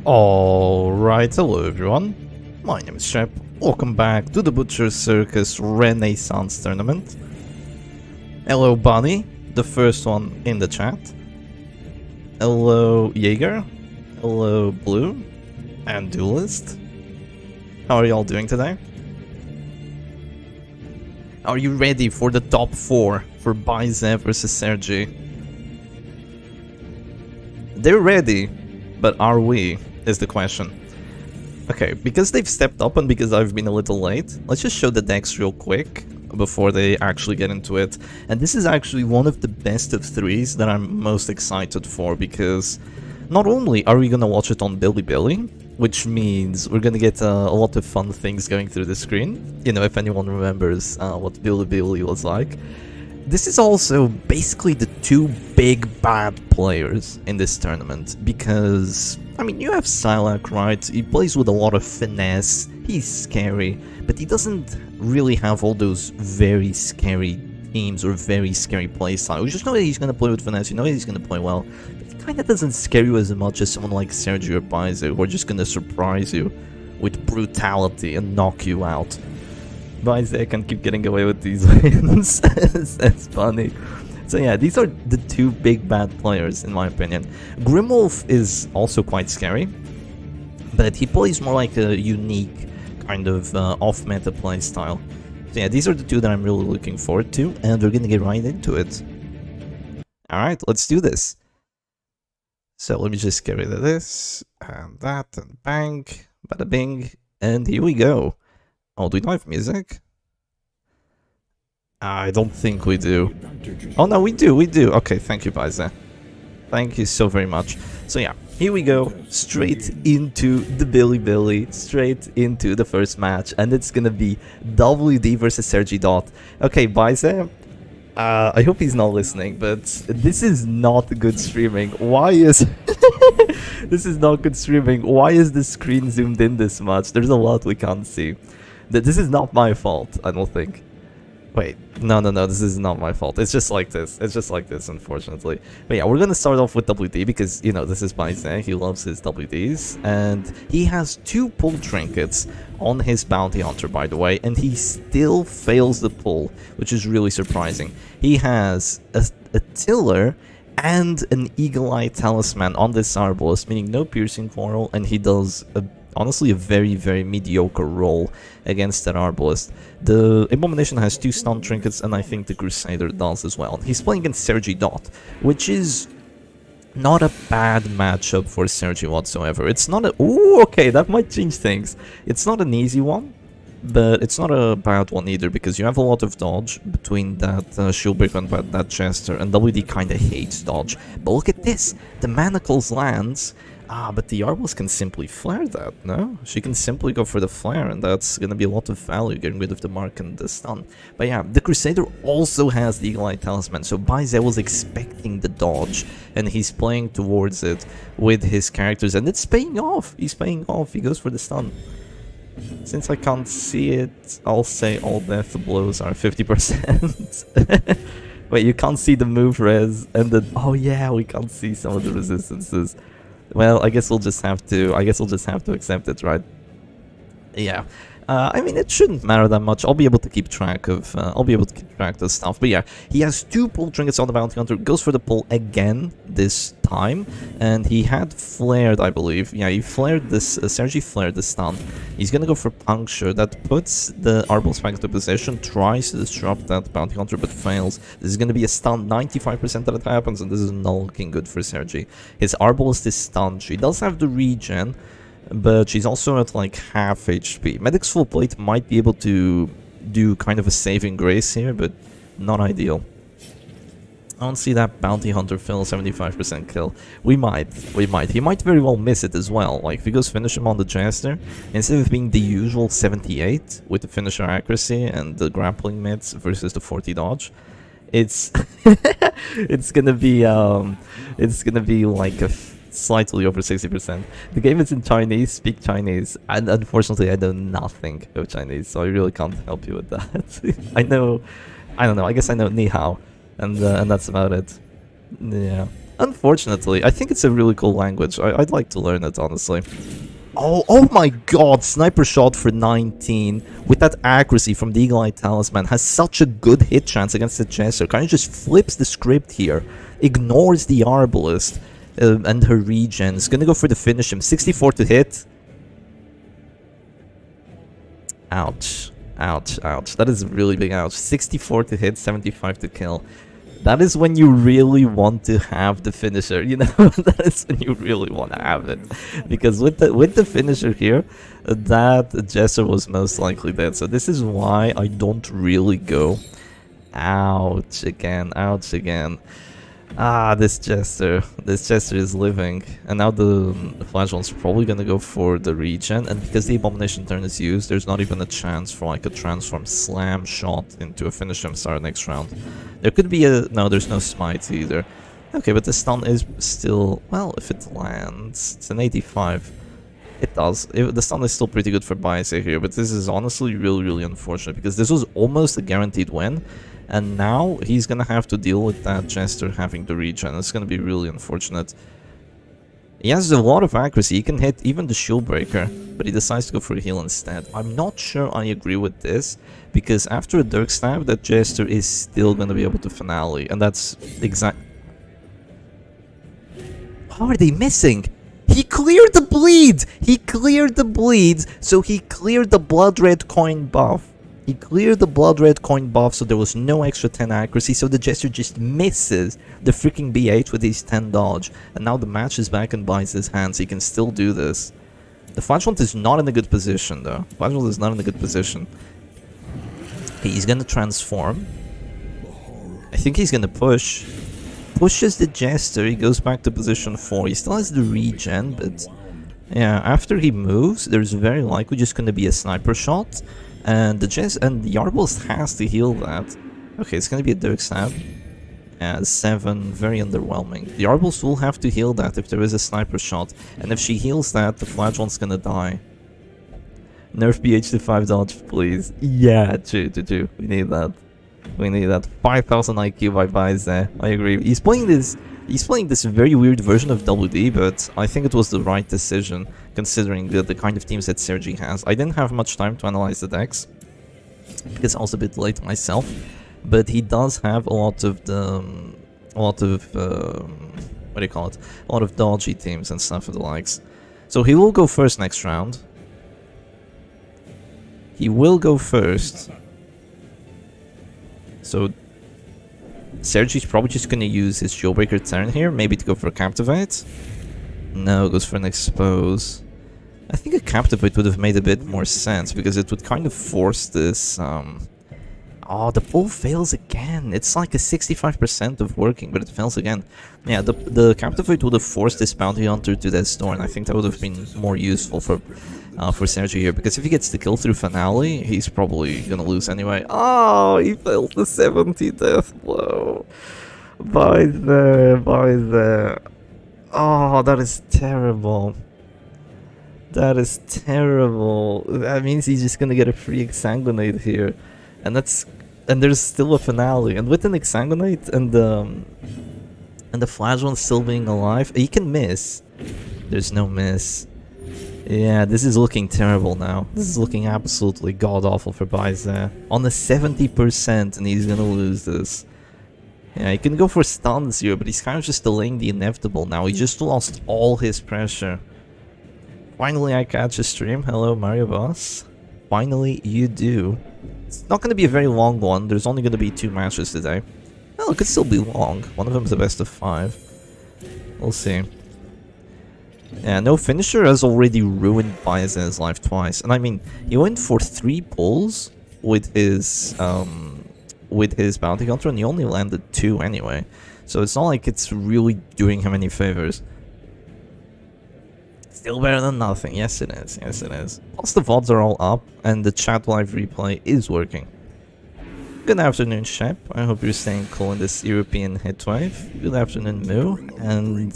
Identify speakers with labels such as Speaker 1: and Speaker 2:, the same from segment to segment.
Speaker 1: Alright, hello everyone. My name is Shep. Welcome back to the Butcher's Circus Renaissance Tournament. Hello Bunny, the first one in the chat. Hello Jaeger. Hello Blue. And Duelist. How are y'all doing today? Are you ready for the top 4 for Baize versus Sergi? They're ready, but are we? Is the question. Okay, because they've stepped up and because I've been a little late, let's just show the decks real quick before they actually get into it. And this is actually one of the best of 3s that I'm most excited for, because not only are we gonna watch it on Bilibili, which means we're gonna get a lot of fun things going through the screen, you know, if anyone remembers what Bilibili was like. This is also basically the 2 big bad players in this tournament, because, I mean, you have Silac, right? He plays with a lot of finesse, he's scary, but he doesn't really have all those very scary teams or very scary playstyles. You just know that he's going to play with finesse, you know that he's going to play well, but he kind of doesn't scare you as much as someone like Sergio or Baize, who are just going to surprise you with brutality and knock you out. Baize can keep getting away with these wins. That's funny. So yeah, these are the 2 big bad players in my opinion. Grimwolf is also quite scary, but he plays more like a unique kind of off-meta play style. So yeah, these are the 2 that I'm really looking forward to, and we're gonna get right into it. Alright, let's do this. So let me just get rid of this, and that, and bang, bada bing, and here we go. Oh, do we not have music? I don't think we do. Oh no, we do. Okay, thank you, Baize. Thank you so very much. So yeah, here we go, straight into the Bilibili, straight into the first match, and it's gonna be WD versus Sergi Dot. Okay, Baize, I hope he's not listening, but this is not good streaming. Why is... This is not good streaming. Why is the screen zoomed in this much? There's a lot we can't see. This is not my fault, I don't think. Wait, no, this is not my fault. It's just like this. It's just like this, unfortunately. But yeah, we're gonna start off with WD because, you know, this is Baize. He loves his WDs. And he has 2 pull trinkets on his Bounty Hunter, by the way. And he still fails the pull, which is really surprising. He has a Tiller and an Eagle Eye Talisman on this Arbalist, meaning no Piercing Quarrel, and he does honestly a very, very mediocre roll against that Arbalist. The Abomination has 2 stun trinkets, and I think the Crusader does as well. He's playing against Sergi Dot, which is not a bad matchup for Sergi whatsoever. It's not a... Ooh, okay, that might change things. It's not an easy one, but it's not a bad one either, because you have a lot of dodge between that Shieldbreaker and that Chester, and WD kinda hates dodge. But look at this! The Manacles lands. But the Arbalist can simply flare that, no? She can simply go for the flare, and that's gonna be a lot of value, getting rid of the mark and the stun. But yeah, the Crusader also has the Eagle Eye Talisman, so Baize was expecting the dodge, and he's playing towards it with his characters, and it's paying off! He's paying off, he goes for the stun. Since I can't see it, I'll say all death blows are 50%. Wait, you can't see the move res, and the... Oh yeah, we can't see some of the resistances. Well, I guess we'll just have to accept it, right? Yeah. I mean, it shouldn't matter that much. I'll be able to keep track of stuff. But yeah, he has 2 pull trinkets on the Bounty Hunter. Goes for the pull again this time, and he had flared, I believe. Yeah, he flared this. Sergi flared the stun. He's gonna go for puncture. That puts the Arbalist back into position. Tries to disrupt that Bounty Hunter, but fails. This is gonna be a stun. 95% that it happens, and this is not looking good for Sergi. His Arbalist is stunned. She does have the regen, but she's also at like half HP. Medic's full plate might be able to do kind of a saving grace here, but not ideal. I don't see that Bounty Hunter fail 75% kill. We might. He might very well miss it as well. Like, if he goes finish him on the Jester, instead of being the usual 78 with the finisher accuracy and the grappling mitts versus the 40 dodge, it's it's gonna be like a slightly over 60%. The game is in Chinese, speak Chinese, and unfortunately I know nothing of Chinese, so I really can't help you with that. I don't know, I guess I know Ni Hao, and that's about it. Yeah. Unfortunately, I think it's a really cool language. I'd like to learn it, honestly. Oh my god, sniper shot for 19 with that accuracy from the Eagle Eye Talisman has such a good hit chance against the Jester. Kind of just flips the script here, ignores the Arbalist and her regen. Is gonna go for the finish him. 64 to hit. Ouch. Ouch, ouch. That is a really big ouch. 64 to hit, 75 to kill. That is when you really want to have the finisher, you know? That is when you really want to have it. Because with the finisher here, that Jester was most likely dead. So this is why I don't really go. Ouch again, ouch again. Ah, this Jester is living. And now the Flagellant's probably gonna go for the regen, and because the Abomination turn is used, there's not even a chance for like a transform slam shot into a finish him start next round. There could be a... no, there's no smite either. Okay, but the stun is still... well, if it lands, it's an 85. It does. The stun is still pretty good for Baise here, but this is honestly really unfortunate, because this was almost a guaranteed win. And now he's gonna have to deal with that Jester having the regen. It's gonna be really unfortunate. He has a lot of accuracy. He can hit even the shield breaker, but he decides to go for a heal instead. I'm not sure I agree with this, because after a Dirk Stab, that Jester is still gonna be able to finale, and that's exact. How are they missing? He cleared the bleed! He cleared the bleeds, so he cleared the blood red coin buff. He cleared the blood red coin buff, so there was no extra 10 accuracy, so the Jester just misses the freaking B8 with his 10 dodge. And now the match is back in Baise's hands. He can still do this. The Flagellant is not in a good position, though. Flagellant is not in a good position. He's gonna transform. I think he's gonna push. Pushes the Jester, he goes back to position 4. He still has the regen, but... yeah, after he moves, there's very likely just gonna be a sniper shot. And the Arbalist has to heal that. Okay, it's gonna be a Dirk Stab. Yeah, 7, very underwhelming. The Arbalist will have to heal that if there is a sniper shot. And if she heals that, the Flagellant's gonna die. Nerf BH to 5 dodge, please. Yeah, true. We need that. We need that. 5000 IQ by Baise. I agree. He's playing this very weird version of WD, but I think it was the right decision, considering the kind of teams that Sergi has. I didn't have much time to analyze the decks, because I was a bit late myself, but he does have a lot of what do you call it? A lot of dodgy teams and stuff of the likes. So he will go first next round. He will go first. So Sergi's probably just gonna use his Shieldbreaker turn here, maybe to go for a Captivate. No, goes for an Expose. I think a Captivate would have made a bit more sense, because it would kind of force this... oh, the pull fails again. It's like a 65% of working, but it fails again. Yeah, the Captivate would have forced this Bounty Hunter to that store, and I think that would have been more useful for Sergi here, because if he gets the kill through Finale, he's probably gonna lose anyway. Oh, he failed the 70 death blow. Baise. Oh, that is terrible. That is terrible. That means he's just gonna get a free Exsanguinate here. And there's still a Finale. And with an Exsanguinate and the Flagellant still being alive, he can miss. There's no miss. Yeah, this is looking terrible now. This is looking absolutely god-awful for Baise. On a 70%, and he's gonna lose this. Yeah, he can go for stuns here, but he's kind of just delaying the inevitable now. He just lost all his pressure. Finally, I catch a stream. Hello, Mario Boss. Finally, you do. It's not gonna be a very long one. There's only gonna be 2 matches today. Well, it could still be long. One of them is a best of 5. We'll see. Yeah, no finisher has already ruined Baise's life twice. And I mean, he went for 3 pulls with his Bounty Hunter, and he only landed 2 anyway. So it's not like it's really doing him any favors. Still better than nothing. Yes, it is. Yes, it is. Plus, the VODs are all up, and the chat live replay is working. Good afternoon, Shep. I hope you're staying cool in this European heatwave. Good afternoon, Moo. And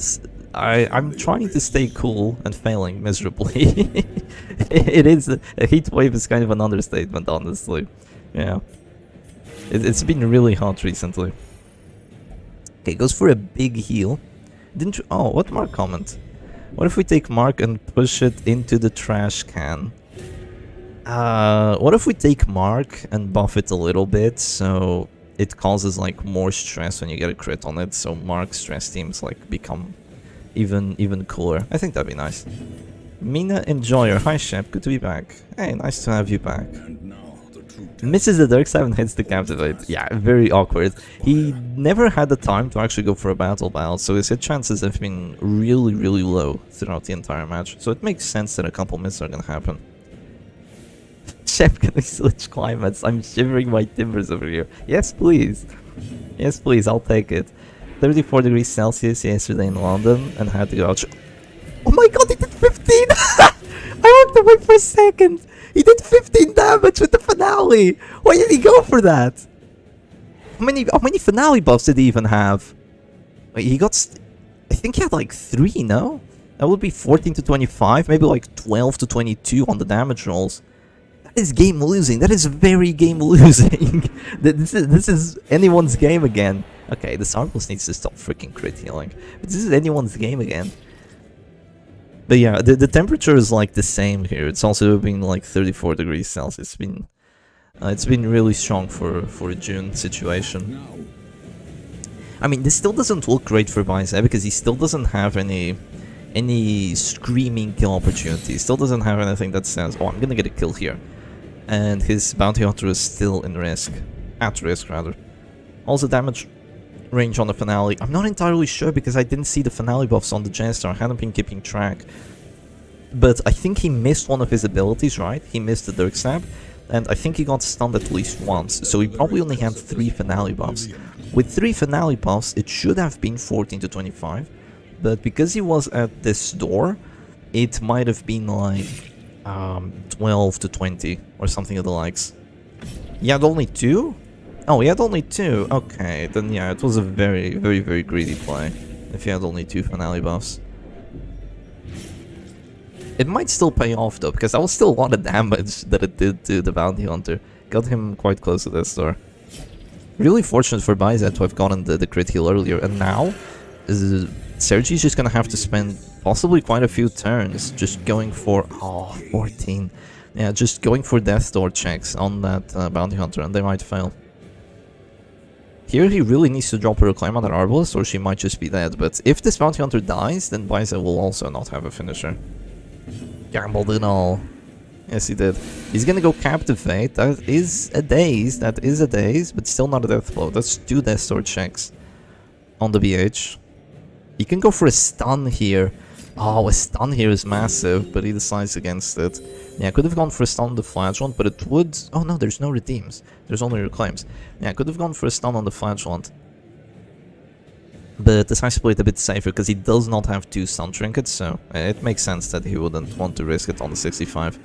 Speaker 1: I'm trying to stay cool and failing miserably. It is a heat wave is kind of an understatement, honestly. Yeah, it's been really hot recently. Okay, goes for a big heal. Didn't you? Oh, what Mark comment? What if we take Mark and push it into the trash can? What if we take Mark and buff it a little bit so it causes like more stress when you get a crit on it, so Mark's stress teams like become even cooler. I think that'd be nice. Mina Enjoyer, hi Shep, good to be back. Hey, nice to have you back. Misses the Dark Side and hits the Captivate. Yeah, very awkward. He never had the time to actually go for a battle, so his hit chances have been really low throughout the entire match. So it makes sense that a couple misses are gonna happen. Chef, can we switch climates? I'm shivering my timbers over here. Yes, please. Yes, please, I'll take it. 34 degrees Celsius yesterday in London and had to go out. Oh my god, he did 15! I walked away for a second! He did 15 damage with the finale! Why did he go for that? How many finale buffs did he even have? Wait, he got... I think he had like 3, no? That would be 14 to 25, maybe like 12 to 22 on the damage rolls. That is game losing. That is very game losing. This is anyone's game again. Okay, the CIRCUS needs to stop freaking crit healing. But this is anyone's game again. But yeah, the temperature is like the same here. It's also been like 34 degrees Celsius. It's been really strong for a June situation. I mean, this still doesn't look great for Baize because he still doesn't have any screaming kill opportunity. He still doesn't have anything that says, oh, I'm gonna get a kill here. And his bounty hunter is still in risk. At risk, rather. Also, damage range on the finale. I'm not entirely sure because I didn't see the finale buffs on the Jester. I hadn't been keeping track. But I think he missed one of his abilities, right? He missed the Dirk Stab. And I think he got stunned at least once. So he probably only had 3 finale buffs. With 3 finale buffs, it should have been 14 to 25. But because he was at this door, it might have been like 12 to 20 or something of the likes. He had only 2? Oh, he had only 2. Okay, then yeah, it was a very greedy play if he had only 2 finale buffs. It might still pay off though, because that was still a lot of damage that it did to the bounty hunter. Got him quite close to this door. Really fortunate for Baize to have gotten the crit heal earlier, and now Sergi's just gonna have to spend possibly quite a few turns just going for 14. Yeah, just going for death door checks on that bounty hunter, and they might fail. Here he really needs to drop a reclaim on that Arbalest, or she might just be dead. But if this bounty hunter dies, then Baize will also not have a finisher. Gambled it all. Yes, he did. He's gonna go Captivate. That is a daze. That is a daze, but still not a death blow. That's 2 death door checks on the BH. He can go for a stun here. Oh, a stun here is massive, but he decides against it. Yeah, could have gone for a stun on the Flagellant, but it would... Oh no, there's no redeems. There's only reclaims. Yeah, could have gone for a stun on the Flagellant. But decides to play it a bit safer, because he does not have 2 stun trinkets, so it makes sense that he wouldn't want to risk it on the 65.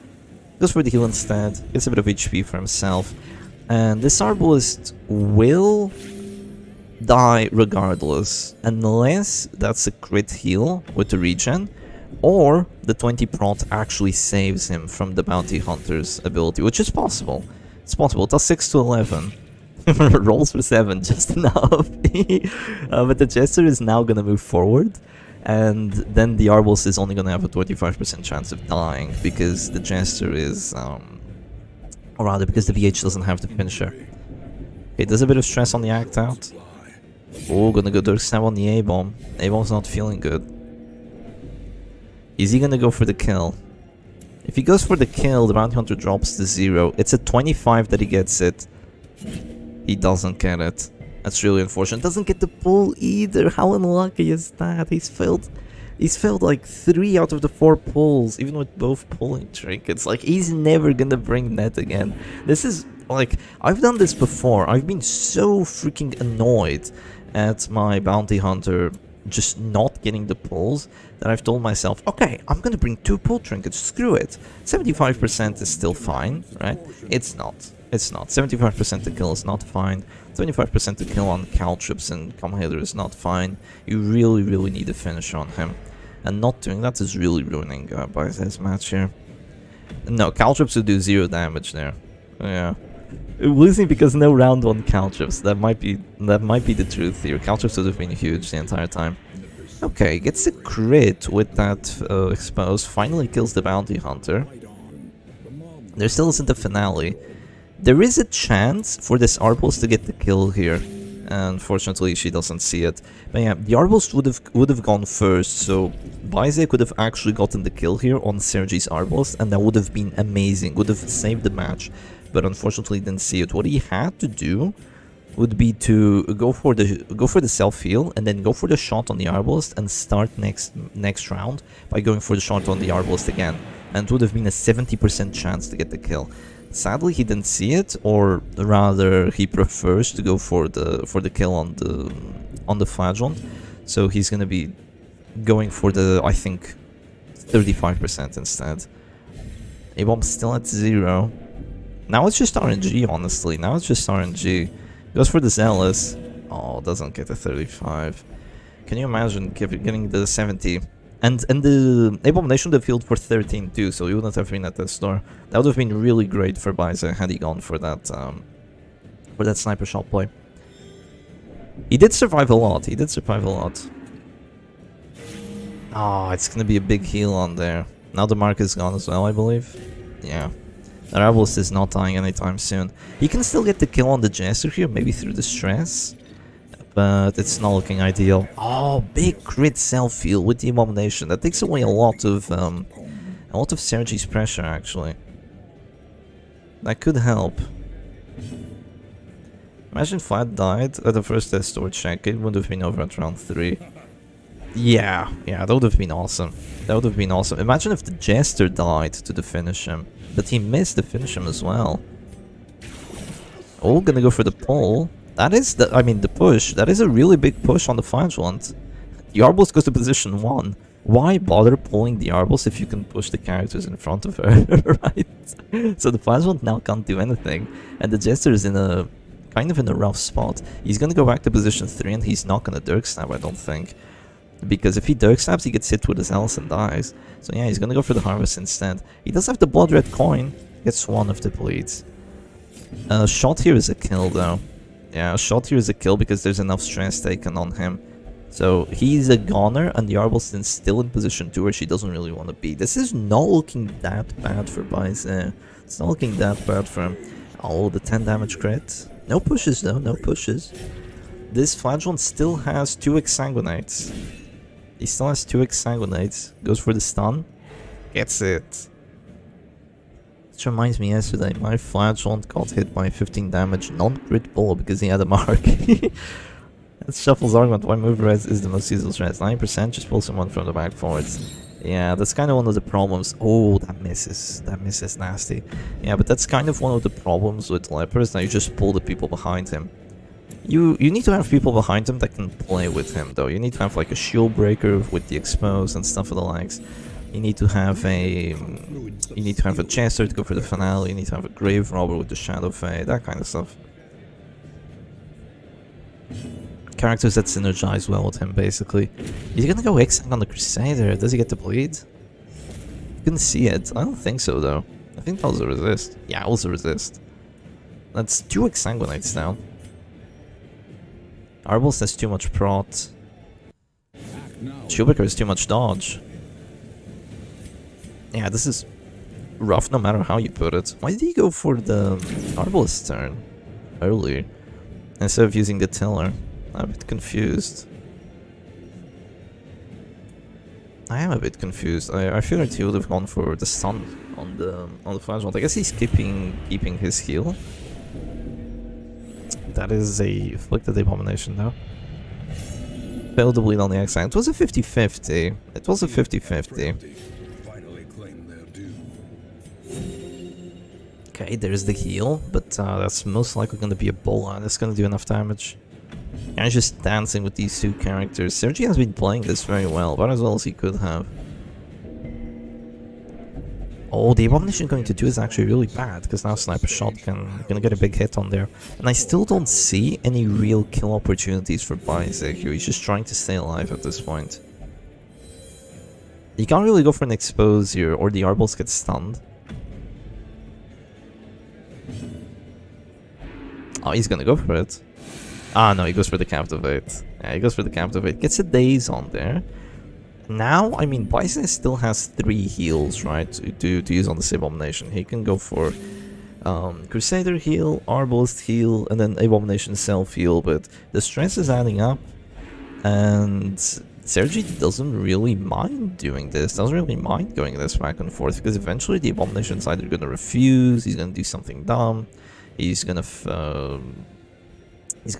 Speaker 1: Goes for the heal instead, gets a bit of HP for himself. And this Arbalest will die regardless, unless that's a crit heal with the regen, or the 20 prot actually saves him from the bounty hunter's ability, which is possible. It's possible. It does 6 to 11. Rolls for 7, just enough. But the Jester is now gonna move forward, and then the Arbalest is only gonna have a 25% chance of dying, because the Jester is, or rather, because the VH doesn't have the finisher. Okay, there's a bit of stress on the act out. Oh, gonna go Dirk Stab on the A-bomb. A-bomb's not feeling good. Is he gonna go for the kill? If he goes for the kill, the bounty hunter drops to 0. It's at 25 that he gets it. He doesn't get it. That's really unfortunate. Doesn't get the pull either. How unlucky is that? He's failed like 3 out of the 4 pulls, even with both pulling trinkets. Like, he's never gonna bring net again. This is like, I've done this before. I've been so freaking annoyed at my bounty hunter just not getting the pulls that I've told myself, okay, I'm gonna bring 2 pull trinkets, screw it. 75% is still fine, right? It's not. It's not. 75% to kill is not fine. 25% to kill on Caltrips and Come Hither is not fine. You really need a finish on him. And not doing that is really ruining Baize's match here. No, Caltrips would do 0 damage there. Yeah. Losing because no round 1 Caltrips. That might be the truth here. Caltrips would have been huge the entire time. Okay, gets a crit with that expose, finally kills the bounty hunter. There still isn't a finale. There is a chance for this Arbos to get the kill here. Unfortunately, she doesn't see it. But yeah, the Arbos would have gone first, so Bize could have actually gotten the kill here on Sergi's Arbos, and that would have been amazing, would have saved the match. But unfortunately, didn't see it. What he had to do would be to go for the self heal and then go for the shot on the Arbalist and start next round by going for the shot on the Arbalist again, and it would have been a 70% chance to get the kill. Sadly, he didn't see it, or rather, he prefers to go for the kill on the Flagellant, so he's gonna be going for the, I think, 35% instead. A-Bomb's still at 0. Now it's just RNG, honestly. Now it's just RNG. Goes for the Zealous. Oh, doesn't get a 35. Can you imagine getting the 70? And the Abomination would have healed for 13 too, so he wouldn't have been at the store. That would have been really great for Biza had he gone for that sniper shot play. He did survive a lot. He did survive a lot. Oh, it's gonna be a big heal on there. Now the mark is gone as well, I believe. Yeah. The Rebels is not dying anytime soon. He can still get the kill on the Jester here, maybe through the stress. But it's not looking ideal. Oh, big crit self-heal with the Abomination. That takes away a lot of Sergi's pressure, actually. That could help. Imagine if Flat died at the first test store check, it would have been over at round 3. Yeah, that would have been awesome. That would have been awesome. Imagine if the Jester died to finish him, but he missed to finish him as well. Oh, gonna go for the pull. That is the push. That is a really big push on the Flagellant. The Arbos goes to position 1. Why bother pulling the Arbos if you can push the characters in front of her, right? So the Flagellant now can't do anything, and the Jester is kind of in a rough spot. He's gonna go back to position 3, and he's not gonna Dirk Stab, I don't think. Because if he Dirk Stabs, he gets hit with his Alice and dies. So yeah, he's gonna go for the Harvest instead. He does have the Blood Red coin. Gets one of the bleeds. Shot here is a kill though. Yeah, a shot here is a kill because there's enough stress taken on him. So he's a goner, and the Arboston's still in position 2 where she doesn't really want to be. This is not looking that bad for Bize. It's not looking that bad for him. Oh, the 10 damage crit. No pushes though, no pushes. This Flagellant still has 2 Exsanguinates. He still has 2 Exsanguinates. Goes for the stun. Gets it. Which reminds me, yesterday my Flagellant got hit by 15 damage non-crit ball because he had a mark. That's Shuffle's argument why move res is the most useful stress. 9%, just pull someone from the back forwards. Yeah, that's kind of one of the problems. Oh, that misses. That misses nasty. Yeah, but that's kind of one of the problems with Lepers, that you just pull the people behind him. You need to have people behind him that can play with him, though. You need to have like a shield breaker with the expose and stuff of the likes. You need to have a Chester to go for the finale. You need to have a Grave Robber with the Shadow Fade, that kind of stuff. Characters that synergize well with him, basically. He's gonna go Exang on the Crusader. Does he get to bleed? Couldn't see it. I don't think so, though. I think that was a resist. Yeah, it was a resist. That's 2 Exsanguinates down. Arbals has too much prot. Shieldbreaker has too much dodge. Yeah, this is rough no matter how you put it. Why did he go for the Arbalist turn earlier instead of using the Tiller? I'm a bit confused. I am a bit confused. I feel like he would have gone for the stun on the Flagellant. I guess he's keeping his heal. That is a Afflicted Abomination though. Failed to bleed on the Exile. It was a 50-50. It was a 50-50. Okay, there's the heal, but that's most likely going to be a bola. That's going to do enough damage. And he's just dancing with these 2 characters. Sergi has been playing this very well, about as well as he could have. Oh, the Abomination going to do is actually really bad, because now Sniper Shot gonna get a big hit on there. And I still don't see any real kill opportunities for Bize here. He's just trying to stay alive at this point. You can't really go for an expose here, or the Arbals get stunned. Oh, he's gonna go for it. Ah, no, he goes for the Captivate. Yeah, he goes for the Captivate. Gets a Daze on there. Now, I mean, Bison still has 3 heals, right, to use on this Abomination. He can go for Crusader heal, Arbalist heal, and then Abomination self heal, but the stress is adding up, and Sergi doesn't really mind doing this, doesn't really mind going this back and forth, because eventually the Abomination's either gonna refuse, he's gonna do something dumb, he's gonna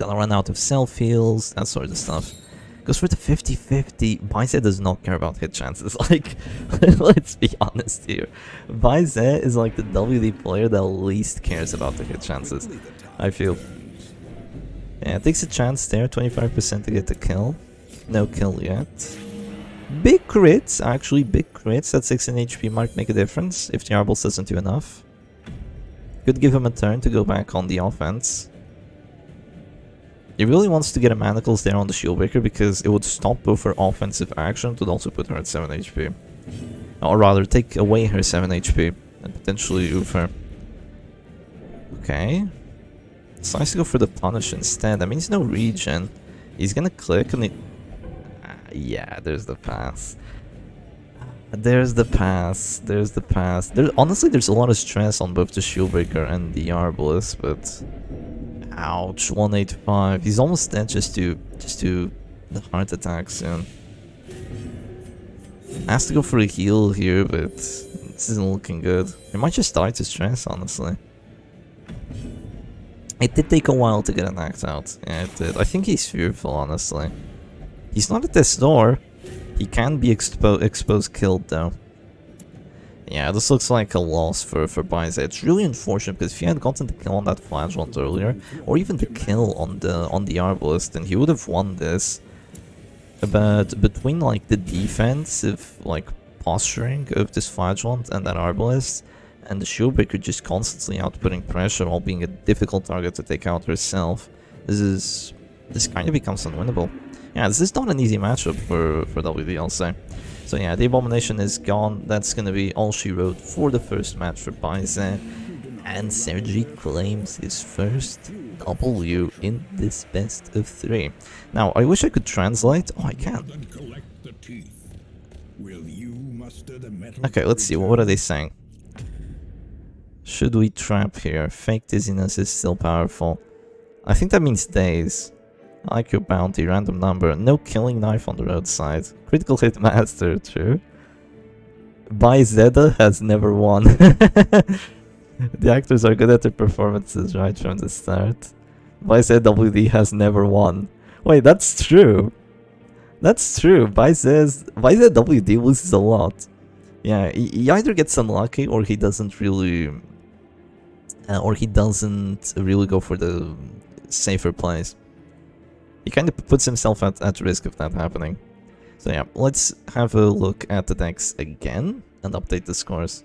Speaker 1: run out of self heals, that sort of stuff. Goes for the 50-50. Baize does not care about hit chances. Like, let's be honest here. Baize is like the WD player that least cares about the hit chances, I feel. Yeah, takes a chance there, 25% to get the kill. No kill yet. Big crits, actually, big crits. That 16 HP might make a difference if the Arbals doesn't do enough. Could give him a turn to go back on the offense. He really wants to get a Manacles there on the Shieldbreaker because it would stop both her offensive action, it would also put her at 7 HP. Or rather, take away her 7 HP and potentially oof her. Okay. Decides to go for the Punish instead. That means no regen. He's gonna click and yeah, there's the pass. There's the pass. There's the pass. Honestly, there's a lot of stress on both the Shieldbreaker and the Arbalist, but... Ouch, 185. He's almost dead just to the heart attack soon. Has to go for a heal here, but this isn't looking good. He might just die to stress, honestly. It did take a while to get an act out. Yeah, it did. I think he's fearful, honestly. He's not at this door. He can be exposed killed, though. Yeah, this looks like a loss for Baize. It's really unfortunate because if he had gotten the kill on that Flagellant earlier, or even the kill on the Arbalist, then he would have won this. But between like the defensive like posturing of this Flagellant and that Arbalist, and the Shieldbreaker just constantly outputting pressure while being a difficult target to take out herself, this kind of becomes unwinnable. Yeah, this is not an easy matchup for WD, I'll say. So yeah, the Abomination is gone. That's gonna be all she wrote for the first match for Baize. And Sergi claims his first W in this best of 3. Now, I wish I could translate. Oh, I can. Okay, let's see. What are they saying? Should we trap here? Fake dizziness is still powerful. I think that means days. I like your bounty, random number, no killing knife on the roadside. Critical hit master, true. Baizeda has never won. The actors are good at their performances right from the start. Baized WD has never won. Wait, that's true. That's true. Baized WD loses a lot. Yeah, he either gets unlucky or he doesn't really... go for the safer plays. He kind of puts himself at risk of that happening. So yeah, let's have a look at the decks again and update the scores.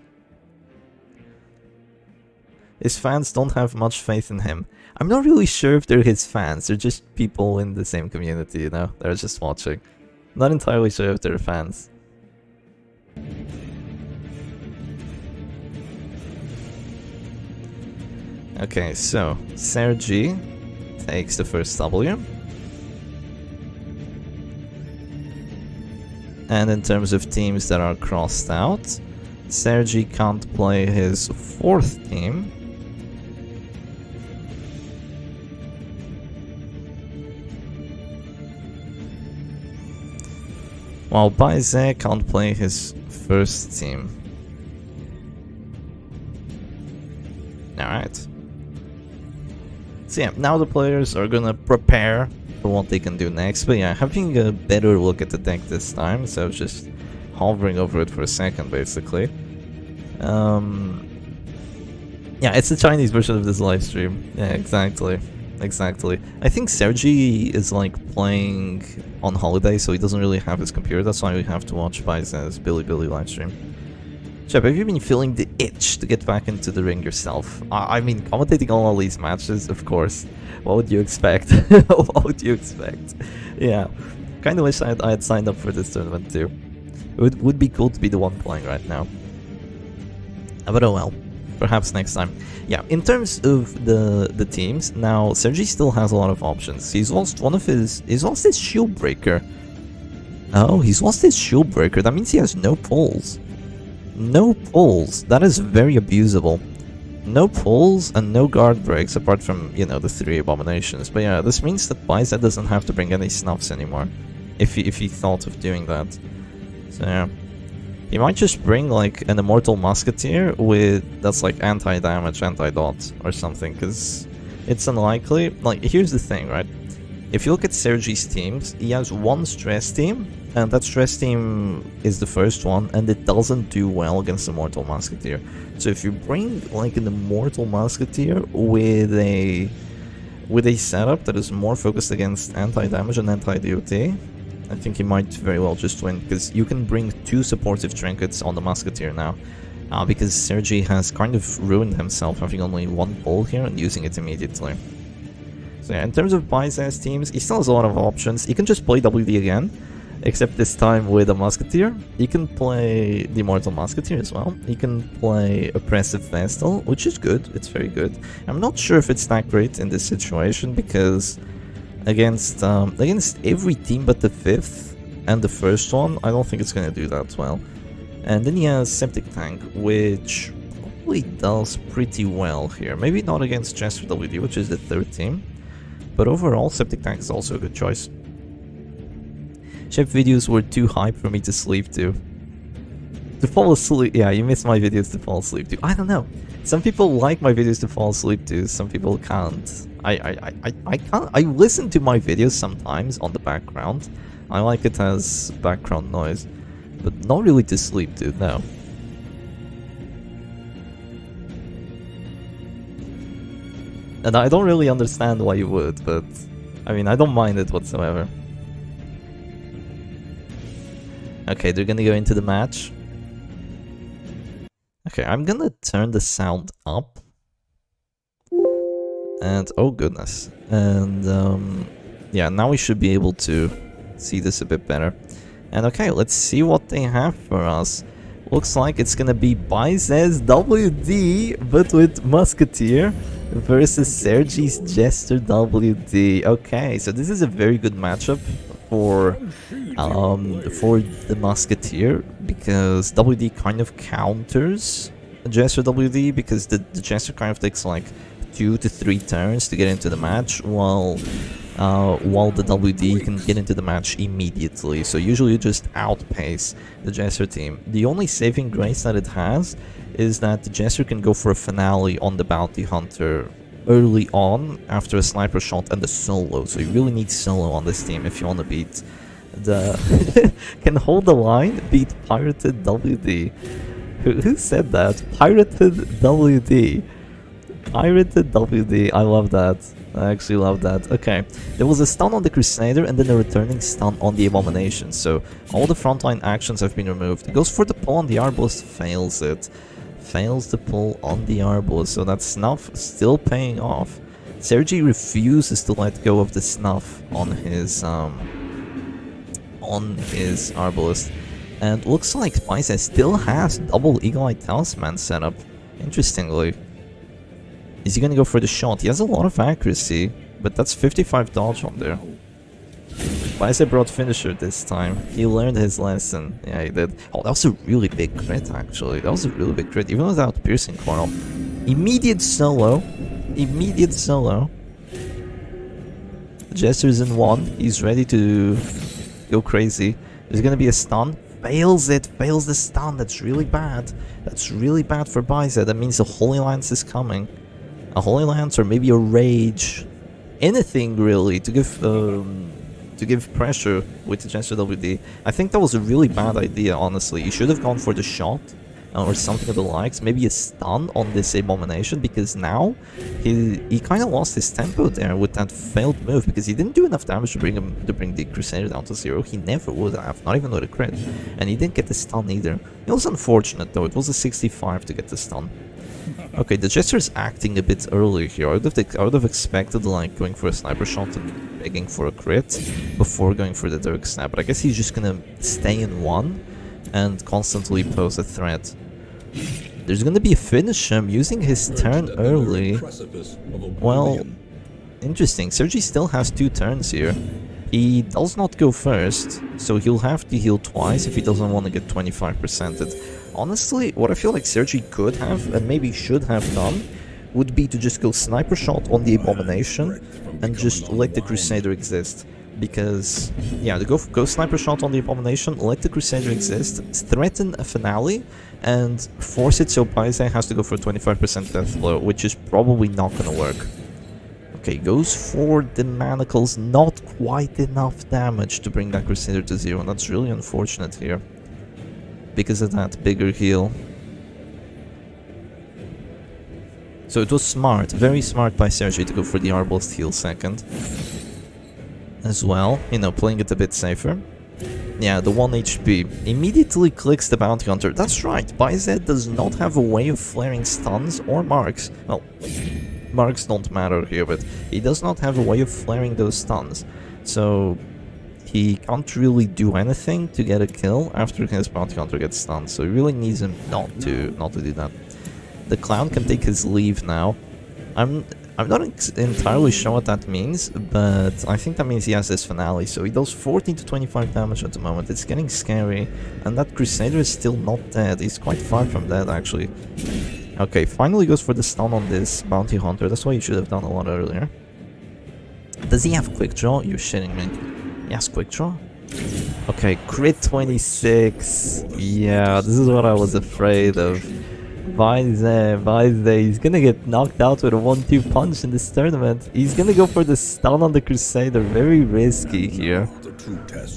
Speaker 1: His fans don't have much faith in him. I'm not really sure if they're his fans, they're just people in the same community, you know? They're just watching. Not entirely sure if they're fans. Okay, so Sergi takes the first W. And in terms of teams that are crossed out, Sergi can't play his 4th team. While Baize can't play his 1st team. Alright. So yeah, now the players are gonna prepare for what they can do next, but yeah, having a better look at the deck this time, so just hovering over it for a second basically. Yeah, it's the Chinese version of this live stream. Yeah, exactly. I think Sergi is like playing on holiday, so he doesn't really have his computer, that's why we have to watch Baize's Billy live stream. Chep, have you been feeling the itch to get back into the ring yourself? I mean, commentating all these matches, of course. What would you expect? What would you expect? Yeah, kind of wish I had signed up for this tournament too. It would be cool to be the one playing right now. But oh well. Perhaps next time. Yeah, in terms of the teams, now Sergi still has a lot of options. He's lost he's lost his shield breaker. Oh, he's lost his shield breaker. That means he has no pulls. No pulls. That is very abusable. No pulls and no guard breaks apart from, you know, the 3 abominations. But yeah, this means that Baiza doesn't have to bring any snuffs anymore. If he thought of doing that. So yeah. He might just bring like an Immortal Musketeer that's like anti-damage, anti-dot or something, because it's unlikely. Like, here's the thing, right? If you look at Sergi's teams, he has one stress team, and that stress team is the first one, and it doesn't do well against Immortal Musketeer. So if you bring like an Immortal Musketeer with a setup that is more focused against anti-damage and anti-DOT, I think he might very well just win, because you can bring 2 supportive trinkets on the Musketeer now. Because Sergi has kind of ruined himself having only 1 pull here and using it immediately. So yeah, in terms of Baiza's teams, he still has a lot of options. He can just play WD again, except this time with a Musketeer. He can play the Immortal Musketeer as well. He can play Oppressive Vestal, which is good, it's very good. I'm not sure if it's that great in this situation, because against every team but the 5th and the first one, I don't think it's going to do that well. And then he has Septic Tank, which probably does pretty well here. Maybe not against Jester WD, which is the 3rd team, but overall Septic Tank is also a good choice. Chef videos were too hype for me to sleep to. To fall asleep, yeah, you miss my videos to fall asleep to. I don't know. Some people like my videos to fall asleep to, some people can't. I can't. I listen to my videos sometimes on the background. I like it as background noise, but not really to sleep to, no. And I don't really understand why you would, but I mean, I don't mind it whatsoever. Okay, they're gonna go into the match. Okay, I'm gonna turn the sound up. And oh goodness. And yeah, now we should be able to see this a bit better. And okay, let's see what they have for us. Looks like it's gonna be Baiza's WD, but with Musketeer versus Sergi's Jester WD. Okay, so this is a very good matchup for the Musketeer, because WD kind of counters Jester WD, because the Jester kind of takes like 2 to 3 turns to get into the match, while the WD can get into the match immediately. So usually you just outpace the Jester team. The only saving grace that it has is that the Jester can go for a finale on the Bounty Hunter early on after a sniper shot and the solo. So you really need solo on this team if you want to beat the can hold the line, beat Pirated WD. Who said that? Pirated WD. Pirated WD. I love that. I actually love that. Okay, there was a stun on the Crusader and then a returning stun on the Abomination, so all the frontline actions have been removed. He goes for the pull on the Arbalist, fails it. Fails the pull on the Arbalist, so that snuff still paying off. Sergi refuses to let go of the snuff on his Arbalist. And looks like Baiza still has double Eagle Eye Talisman set up, interestingly. Is he gonna go for the shot? He has a lot of accuracy, but that's 55 dodge on there. Baiza brought finisher this time. He learned his lesson. Yeah, he did. Oh, that was a really big crit, actually. That was a really big crit, even without piercing coil. Immediate solo. Immediate solo. The Jester's in 1. He's ready to go crazy. There's gonna be a stun. Fails it. Fails the stun. That's really bad. That's really bad for Baiza. That means the Holy Lance is coming. A Holy Lance or maybe a Rage. Anything really to give pressure with the Jester WD. I think that was a really bad idea, honestly. You should have gone for the shot or something of the likes. Maybe a stun on this Abomination, because now he kind of lost his tempo there with that failed move, because he didn't do enough damage to bring the Crusader down to 0. He never would have, not even with a crit. And he didn't get the stun either. It was unfortunate though. It was a 65 to get the stun. Okay, the Jester is acting a bit early here. I would have expected like going for a sniper shot and begging for a crit before going for the Dirk Snap, but I guess he's just gonna stay in 1 and constantly pose a threat. There's gonna be a finish him using his turn early. Well, interesting. Sergi still has 2 turns here. He does not go first, so he'll have to heal twice if he doesn't want to get 25%. Honestly, what I feel like Sergi could have, and maybe should have done, would be to just go sniper shot on the Abomination and just let the Crusader exist. Because, yeah, go sniper shot on the Abomination, let the Crusader exist, threaten a finale, and force it so Paise has to go for a 25% death blow, which is probably not gonna work. Okay, goes for the manacles, not quite enough damage to bring that Crusader to 0, and that's really unfortunate here. Because of that bigger heal. So it was smart, very smart by Sergi to go for the Arbalest heal second. As well, you know, playing it a bit safer. Yeah, the 1 HP. Immediately clicks the Bounty Hunter. That's right, Paise does not have a way of flaring stuns or marks. Well, marks don't matter here, but he does not have a way of flaring those stuns. So he can't really do anything to get a kill after his Bounty Hunter gets stunned. So he really needs him not to do that. The Clown can take his leave now. I'm not entirely sure what that means, but I think that means he has this finale. So he does 14 to 25 damage at the moment. It's getting scary, and that Crusader is still not dead. He's quite far from dead, actually. Okay, finally goes for the stun on this Bounty Hunter. That's why you should have done a lot earlier. Does he have Quick Draw? You're shitting me. He has Quick Draw? Okay, crit 26. Yeah, this is what I was afraid of. Paise, he's gonna get knocked out with a 1-2 punch in this tournament. He's gonna go for the stun on the Crusader. Very risky here.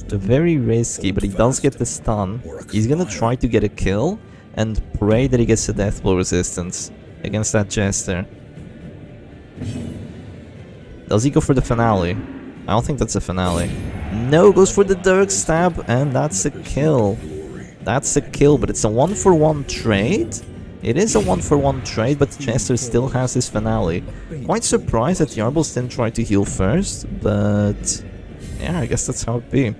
Speaker 1: Very risky, but he does get the stun. He's gonna try to get a kill and pray that he gets the death blow resistance against that Jester. Does he go for the finale? I don't think that's a finale. No, goes for the Dirk Stab, and that's a kill. That's a kill, but it's a 1-for-1 trade. It is a 1-for-1 trade, but the Jester still has his finale. Quite surprised that the Arbalest didn't try to heal first, but yeah, I guess that's how it be.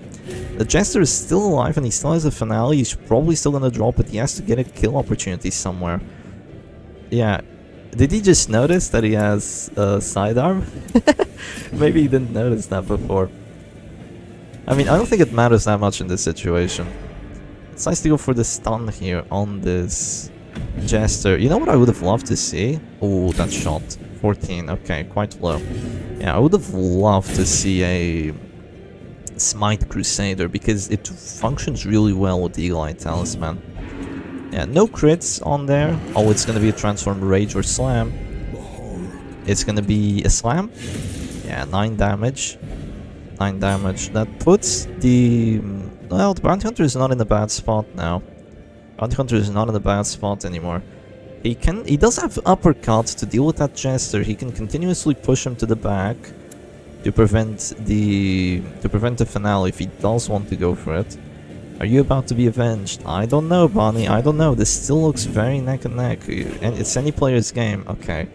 Speaker 1: The Jester is still alive and he still has a finale. He's probably still gonna drop it. He has to get a kill opportunity somewhere. Yeah. Did he just notice that he has a sidearm? Maybe he didn't notice that before. I mean, I don't think it matters that much in this situation. It's nice to go for the stun here on this Jester. You know what I would have loved to see? Oh, that shot. 14. Okay, quite low. Yeah, I would have loved to see a Smite Crusader because it functions really well with the Eagle Eye Talisman. Yeah, no crits on there. Oh, it's gonna be a Transform Rage or Slam. It's gonna be a Slam. Yeah, 9 damage. 9 damage. That puts the... Well, the Bounty Hunter is not in a bad spot now. Bounty Hunter is not in a bad spot anymore. He does have uppercut to deal with that Jester. He can continuously push him to the back to prevent the finale if he does want to go for it. Are you about to be avenged? I don't know, Bonnie. I don't know. This still looks very neck and neck. And it's any player's game. Okay.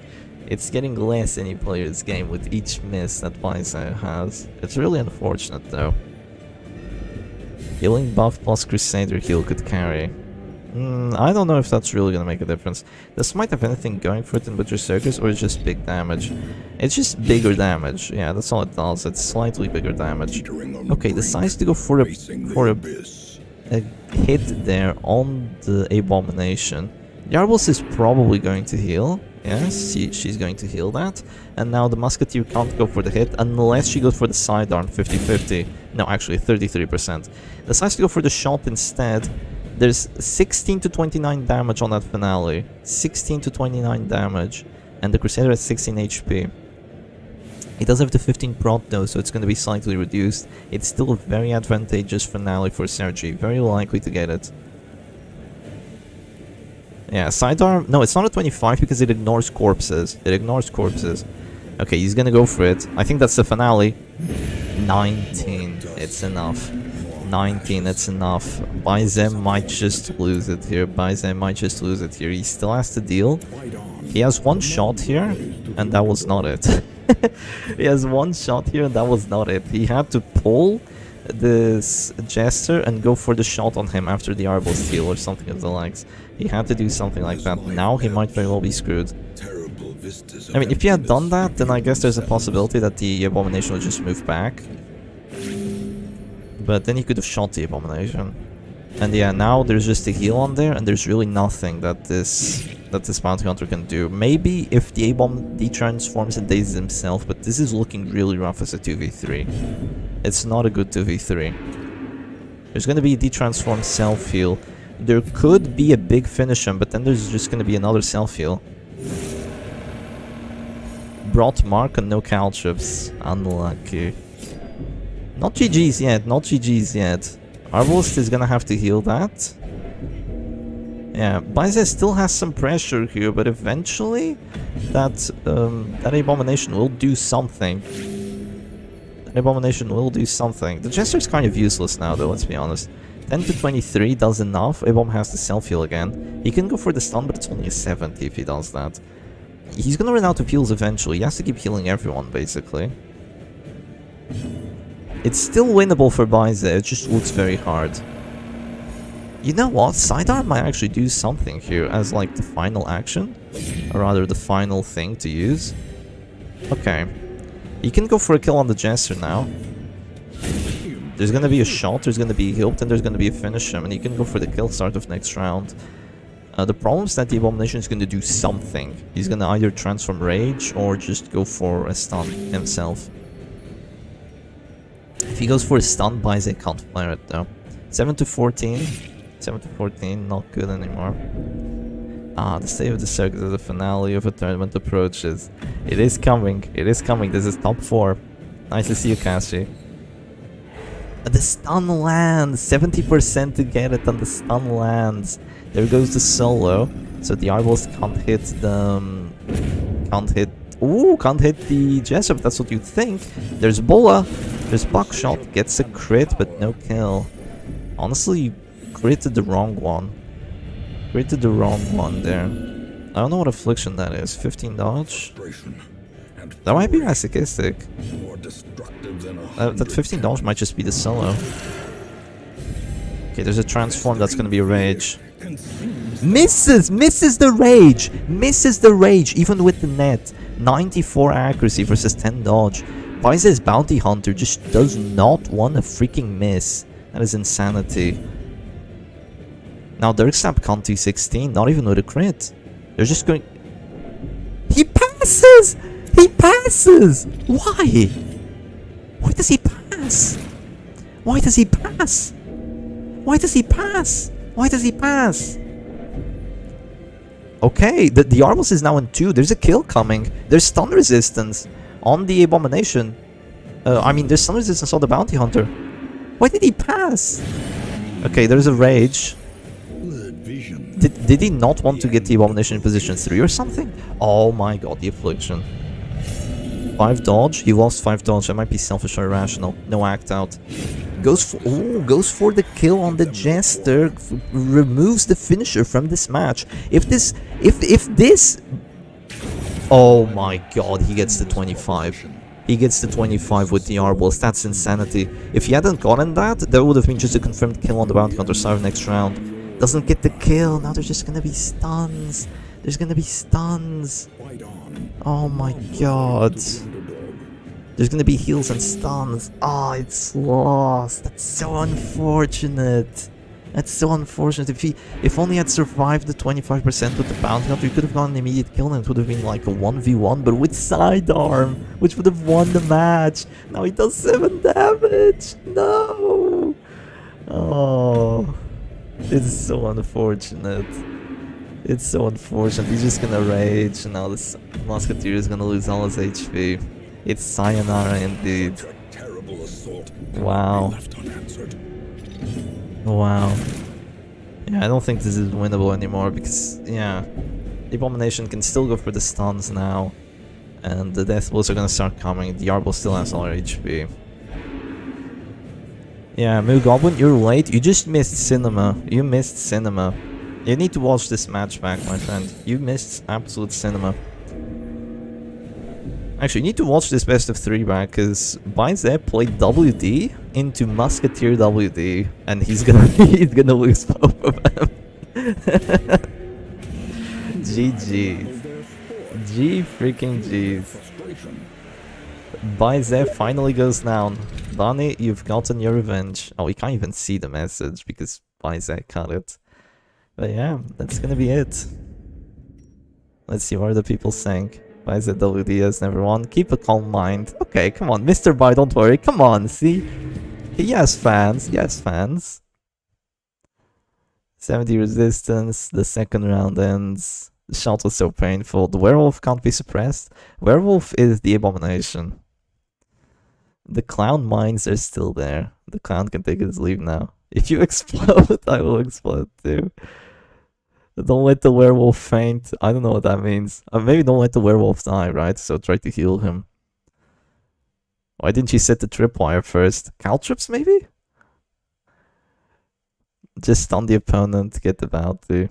Speaker 1: It's getting less any player's game with each miss that Paise has. It's really unfortunate though. Healing buff plus Crusader heal could carry. I don't know if that's really gonna make a difference. This might have anything going for it in Butcher Circus, or it's just big damage. It's just bigger damage. Yeah, that's all it does. It's slightly bigger damage. Okay, decides to go for a hit there on the Abomination. Yarbles is probably going to heal. Yes, she's going to heal that. And now the Musketeer can't go for the hit unless she goes for the sidearm 50-50. No, actually 33%. Decides to go for the shot instead. There's 16 to 29 damage on that finale. 16 to 29 damage. And the Crusader has 16 HP. He does have the 15 prot though, so it's going to be slightly reduced. It's still a very advantageous finale for Sergi. Very likely to get it. Yeah, sidearm... No, it's not a 25 because it ignores corpses. It ignores corpses. Okay, he's going to go for it. I think that's the finale. 19. It's enough. 19, that's enough. Paise might just lose it here. Paise might just lose it here. He still has to deal. He has one shot here, and that was not it. He has one shot here, and that was not it. He had to pull this Jester and go for the shot on him after the Arbalest heal or something of the likes. He had to do something like that. Now he might very well be screwed. I mean, if he had done that, then I guess there's a possibility that the Abomination would just move back. But then he could have shot the Abomination. And yeah, now there's just a heal on there, and there's really nothing that this Bounty Hunter can do. Maybe if the A-Bomb detransforms and dazes himself, but this is looking really rough as a 2v3. It's not a good 2v3. There's gonna be a detransformed self-heal. There could be a big finish him, but then there's just gonna be another self-heal. Brought Mark and no caltrips. Unlucky. Not GG's yet, not GG's yet. Arbalest is gonna have to heal that. Yeah, Baize still has some pressure here, but eventually that Abomination will do something. That Abomination will do something. The Jester's kind of useless now though, let's be honest. 10 to 23 does enough. A-Bomb has to self-heal again. He can go for the stun, but it's only a 70 if he does that. He's gonna run out of heals eventually. He has to keep healing everyone, basically. It's still winnable for Baize, it just looks very hard. You know what? Sidearm might actually do something here as like the final action. Or rather the final thing to use. Okay. He can go for a kill on the Jester now. There's gonna be a shot, there's gonna be a heal, then there's gonna be a finish him, and he can go for the kill start of next round. The problem is that the Abomination is gonna do something. He's gonna either transform Rage or just go for a stun himself. If he goes for a stun, Baize can't flare it though. 7 to 14. 7 to 14, not good anymore. Ah, the state of the circus as the finale of a tournament approaches. It is coming, it is coming. This is top 4. Nice to see you, Kashi. The stun lands! 70% to get it, and the stun lands. There goes the solo. So the Arbalest can't hit the... can't hit the Jester, but that's what you'd think. There's Bola. There's Buckshot. Gets a crit, but no kill. Honestly, you critted the wrong one. Critted the wrong one there. I don't know what affliction that is. 15 dodge? That might be masochistic. That 15 dodge might just be the solo. Okay, there's a transform that's gonna be a rage. Misses the rage! Misses the rage, even with the net. 94 accuracy versus 10 dodge. Baize's Bounty Hunter just does not want a freaking miss. That is insanity. Now Dirkstab can't do 16, not even with a crit. They're just going... He passes! He passes! Why? Why does he pass? Why does he pass? Why does he pass? Why does he pass? Okay, the Arbalest is now in 2. There's a kill coming. There's stun resistance on the Abomination. I mean, there's stun resistance on the Bounty Hunter. Why did he pass? Okay, there's a rage. Did he not want to get the Abomination in position 3 or something? Oh my god, the affliction. 5 dodge? He lost 5 dodge. That might be selfish or irrational. No act out. Goes for the kill on the Jester. Removes the finisher from this match. If this... Oh my god, he gets the 25. He gets the 25 with the Arbalest. That's insanity. If he hadn't gotten that, that would have been just a confirmed kill on the Bounty Hunter side of next round. Doesn't get the kill. Now there's just gonna be stuns. There's gonna be stuns. Oh my god. There's gonna be heals and stuns. Ah, it's lost. That's so unfortunate. That's so unfortunate. If only had survived the 25% with the Bounty Hunter, you could have gotten an immediate kill and it would have been like a 1v1, but with sidearm, which would have won the match. Now he does 7 damage. No. Oh. It's so unfortunate. It's so unfortunate. He's just gonna rage, and now this Musketeer is gonna lose all his HP. It's sayonara indeed. Wow. Wow. Yeah, I don't think this is winnable anymore because, yeah, the Abomination can still go for the stuns now, and the death blows are gonna start coming. The Arbal still has all her HP. Yeah, Moo Goblin, you're late. You just missed cinema. You missed cinema. You need to watch this match back, my friend. You missed absolute cinema. Actually, you need to watch this best of 3 back, because Bicep played WD into Musketeer WD, and he's gonna he's gonna lose both of them. GG's. G freaking G's. Bicep finally goes down. Donnie, you've gotten your revenge. Oh, we can't even see the message because Bicep cut it. But yeah, that's gonna be it. Let's see what are the people saying. Bicep WD has never won. Keep a calm mind. Okay, come on, Mr. Bai, don't worry. Come on, see? He has fans. He has fans. 70 resistance. The second round ends. The shot was so painful. The werewolf can't be suppressed. Werewolf is the abomination. The clown mines are still there. The clown can take his leave now. If you explode, I will explode too. Don't let the werewolf faint. I don't know what that means. Maybe don't let the werewolf die, right? So try to heal him. Why didn't you set the tripwire first? Caltrips, maybe? Just stun the opponent, get the bounty.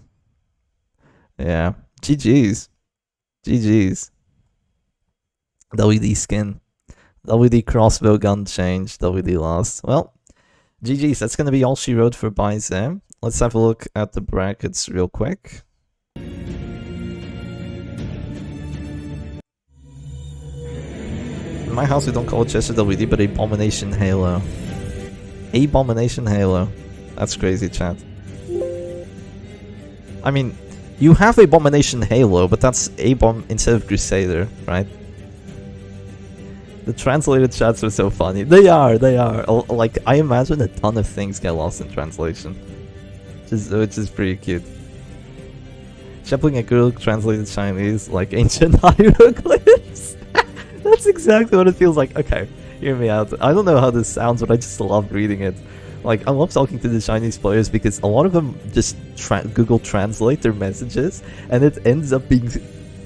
Speaker 1: Yeah. GG's. GG's. WD skin. WD crossbow gun change. WD lost. Well, GG's. That's gonna be all she wrote for Bicep. Let's have a look at the brackets real quick. In my house we don't call it Chester WD, but Abomination Halo. Abomination Halo. That's crazy, chat. I mean, you have Abomination Halo, but that's A-bomb instead of Crusader, right? The translated chats are so funny. They are. Like, I imagine a ton of things get lost in translation. Which is pretty cute. Shepherding a girl translated Chinese like ancient hieroglyphs. That's exactly what it feels like. Okay, hear me out. I don't know how this sounds, but I just love reading it. Like, I love talking to the Chinese players because a lot of them just Google Translate their messages, and it ends up being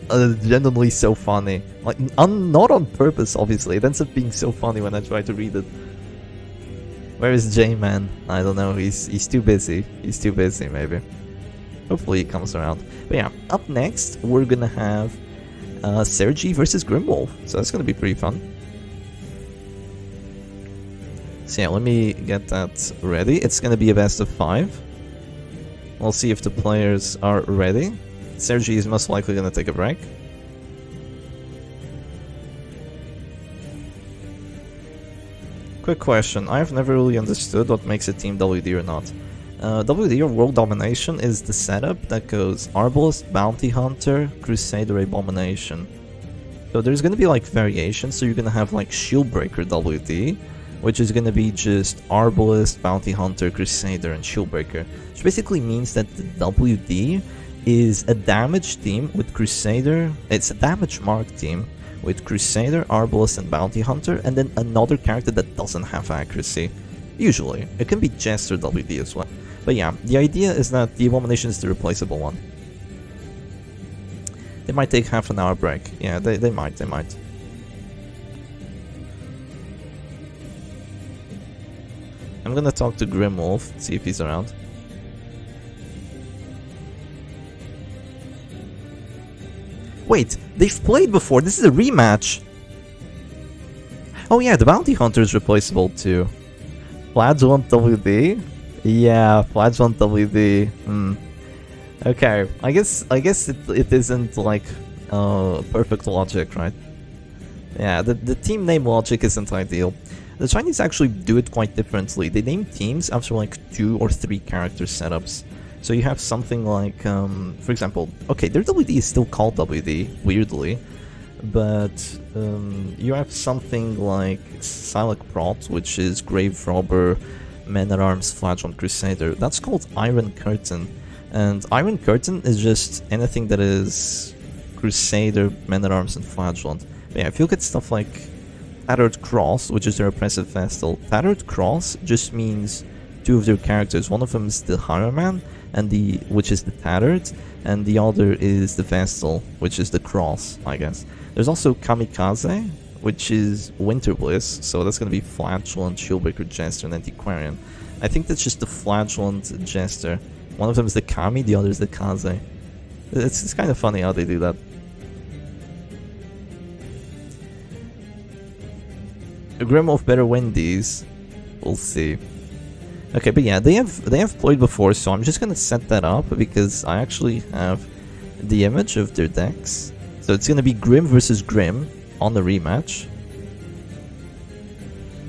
Speaker 1: genuinely so funny. Like, not on purpose, obviously. It ends up being so funny when I try to read it. Where is J-Man? I don't know, he's too busy. He's too busy, maybe. Hopefully he comes around. But yeah, up next, we're gonna have Sergi versus Grimwolf. So that's gonna be pretty fun. So yeah, let me get that ready. It's gonna be a best of 5. We'll see if the players are ready. Sergi is most likely gonna take a break. Quick question, I've never really understood what makes a team WD or not. WD or World Domination is the setup that goes Arbalest, Bounty Hunter, Crusader, Abomination. So there's gonna be like variations, so you're gonna have like Shieldbreaker WD, which is gonna be just Arbalest, Bounty Hunter, Crusader, and Shieldbreaker. Which basically means that the WD is a damage team with Crusader, it's a damage mark team with Crusader, Arbalest, and Bounty Hunter, and then another character that doesn't have accuracy. Usually. It can be Jester WD as well. But yeah, the idea is that the Abomination is the replaceable one. They might take half an hour break. Yeah, they might. I'm gonna talk to Grimwolf, see if he's around. Wait, they've played before, this is a rematch! Oh yeah, the Bounty Hunter is replaceable too. Flagellant WD? Yeah, Flagellant WD. Okay, I guess it isn't like perfect logic, right? Yeah, the team name logic isn't ideal. The Chinese actually do it quite differently. They name teams after like 2 or 3 character setups. So you have something like, for example, okay, their WD is still called WD, weirdly, but you have something like Silek Prot, which is Grave Robber, Man-at-Arms, Flagellant Crusader. That's called Iron Curtain, and Iron Curtain is just anything that is Crusader, Man-at-Arms, and Flagellant. But yeah, if you look at stuff like Tattered Cross, which is their oppressive Vestal, Tattered Cross just means 2 of their characters. One of them is the Haraman, and which is the Tattered, and the other is the Vestal, which is the Cross, I guess. There's also Kamikaze, which is Winter Bliss, so that's gonna be Flagellant, Shieldbreaker, Jester, and Antiquarian. I think that's just the Flagellant Jester. One of them is the Kami, the other is the Kaze. It's kind of funny how they do that. Grimwolf better win these. We'll see. Okay, but yeah, they have played before, so I'm just gonna set that up because I actually have the image of their decks. So it's gonna be Grim versus Grim on the rematch.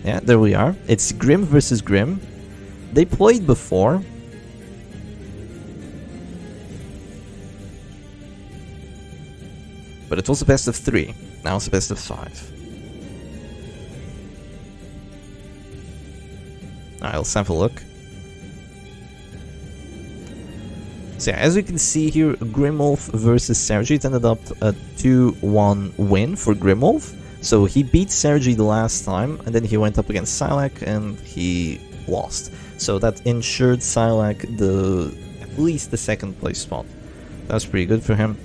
Speaker 1: Yeah, there we are. It's Grim versus Grim. They played before. But it was a best of 3. Now it's a best of 5. Alright, let's have a look. So yeah, as you can see here, Grimwolf versus Sergi, it ended up a 2-1 win for Grimwolf. So he beat Sergi the last time, and then he went up against Silak, and he lost. So that ensured Silak at least the second place spot. That's pretty good for him.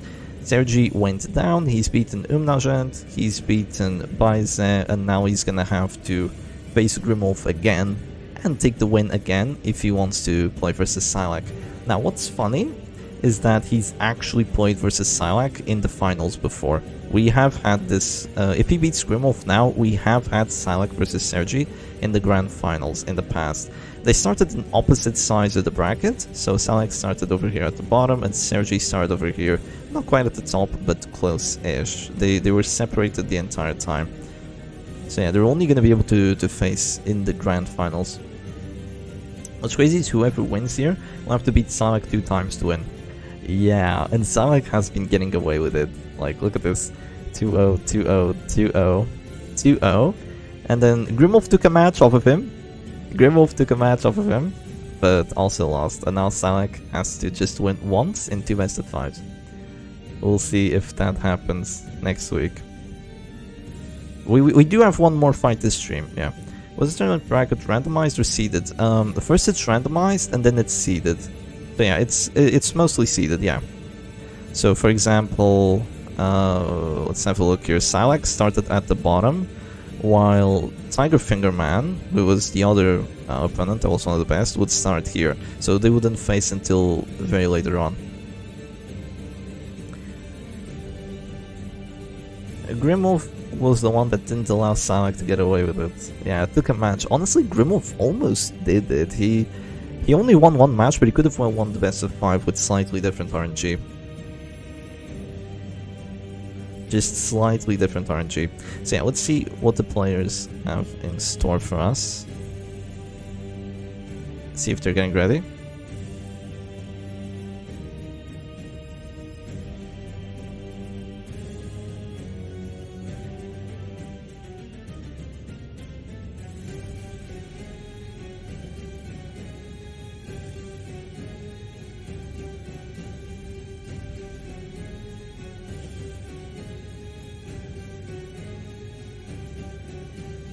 Speaker 1: Sergi went down, he's beaten Umnagent, he's beaten Baize, and now he's gonna have to face Grimwolf again and take the win again if he wants to play versus Silak. Now what's funny is that he's actually played versus Silak in the finals before. We have had this, if he beats Grimwolf now, we have had Silak versus Sergi in the grand finals in the past. They started on opposite sides of the bracket, so Silak started over here at the bottom and Sergi started over here, not quite at the top, but close-ish. They were separated the entire time. So yeah, they're only going to be able to face in the grand finals. What's crazy is whoever wins here will have to beat Silak 2 times to win. Yeah, and Silak has been getting away with it. Like, look at this. 2-0, 2-0, 2-0, 2-0. And then Grimwolf took a match off of him. But also lost. And now Silak has to just win once in 2 best of 5s. We'll see if that happens next week. We do have one more fight this stream, yeah. Was this tournament bracket randomized or seeded? First it's randomized and then it's seeded. But yeah, it's mostly seeded, yeah. So for example, let's have a look here. Silak started at the bottom, while Tiger Finger Man, who was the other opponent, that was one of the best, would start here. So they wouldn't face until very later on. Grimwolf was the one that didn't allow Silak to get away with it. Yeah, it took a match. Honestly, Grimwolf almost did it. He only won one match, but he could have won the best of 5 with slightly different RNG. Just slightly different RNG. So yeah, let's see what the players have in store for us. See if they're getting ready.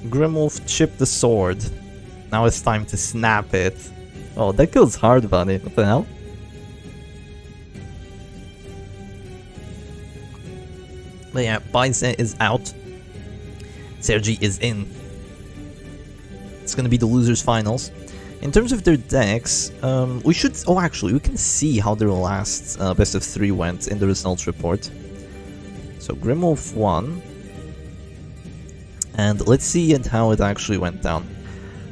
Speaker 1: Grimwolf chipped the sword. Now it's time to snap it. Oh, that goes hard, buddy. What the hell? But yeah, Baize is out. Sergi is in. It's gonna be the losers finals. In terms of their decks, we should... Oh, actually, we can see how their last best of 3 went in the results report. So Grimwolf won. And let's see how it actually went down.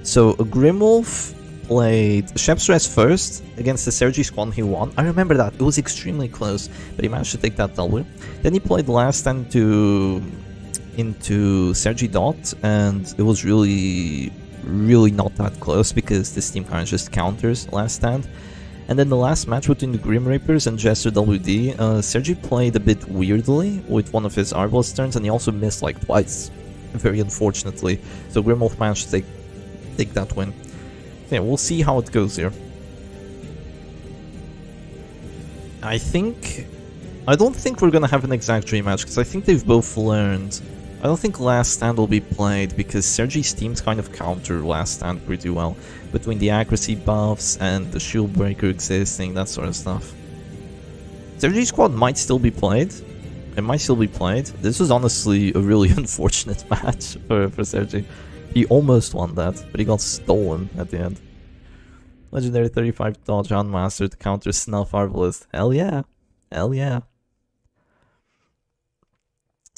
Speaker 1: So Grimwolf played Shepstress first against the Sergi squad. He won. I remember that. It was extremely close, but he managed to take that W. Then he played last stand into Sergi Dot, and it was really not that close because this team kind of just counters last stand. And then the last match between the Grim Reapers and Jester WD, Sergi played a bit weirdly with one of his Arbalest turns, and he also missed like twice. Very unfortunately, so Grimwolf managed to take that win. Yeah, we'll see how it goes here. I don't think we're gonna have an exact rematch because I think they've both learned. I don't think Last Stand will be played because Sergi's teams kind of counter Last Stand pretty well between the accuracy buffs and the shield breaker existing, that sort of stuff. Sergi's squad might still be played. It might still be played. This was honestly a really unfortunate match for Sergi. He almost won that, but he got stolen at the end. Legendary 35 dodge Unmaster to counter Snuff Arbalest. Hell yeah. Hell yeah.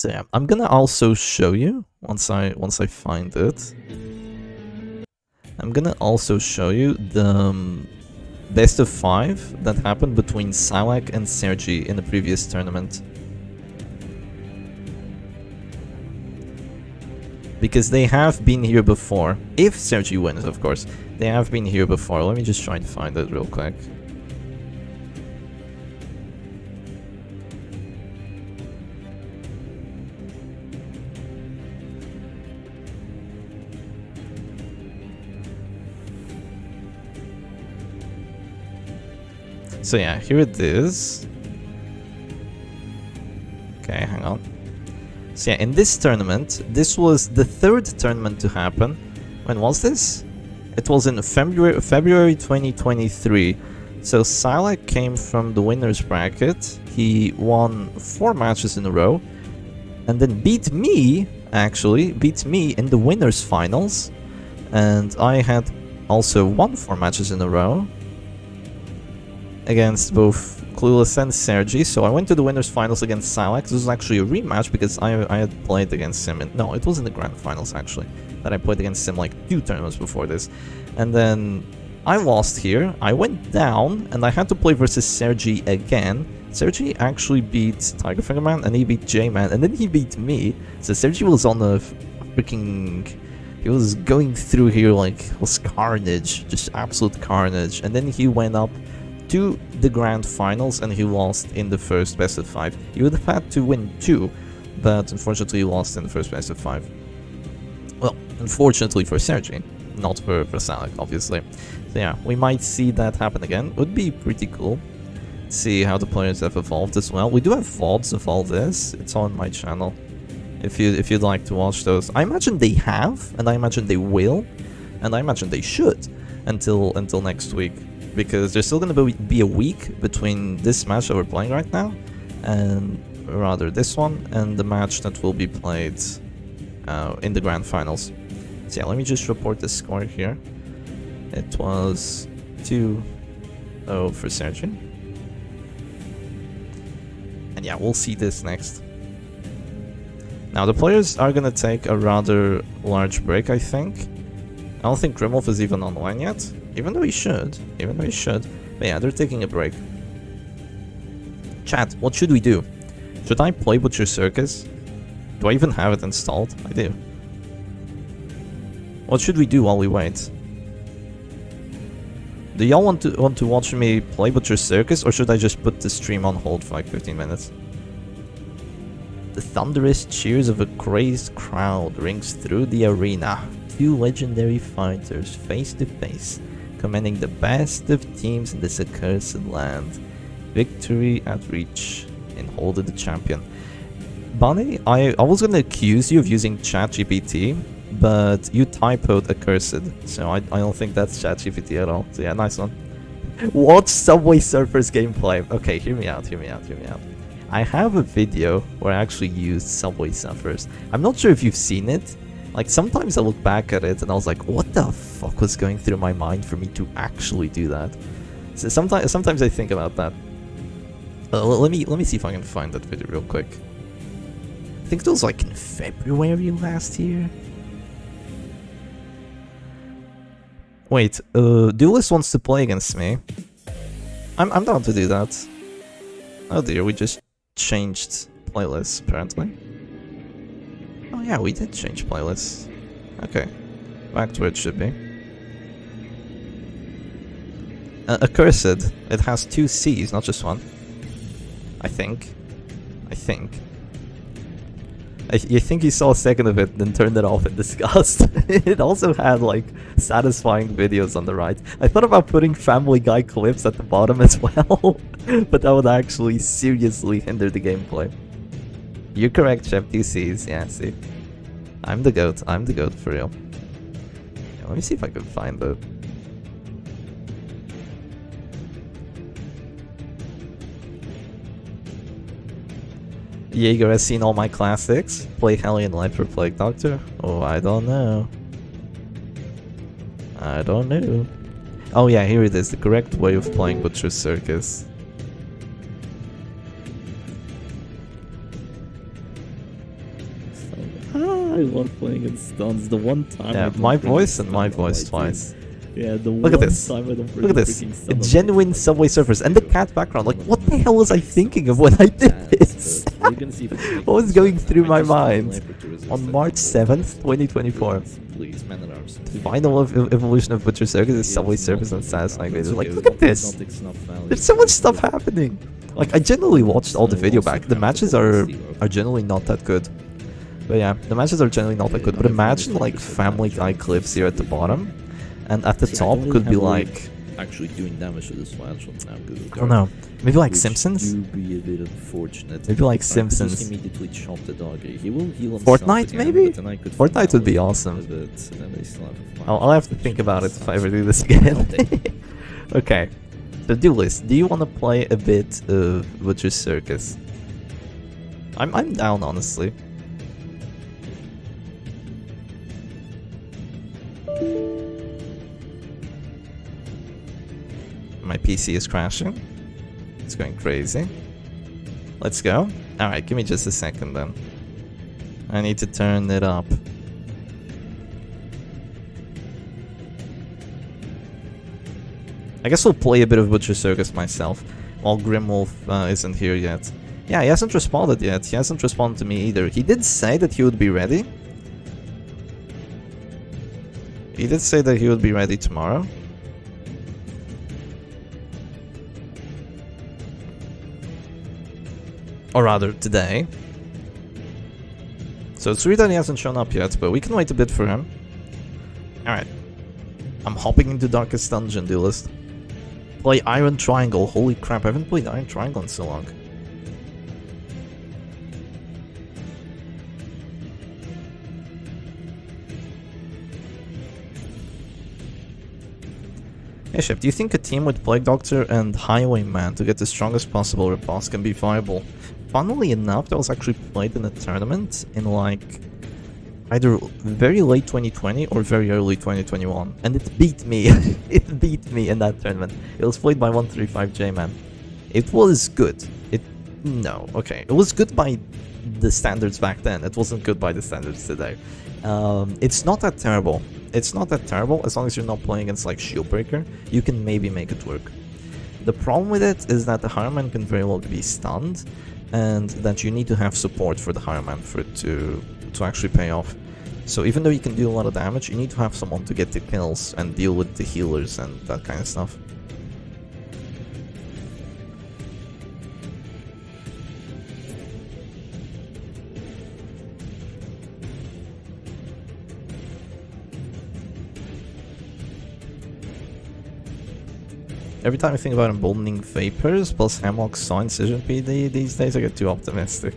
Speaker 1: So yeah, I'm gonna also show you once I find it. I'm gonna also show you the best of 5 that happened between Salak and Sergi in the previous tournament. Because they have been here before. If Sergi wins, of course. They have been here before. Let me just try and find it real quick. So yeah, here it is. Okay, hang on. So yeah, in this tournament, this was the 3rd tournament to happen. When was this? It was in February 2023. So Salak came from the winner's bracket. He won 4 matches in a row. And then beat me in the winner's finals. And I had also won 4 matches in a row against both Clueless and Sergi, so I went to the winners finals against Salak. This was actually a rematch because I had played against him no, it was in the grand finals actually, that I played against him like 2 tournaments before this. And then I lost here, I went down, and I had to play versus Sergi again. Sergi actually beat Tigerfingerman, and he beat J-Man, and then he beat me. So Sergi was on a freaking... he was going through here like, it was carnage, just absolute carnage. And then he went up to the grand finals and he lost in the first best of 5. He would have had to win 2, but unfortunately he lost in the first best of 5. Well, unfortunately for Sergi, not for Salak, obviously. So yeah, we might see that happen again. Would be pretty cool. See how the players have evolved as well. We do have VODs of all this. It's on my channel. If you'd like to watch those. I imagine they have, and I imagine they will, and I imagine they should until next week. Because there's still going to be a week between this match that we're playing right now, and rather this one, and the match that will be played in the grand finals. So yeah, let me just report the score here. It was 2-0 for Sergi. And yeah, we'll see this next. Now the players are going to take a rather large break, I think. I don't think Grimwolf is even online yet. Even though he should. But yeah, they're taking a break. Chat, what should we do? Should I play Butcher Circus? Do I even have it installed? I do. What should we do while we wait? Do y'all want to watch me play Butcher Circus, or should I just put the stream on hold for like 15 minutes? The thunderous cheers of a crazed crowd rings through the arena. 2 legendary fighters face to face, commanding the best of teams in this accursed land. Victory at reach in Hold of the Champion. Bunny, I was gonna accuse you of using ChatGPT, but you typoed accursed, so I don't think that's ChatGPT at all. So yeah, nice one. Watch Subway Surfers gameplay. Okay, hear me out. I have a video where I actually used Subway Surfers. I'm not sure if you've seen it. Like, sometimes I look back at it and I was like, what the fuck was going through my mind for me to actually do that? So sometimes I think about that. Let me see if I can find that video real quick. I think it was like in February last year. Wait, Duelist wants to play against me. I'm down to do that. Oh dear, we just changed playlists apparently. Oh yeah, we did change playlists. Okay, back to where it should be. Accursed. It has 2 C's, not just 1. I think. You think you saw a second of it, then turned it off in disgust. It also had like satisfying videos on the right. I thought about putting Family Guy clips at the bottom as well, but that would actually seriously hinder the gameplay. You're correct, Chef. 2 C's. Yeah, see. I'm the goat for real. Yeah, let me see if I can find it. Jaeger has seen all my classics. Play Hellion Leper, Plague Doctor? Oh, I don't know. Oh yeah, here it is. The correct way of playing Butcher Circus.
Speaker 2: I love playing in stuns. The one time
Speaker 1: Yeah, my voice and my voice twice.
Speaker 2: Yeah, the
Speaker 1: Look at this. Look at this. A genuine Subway Surfers and the cat background. Like, what the hell was I thinking of when I did this? What was going through my mind? On March 7th, 2024. The final evolution of Butcher Circus is Subway Surfers and Satisfying Videos. Like, look at this. There's so much stuff happening. Like, I genuinely watched all the video back. The matches are generally not that good. But yeah, the matches are generally not that good. But imagine, like, Family Guy clips here at the bottom. And at the top could be like
Speaker 2: actually doing damage to this one shot now.
Speaker 1: I don't know. Maybe like Simpsons?
Speaker 2: Be a bit unfortunate.
Speaker 1: Maybe like Simpsons.
Speaker 2: Just immediately chop the dog. He will heal himself
Speaker 1: Fortnite
Speaker 2: again,
Speaker 1: maybe?
Speaker 2: but then I could
Speaker 1: Fortnite would be awesome. I'll have to think about it if I ever do this again. Okay. So do list. Do you want to play a bit of Butcher Circus? I'm down, honestly. My PC is crashing. It's going crazy. Let's go. Alright, give me just a second then. I need to turn it up. I guess I'll play a bit of Butcher Circus myself, while Grimwolf isn't here yet. Yeah, he hasn't responded yet. He hasn't responded to me either. He did say that he would be ready. He did say that he would be ready tomorrow. Or rather, today. So it's weird that he hasn't shown up yet, but we can wait a bit for him. Alright. I'm hopping into Darkest Dungeon, Duelist. Play Iron Triangle. Holy crap, I haven't played Iron Triangle in so long. Hey Shep, do you think a team with Plague Doctor and Highwayman to get the strongest possible riposte can be viable? Funnily enough, that was actually played in a tournament in like either very late 2020 or very early 2021, and it beat me. It beat me in that tournament. It was played by 135J-Man. It was good. It was good by the standards back then. It wasn't good by the standards today. It's not that terrible. It's not that terrible as long as you're not playing against like Shieldbreaker. You can maybe make it work. The problem with it is that the Highwayman can very well be stunned, and that you need to have support for the Highwayman for it to actually pay off. So even though you can do a lot of damage, you need to have someone to get the kills and deal with the healers and that kind of stuff. Every time I think about emboldening Vapors plus Hemlock Saw Incision PD these days, I get too optimistic.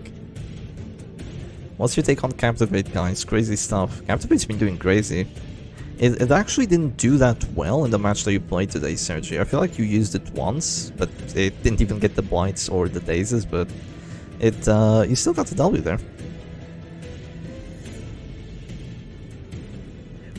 Speaker 1: What's your take on Captivate, guys? Crazy stuff. Captivate's been doing crazy. It actually didn't do that well in the match that you played today, Sergi. I feel like you used it once, but it didn't even get the blights or the dazes, but you still got the W there.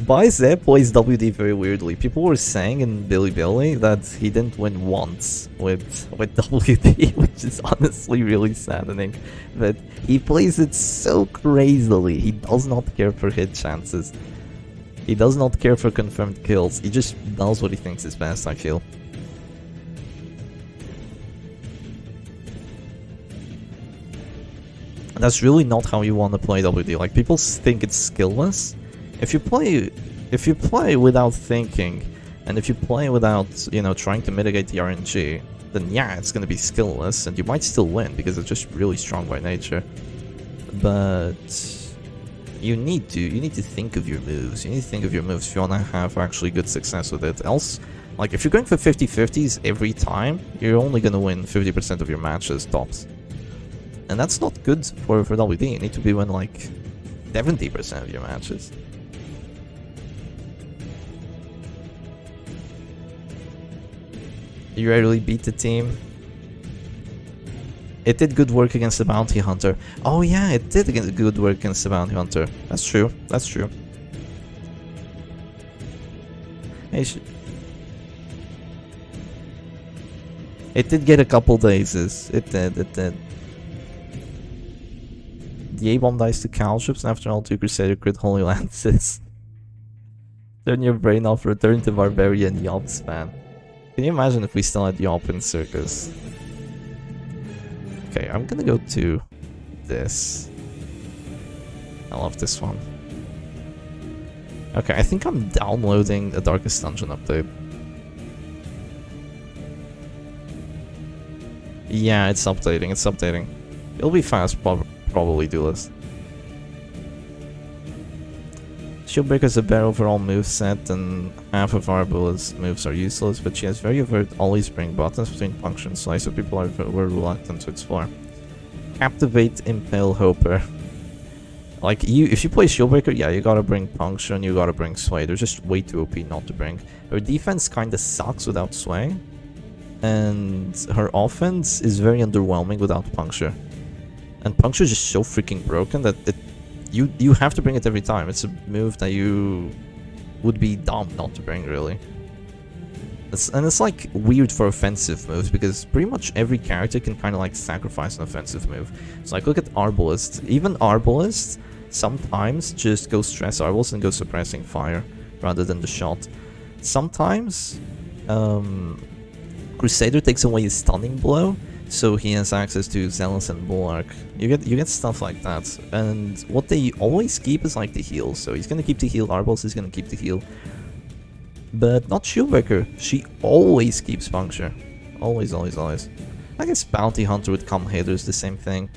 Speaker 1: Baize plays WD very weirdly. People were saying in Billy that he didn't win once with WD, which is honestly really saddening. But he plays it so crazily. He does not care for hit chances. He does not care for confirmed kills. He just does what he thinks is best, I feel. And that's really not how you want to play WD. Like, people think it's skillless. If you play without thinking, and if you play without, trying to mitigate the RNG, then yeah, it's gonna be skillless, and you might still win, because it's just really strong by nature. But you need to think of your moves. You need to think of your moves if you wanna have actually good success with it. Else, like, if you're going for 50-50s every time, you're only gonna win 50% of your matches, tops. And that's not good for WD. You need to be win, like, 70% of your matches. You rarely beat the team. It did good work against the Bounty Hunter. Oh yeah, it did good work against the Bounty Hunter. That's true. That's true. Hey, it did get a couple dazes. It did. The A-bomb dies to caltrops, and after all 2 Crusader crit Holy Lances. Turn your brain off, return to Barbarian Yops, man. Can you imagine if we still had Yop in Circus? Okay, I'm gonna go to this. I love this one. Okay, I think I'm downloading a Darkest Dungeon update. Yeah, it's updating, it's updating. It'll be fast, probably Duelist. Shieldbreaker's a better overall moveset, and half of Arbalest's moves are useless, but she has very overt always bring buttons between Puncture and Slice, so people were reluctant to explore. Captivate, Impale, Hoper. Like, if you play Shieldbreaker, yeah, you gotta bring Puncture and you gotta bring Sway. They're just way too OP not to bring. Her defense kinda sucks without Sway, and her offense is very underwhelming without Puncture. And Puncture is just so freaking broken that you have to bring it every time. It's a move that you would be dumb not to bring, really. And it's like weird for offensive moves, because pretty much every character can kind of like sacrifice an offensive move. So like, look at Arbalest. Even Arbalest sometimes just go stress Arbalest and go suppressing fire rather than the shot. Sometimes Crusader takes away his stunning blow, so he has access to Zealous and Bulwark. You get stuff like that, and what they always keep is like the heal. So he's gonna keep the heal. Arbalest is gonna keep the heal, but not Shieldbreaker. She always keeps Puncture, always, always, always. I guess Bounty Hunter with Come Hither is the same thing.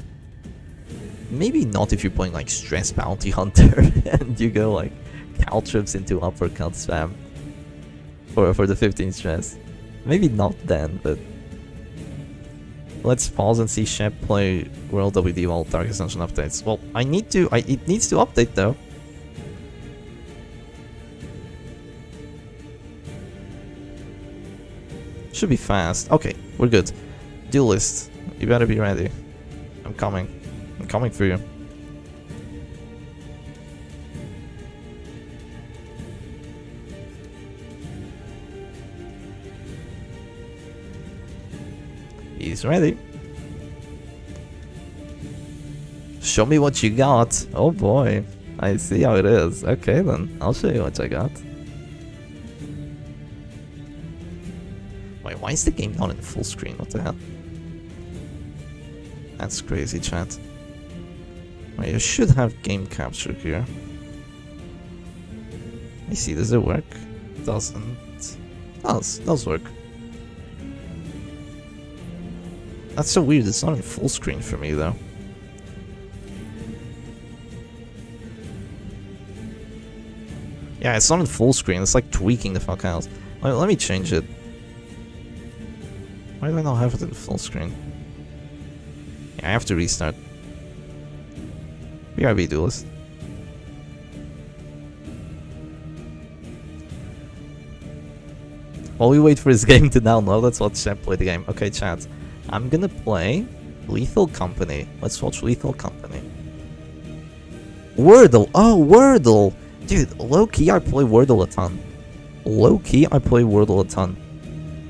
Speaker 1: Maybe not if you're playing like Stress Bounty Hunter and you go like caltrops into uppercut spam for the 15 stress. Maybe not then, but. Let's pause and see Shep play World WD while Darkest Dungeon updates. Well, it needs to update though. Should be fast. Okay, we're good. Duelist, you better be ready. I'm coming for you. He's ready. Show me what you got. Oh boy, I see how it is. Okay then, I'll show you what I got. Wait, why is the game not in full screen? What the hell? That's crazy, chat. Wait, you should have game capture here. I see, does it work? Doesn't. Does work. That's so weird, it's not in full screen for me though. Yeah, it's not in full screen, it's like tweaking the fuck out. Let me change it. Why do I not have it in full screen? Yeah, I have to restart. BRB Duelist. While we wait for his game to download, let's watch Shep play the game. Okay, chat. I'm gonna play Lethal Company. Let's watch Lethal Company. Wordle! Oh, Wordle! Dude, low-key I play Wordle a ton. Low-key I play Wordle a ton.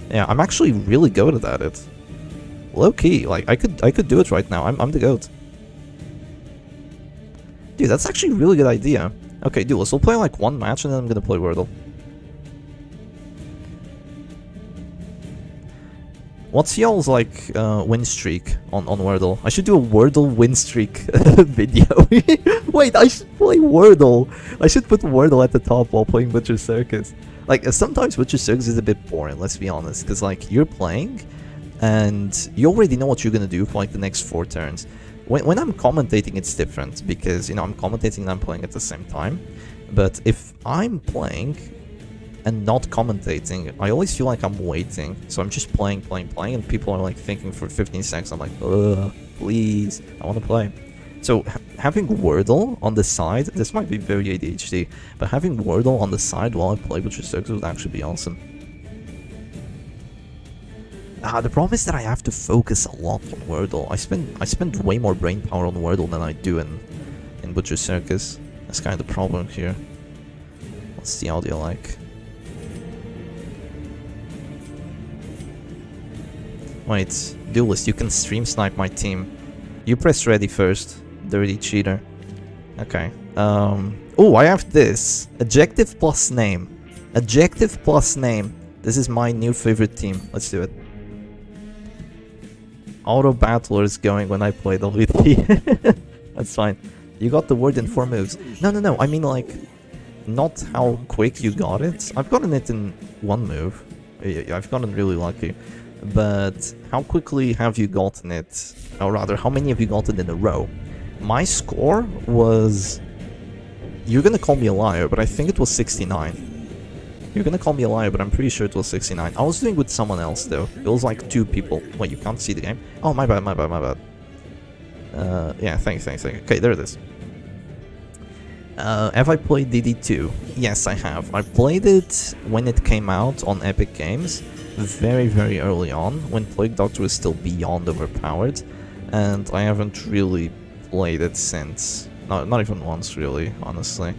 Speaker 1: Yeah, I'm actually really good at it. Low-key, like, I could do it right now. I'm the GOAT. Dude, that's actually a really good idea. Okay, dude, we'll play like one match and then I'm gonna play Wordle. What's y'all's like win streak on Wordle? I should do a Wordle win streak video. Wait, I should play Wordle. I should put Wordle at the top while playing Butcher Circus. Like, sometimes Butcher Circus is a bit boring, let's be honest, because like you're playing and you already know what you're gonna do for like the next 4 turns. When I'm commentating, it's different because, you know, I'm commentating and I'm playing at the same time. But if I'm playing and not commentating, I always feel like I'm waiting. So I'm just playing, and people are like thinking for 15 seconds. I'm like, ugh, please, I want to play. So having Wordle on the side, this might be very ADHD, but having Wordle on the side while I play Butcher Circus would actually be awesome. The problem is that I have to focus a lot on Wordle. I spend way more brain power on Wordle than I do in Butcher Circus. That's kind of the problem here. What's the audio like? Wait, Duelist, you can stream snipe my team. You press ready first. Dirty cheater. Okay. Oh, I have this. Adjective plus name. Adjective plus name. This is my new favorite team. Let's do it. Auto battler is going when I play WT. That's fine. You got the word in 4 moves. No. I mean, like, not how quick you got it. I've gotten it in 1 move. I've gotten really lucky. But how quickly have you gotten it? Or rather, how many have you gotten in a row? My score was... You're gonna call me a liar, but I think it was 69. You're gonna call me a liar, but I'm pretty sure it was 69. I was doing with someone else, though. It was like 2 people. Wait, you can't see the game? Oh, my bad. Yeah, thanks. Okay, there it is. Have I played DD2? Yes, I have. I played it when it came out on Epic Games, very early on, when Plague Doctor was still beyond overpowered, and I haven't really played it since. Not even once, really, honestly.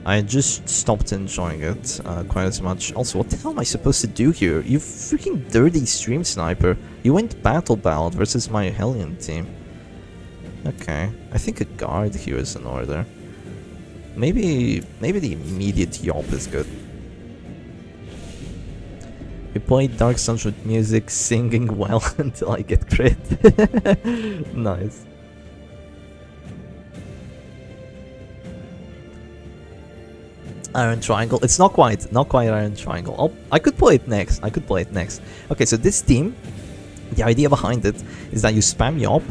Speaker 1: I just stopped enjoying it quite as much. Also, what the hell am I supposed to do here? You freaking dirty stream sniper. You went battle ballad versus my Hellion team. Okay, I think a guard here is in order. Maybe the immediate yop is good. We played Dark Suns with music, singing well until I get crit. Nice. Iron Triangle. It's not quite Iron Triangle. Oh, I could play it next. Okay, so this team, the idea behind it is that you spam Yop,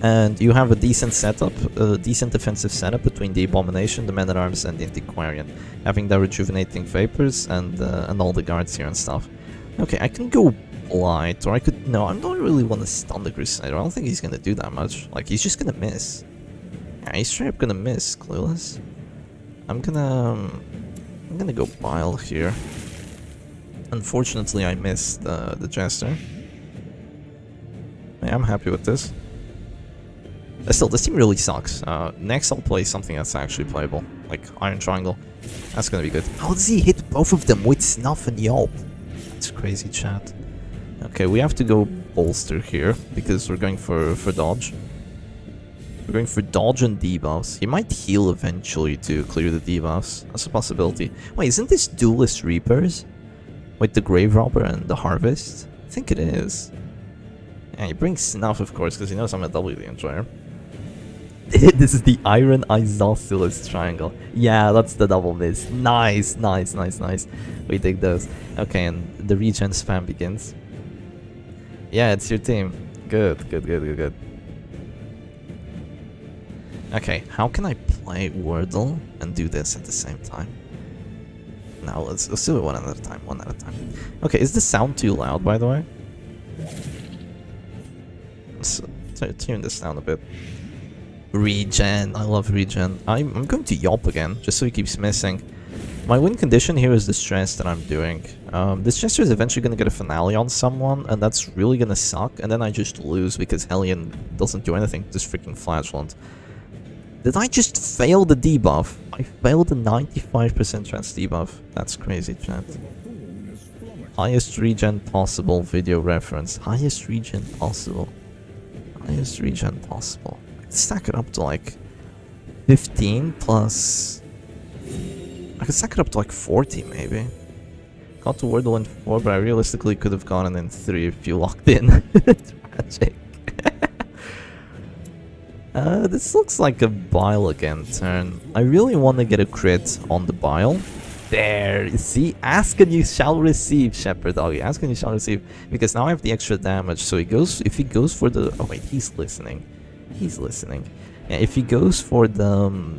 Speaker 1: and you have a decent setup, a decent defensive setup between the Abomination, the Men-at-Arms, and the Antiquarian, having the Rejuvenating Vapors and all the guards here and stuff. Okay, I can go Blight, or I could... No, I don't really want to stun the Crusader. I don't think he's gonna do that much. Like, he's just gonna miss. Yeah, he's straight up gonna miss, Clueless. I'm gonna go Bile here. Unfortunately, I missed the Jester. Yeah, I'm happy with this. Still, this team really sucks. Next, I'll play something that's actually playable, like Iron Triangle. That's gonna be good. How does he hit both of them with Snuff and Yelp? That's crazy, chat. Okay, we have to go Bolster here, because we're going for dodge. We're going for dodge and debuffs. He might heal eventually to clear the debuffs. That's a possibility. Wait, isn't this Duelist Reapers? With the Grave Robber and the Harvest? I think it is. Yeah, he brings Snuff, of course, because he knows I'm a WD enjoyer. This is the Iron Isosceles Triangle. Yeah, that's the double miss. Nice. We take those. Okay, and the regen spam begins. Yeah, it's your team. Good. Okay, how can I play Wordle and do this at the same time? Now let's do it one at a time. Okay, is the sound too loud, by the way? Let's tune this down a bit. Regen, I love regen. I'm going to Yop again, just so he keeps missing. My win condition here is the stress that I'm doing. This Jester is eventually going to get a finale on someone, and that's really going to suck, and then I just lose because Hellion doesn't do anything, just freaking Flagellant. Did I just fail the debuff? I failed the 95% chance debuff. That's crazy, chat. Highest regen possible video reference. Highest regen possible. Stack it up to like 15 plus... I could stack it up to like 40 maybe. Got to Wordle in 4, but I realistically could have gotten in 3 if you locked in. Tragic. This looks like a Bile again turn. I really want to get a crit on the Bile. There, you see? Ask and you shall receive, Shepherd Doggy. Ask and you shall receive. Because now I have the extra damage, so he goes... If he goes for the... Oh wait, he's listening. Yeah, if he goes for the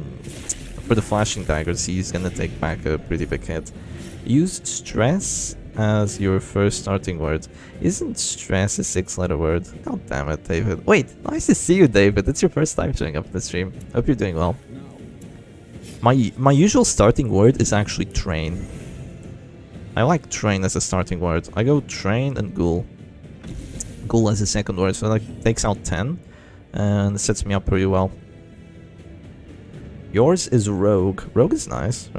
Speaker 1: flashing daggers, he's gonna take back a pretty big hit. Use stress as your first starting word. Isn't stress a 6-letter word? God damn it, David. Wait, nice to see you, David. It's your first time showing up in the stream. Hope you're doing well. My usual starting word is actually train. I like train as a starting word. I go train and ghoul. Ghoul as a second word, so that takes out 10. And it sets me up pretty well. Yours is Rogue. Rogue is nice.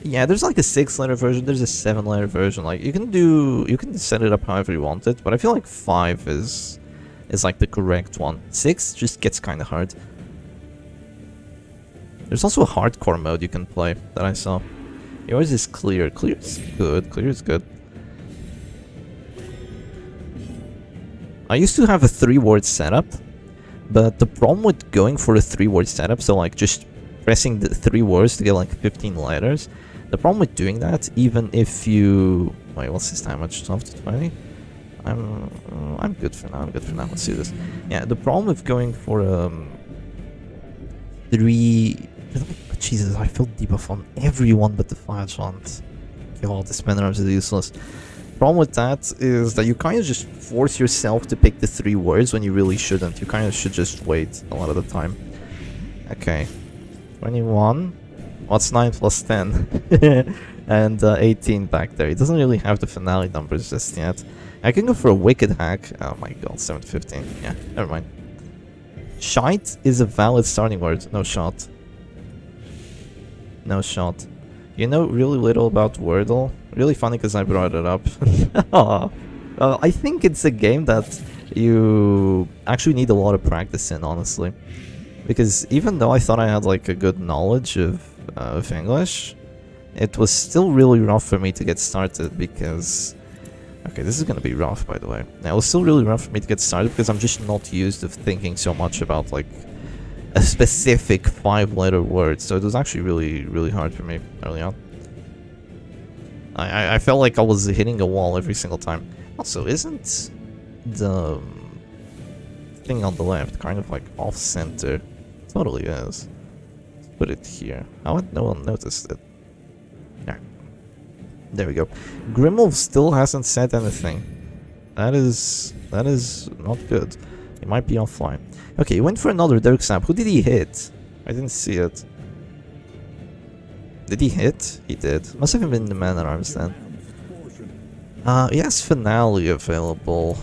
Speaker 1: Yeah, there's like a 6-letter version, there's a 7-letter version. Like you can set it up however you want it, but I feel like 5 is like the correct one. 6 just gets kind of hard. There's also a hardcore mode you can play that I saw. Yours is clear. Clear is good. Clear is good. I used to have a 3-word setup, but the problem with going for a 3-word setup, so like just pressing the 3 words to get like 15 letters, the problem with doing that, even if you... Wait, what's this damage? 12 to 20? I'm good for now. I'm good for now. Let's do this. Yeah, the problem with going for 3... Jesus, I feel debuff on everyone but the fire chant. God, this man arms is useless. Problem with that is that you kind of just force yourself to pick the 3 words when you really shouldn't. You kind of should just wait a lot of the time. Okay. 21. What's 9 plus 10? And 18 back there. It doesn't really have the finale numbers just yet. I can go for a wicked hack. Oh my god, 715. Yeah, never mind. Shite is a valid starting word. No shot. No shot. You know really little about Wordle. Really funny because I brought it up. I think it's a game that you actually need a lot of practice in, honestly. Because even though I thought I had like a good knowledge of English, it was still really rough for me to get started because... Okay, this is gonna be rough, by the way. It was still really rough for me to get started because I'm just not used to thinking so much about like a specific 5-letter word. So it was actually really hard for me early on. I felt like I was hitting a wall every single time. Also, isn't the thing on the left kind of like off-center? Totally is. Let's put it here. How would no one noticed it? Yeah. There we go. Grimwolf still hasn't said anything. That is not good. He might be offline. Okay, he went for another Dirk Snap. Who did he hit? I didn't see it. Did he hit? He did. Must have been the Man at Arms then. He has Finale available.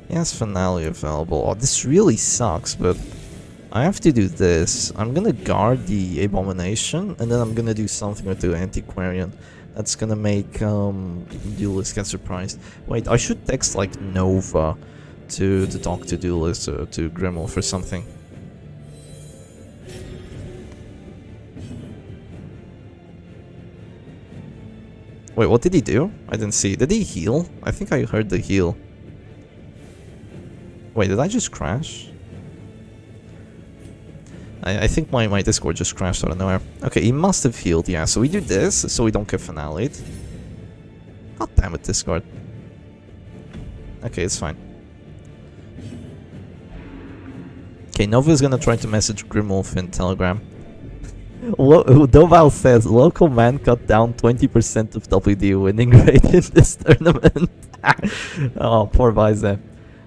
Speaker 1: He has Finale available. Oh, this really sucks, but I have to do this. I'm gonna guard the Abomination, and then I'm gonna do something with the Antiquarian. That's gonna make Duelist get surprised. Wait, I should text like Nova to talk to Duelist or to Grimwolf or something. Wait, what did he do? I didn't see. Did he heal? I think I heard the heal. Wait, did I just crash? I think my Discord just crashed out of nowhere. Okay, he must have healed, yeah. So we do this, so we don't get finale'd. God damn it, Discord. Okay, it's fine. Okay, Nova is gonna try to message Grimwolf in Telegram. Doval says, local man cut down 20% of WD winning rate in this tournament. Oh, poor Vize.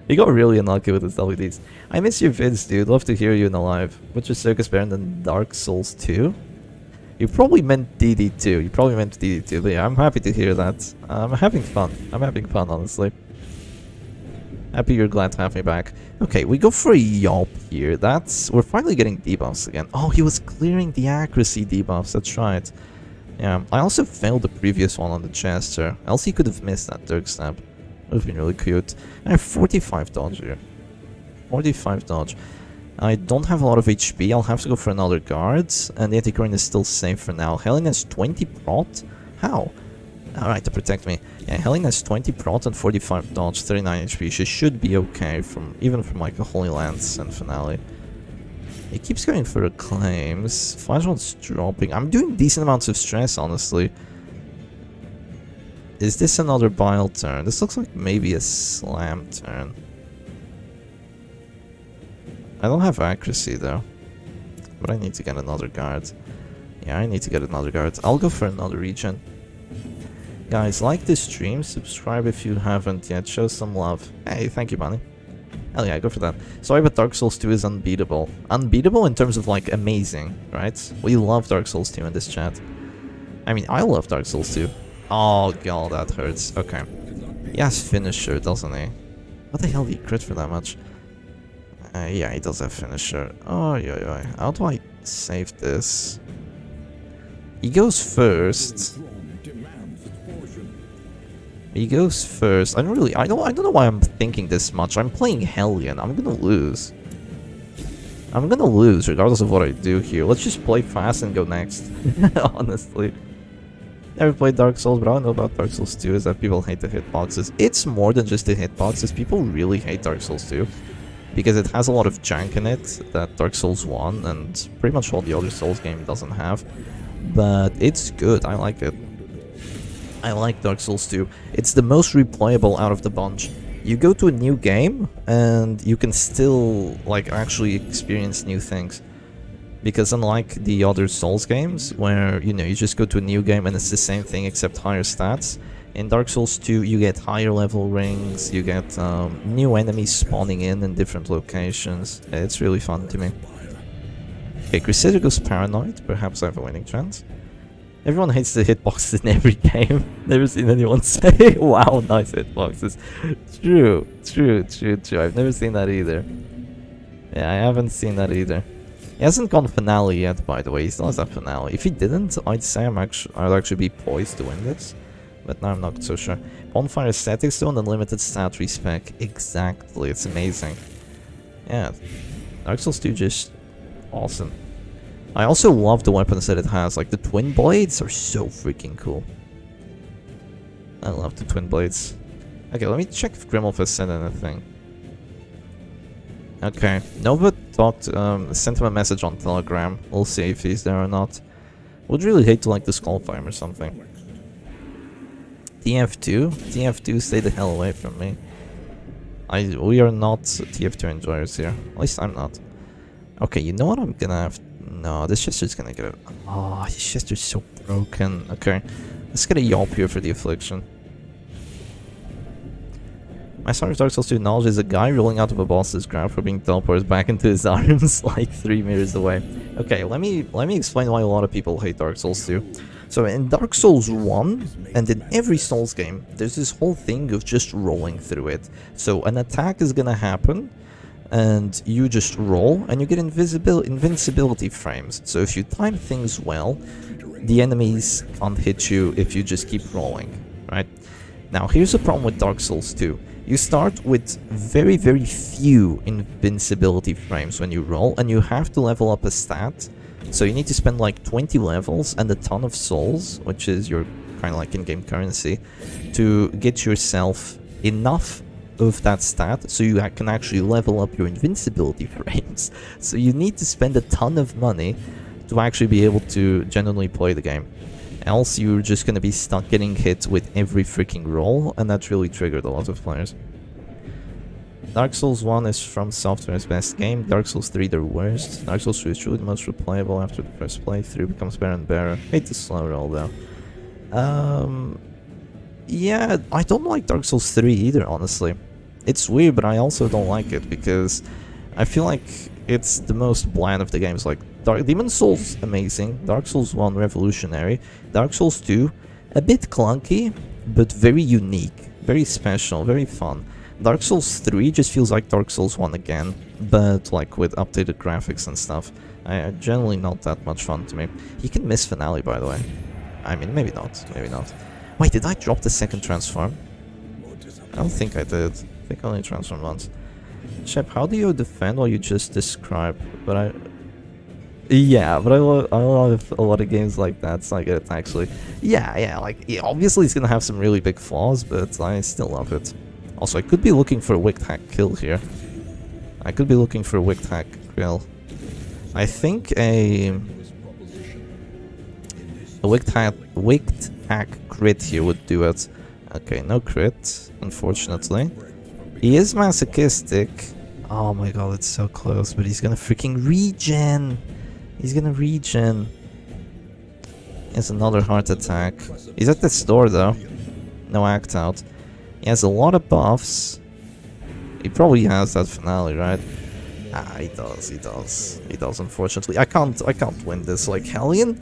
Speaker 1: You got really unlucky with his WDs. I miss your vids, dude. Love to hear you in a live. What's your Circus better than Dark Souls 2? You probably meant DD2. You probably meant DD2, but yeah, I'm happy to hear that. I'm having fun. I'm having fun, honestly. Happy you're glad to have me back. Okay, we go for a Yelp here. We're finally getting debuffs again. Oh, he was clearing the accuracy debuffs. That's right. Yeah, I also failed the previous one on the Chester. Else he could have missed that Dirk Snap. Would have been really cute. I have 45 dodge here. 45 dodge. I don't have a lot of HP. I'll have to go for another guard. And the Antiquarian is still safe for now. Helen has 20 prot? How? Alright, to protect me. Yeah, Helen has 20 prot and 45 dodge, 39 HP. She should be okay even from like a Holy Lance and Finale. He keeps going for the claims. Flashball's dropping. I'm doing decent amounts of stress, honestly. Is this another Bile turn? This looks like maybe a Slam turn. I don't have accuracy though. But I need to get another guard. Yeah, I need to get another guard. I'll go for another region. Guys, like this stream, subscribe if you haven't yet, show some love. Hey, thank you, Bunny. Hell yeah, go for that. Sorry, but Dark Souls 2 is unbeatable. Unbeatable in terms of, like, amazing, right? We love Dark Souls 2 in this chat. I mean, I love Dark Souls 2. Oh, god, that hurts. Okay. He has Finisher, doesn't he? What the hell did he crit for that much? Yeah, he does have Finisher. Oh, yeah. How do I save this? He goes first. He goes first. I don't know why I'm thinking this much. I'm playing Hellion. I'm gonna lose. I'm gonna lose regardless of what I do here. Let's just play fast and go next. Honestly. Never played Dark Souls, but all I know about Dark Souls 2 is that people hate the hitboxes. It's more than just the hitboxes. People really hate Dark Souls 2 because it has a lot of jank in it that Dark Souls 1 and pretty much all the other Souls game doesn't have. But it's good. I like it. I like Dark Souls 2. It's the most replayable out of the bunch. You go to a new game and you can still like actually experience new things. Because unlike the other Souls games, where, you know, you just go to a new game and it's the same thing except higher stats, in Dark Souls 2 you get higher level rings, you get new enemies spawning in different locations. It's really fun to me. Okay, Crusader goes Paranoid, perhaps I have a winning chance. Everyone hates the hitboxes in every game. Never seen anyone say, wow, nice hitboxes. True. I've never seen that either. Yeah, I haven't seen that either. He hasn't gone finale yet, by the way. He still has that finale. If he didn't, I'd say I'd actually be poised to win this. But now I'm not so sure. Bonfire Statics though, and unlimited stat respec. Exactly, it's amazing. Yeah, Dark Souls 2 just awesome. I also love the weapons that it has. Like the twin blades are so freaking cool. I love the twin blades. Okay, let me check if Grimulf has said anything. Okay, Nova sent him a message on Telegram. We'll see if he's there or not. Would really hate to like disqualify him or something. TF2? TF2, stay the hell away from me. We are not TF2 enjoyers here. At least I'm not. Okay, you know what I'm gonna have... No, this Chester's gonna get it. Oh, this Chester's so broken. Okay, let's get a Yelp here for the Affliction. My start of Dark Souls 2 knowledge is a guy rolling out of a boss's grab for being teleported back into his arms like 3 meters away. Okay, let me explain why a lot of people hate Dark Souls 2. So in Dark Souls 1, and in every Souls game, there's this whole thing of just rolling through it. So an attack is gonna happen, and you just roll, and you get invincibility frames. So if you time things well, the enemies can't hit you if you just keep rolling, right? Now here's the problem with Dark Souls 2. You start with very, very few invincibility frames when you roll, and you have to level up a stat. So you need to spend like 20 levels and a ton of souls, which is your kind of like in-game currency, to get yourself enough of that stat so you can actually level up your invincibility frames. So you need to spend a ton of money to actually be able to genuinely play the game. Else you're just gonna be stuck getting hit with every freaking roll, and that's really triggered a lot of players. Dark Souls 1 is From Software's best game, Dark Souls 3 their worst. Dark Souls 2 is truly the most replayable after the first playthrough, becomes better and better. Hate the slow roll though. Yeah, I don't like Dark Souls 3 either, honestly. It's weird, but I also don't like it because I feel like it's the most bland of the games. Like Demon Souls, amazing. Dark Souls 1, revolutionary. Dark Souls 2, a bit clunky, but very unique, very special, very fun. Dark Souls 3 just feels like Dark Souls 1 again, but like with updated graphics and stuff. Generally not that much fun to me. You can miss finale, by the way. I mean, maybe not, maybe not. Wait, did I drop the second transform? I don't think I did. I think I only transformed once. Shep, how do you defend what you just described? But yeah, but I love a lot of games like that, so I get it actually. Yeah, like, yeah, obviously it's gonna have some really big flaws, but I still love it. Also, I could be looking for a wicked hack kill here. I could be looking for a wicked hack kill. I think a wicked hack crit here would do it. Okay, no crit, unfortunately. He is masochistic. Oh my god, it's so close, but he's gonna freaking regen. He's gonna regen. He has another heart attack. He's at this door though. No act out. He has a lot of buffs. He probably has that finale, right? Ah, he does, unfortunately. I can't win this. Like, Hellion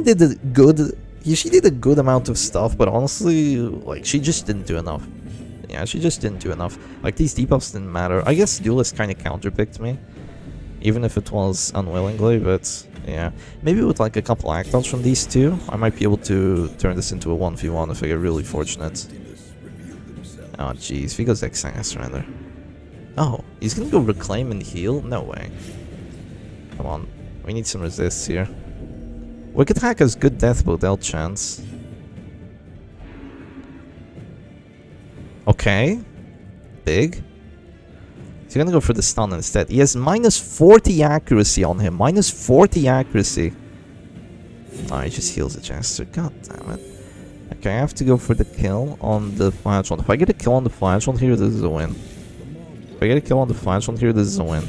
Speaker 1: did a good... She did a good amount of stuff, but honestly, like, she just didn't do enough. Yeah, she just didn't do enough. Like, these debuffs didn't matter. I guess Duelist kind of counterpicked me. Even if it was unwillingly, but... yeah. Maybe with, like, a couple act-outs from these two, I might be able to turn this into a 1v1 if I get really fortunate. Oh, jeez. If he goes Exile, I surrender. Oh, he's gonna go Reclaim and Heal? No way. Come on. We need some resists here. Wicked Hack has good death but without chance. Okay. Big. He's gonna go for the stun instead. He has minus 40 accuracy on him. Minus 40 accuracy. Oh, he just heals the Jester. God damn it. Okay, I have to go for the kill on the Flashbomb. If I get a kill on the Flashbomb here, this is a win. If I get a kill on the Flashbomb here, this is a win.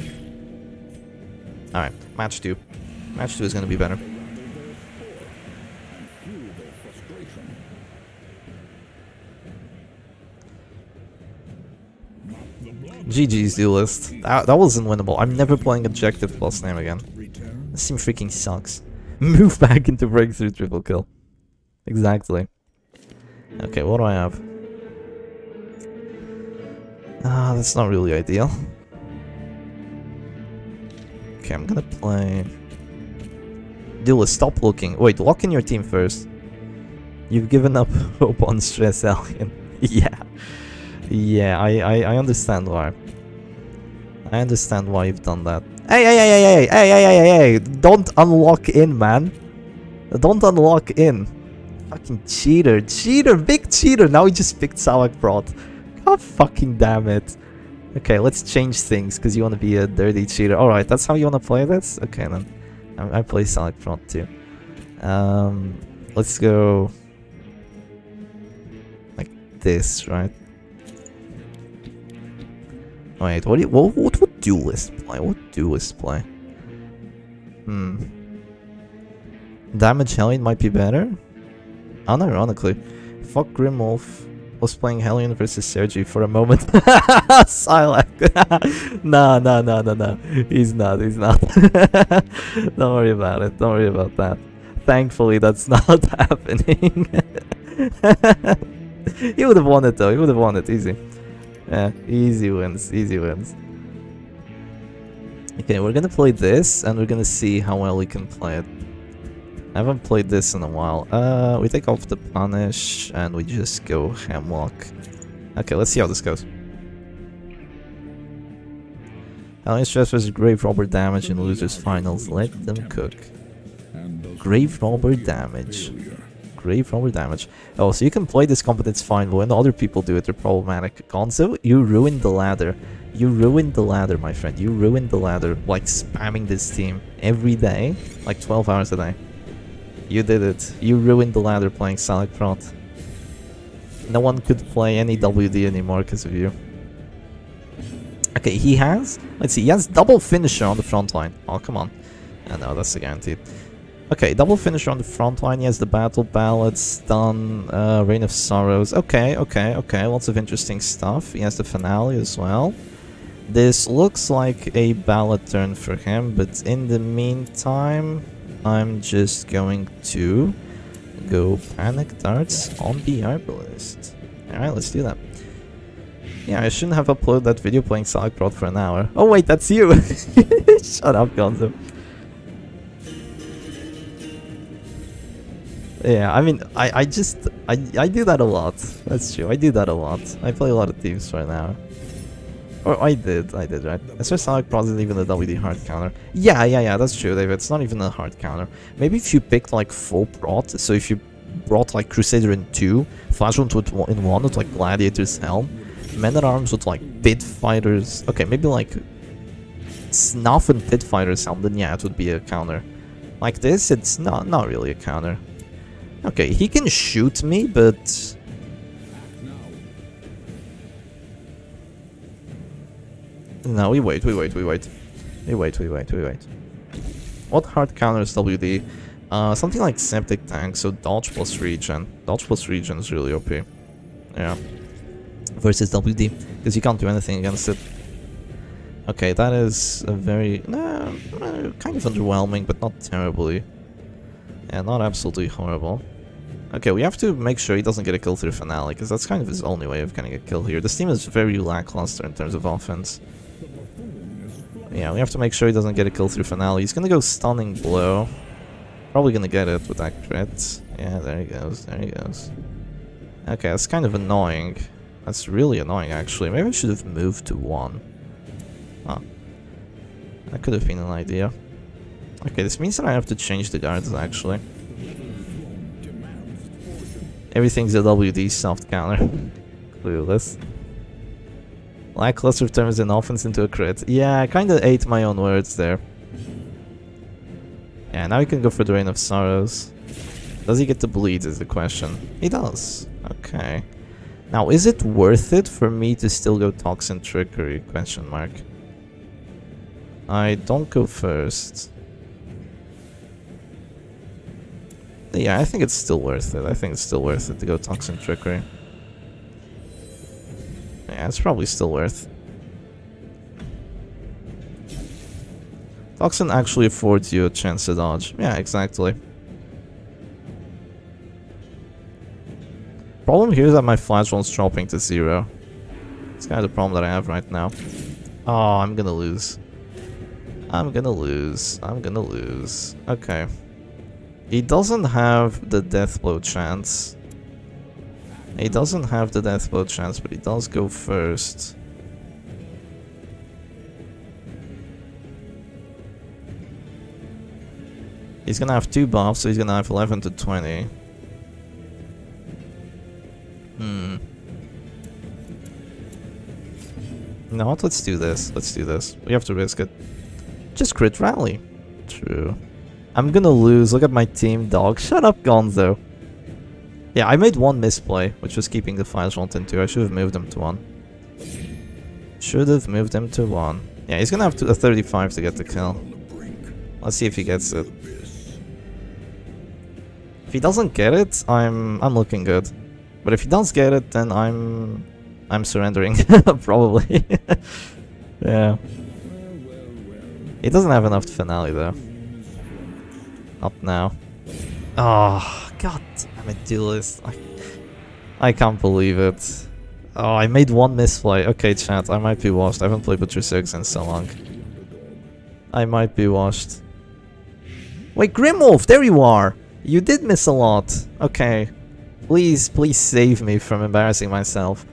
Speaker 1: Alright, match 2. Match 2 is gonna be better. GG's duelist. That wasn't winnable. I'm never playing objective plus name again. This team freaking sucks. Move back into breakthrough triple kill. Exactly. Okay, what do I have? Ah, that's not really ideal. Okay, I'm gonna play... Duelist, stop looking. Wait, lock in your team first. You've given up hope on Stress Alien. Yeah. Yeah, I understand why. I understand why you've done that. Hey! Don't unlock in, man. Don't unlock in. Fucking cheater. Cheater, big cheater. Now he just picked Salak Prot. God fucking damn it. Okay, let's change things because you want to be a dirty cheater. Alright, that's how you want to play this? Okay then. I play Salak Prot too. Let's go like this, right? Wait, what would Duelist play? What would Duelist play? Damage Hellion might be better? Unironically. Fuck Grimwolf was playing Hellion versus Sergi for a moment. Silak. No. He's not. Don't worry about it. Don't worry about that. Thankfully, that's not happening. He would have won it though. He would have won it. Easy. Yeah, easy wins. Easy wins. Okay, we're gonna play this, and we're gonna see how well we can play it. I haven't played this in a while. We take off the punish, and we just go Hemlock. Okay, let's see how this goes. Hellion Stress versus Grave Robber damage in losers finals. Let them cook. Grave Robber damage. Grave Robber damage. Oh, so you can play this comp, it's fine, but when the other people do it, they're problematic. Gonzo, you ruined the ladder. You ruined the ladder, my friend. You ruined the ladder, like spamming this team every day, like 12 hours a day. You did it. You ruined the ladder playing Salak Prot. No one could play any WD anymore because of you. Okay, he has... Let's see, he has double finisher on the front line. Oh, come on. No, that's a guaranteed. Okay, double finisher on the front line. He has the Battle Ballad, Stun, Reign of Sorrows. Okay. Lots of interesting stuff. He has the Finale as well. This looks like a ballad turn for him, but in the meantime, I'm just going to go Panic Darts on the Herbalist. Alright, let's do that. Yeah, I shouldn't have uploaded that video playing Salak Prot for an hour. Oh wait, that's you! Shut up, Gonzo. Yeah, I mean, I do that a lot. That's true, I do that a lot. I play a lot of teams for an hour. Or I did, right? That's why Salak Prot isn't even a WD hard counter. Yeah, that's true, David. It's not even a hard counter. Maybe if you picked like full Prot, so if you brought like Crusader in 2, Flashbomb in 1 with like Gladiator's Helm, Men at Arms with like Pit Fighters. Okay, maybe like Snuff and Pit Fighters Helm, then yeah, it would be a counter. Like this, it's not really a counter. Okay, he can shoot me, but... No, we wait. What hard counters WD? Something like Septic Tank, so dodge plus regen. Dodge plus regen is really OP. Yeah. Versus WD, because you can't do anything against it. Okay, that is a very... kind of underwhelming, but not terribly. Yeah, not absolutely horrible. Okay, we have to make sure he doesn't get a kill through Finale, because that's kind of his only way of getting a kill here. This team is very lackluster in terms of offense. Yeah, we have to make sure he doesn't get a kill through Finale. He's gonna go Stunning Blow. Probably gonna get it with that crit. Yeah, there he goes, Okay, that's kind of annoying. That's really annoying, actually. Maybe I should have moved to 1. Huh. That could have been an idea. Okay, this means that I have to change the guards, actually. Everything's a WD soft counter. Clueless. Lackluster turns an offense into a crit. Yeah, I kinda ate my own words there. Yeah, now we can go for the Reign of Sorrows. Does he get to bleed is the question. He does. Okay. Now, is it worth it for me to still go Toxin Trickery? Question mark. I don't go first. Yeah, I think it's still worth it. I think it's still worth it to go Toxin Trickery. Yeah, it's probably still worth. Toxin actually affords you a chance to dodge. Yeah, exactly. Problem here is that my flash won't dropping to 0. It's kind of the problem that I have right now. Oh, I'm gonna lose. I'm gonna lose. I'm gonna lose. Okay. He doesn't have the death blow chance. He doesn't have the death blow chance, but he does go first. He's gonna have 2 buffs, so he's gonna have 11 to 20. You know what? Let's do this. Let's do this. We have to risk it. Just crit rally. True. I'm gonna lose. Look at my team, dog. Shut up, Gonzo. Yeah, I made one misplay, which was keeping the Flash in 2. I should have moved him to 1. Should have moved him to 1. Yeah, he's gonna have a 35 to get the kill. Let's see if he gets it. If he doesn't get it, I'm looking good. But if he does get it, then I'm surrendering, probably. Yeah. He doesn't have enough finale though. Not now. Oh, god damn it, Duelist. I can't believe it. Oh, I made one misplay. Okay, chat, I might be washed. I haven't played Butcher 6 in so long. I might be washed. Wait, Grimwolf, there you are! You did miss a lot. Okay. Please, please save me from embarrassing myself.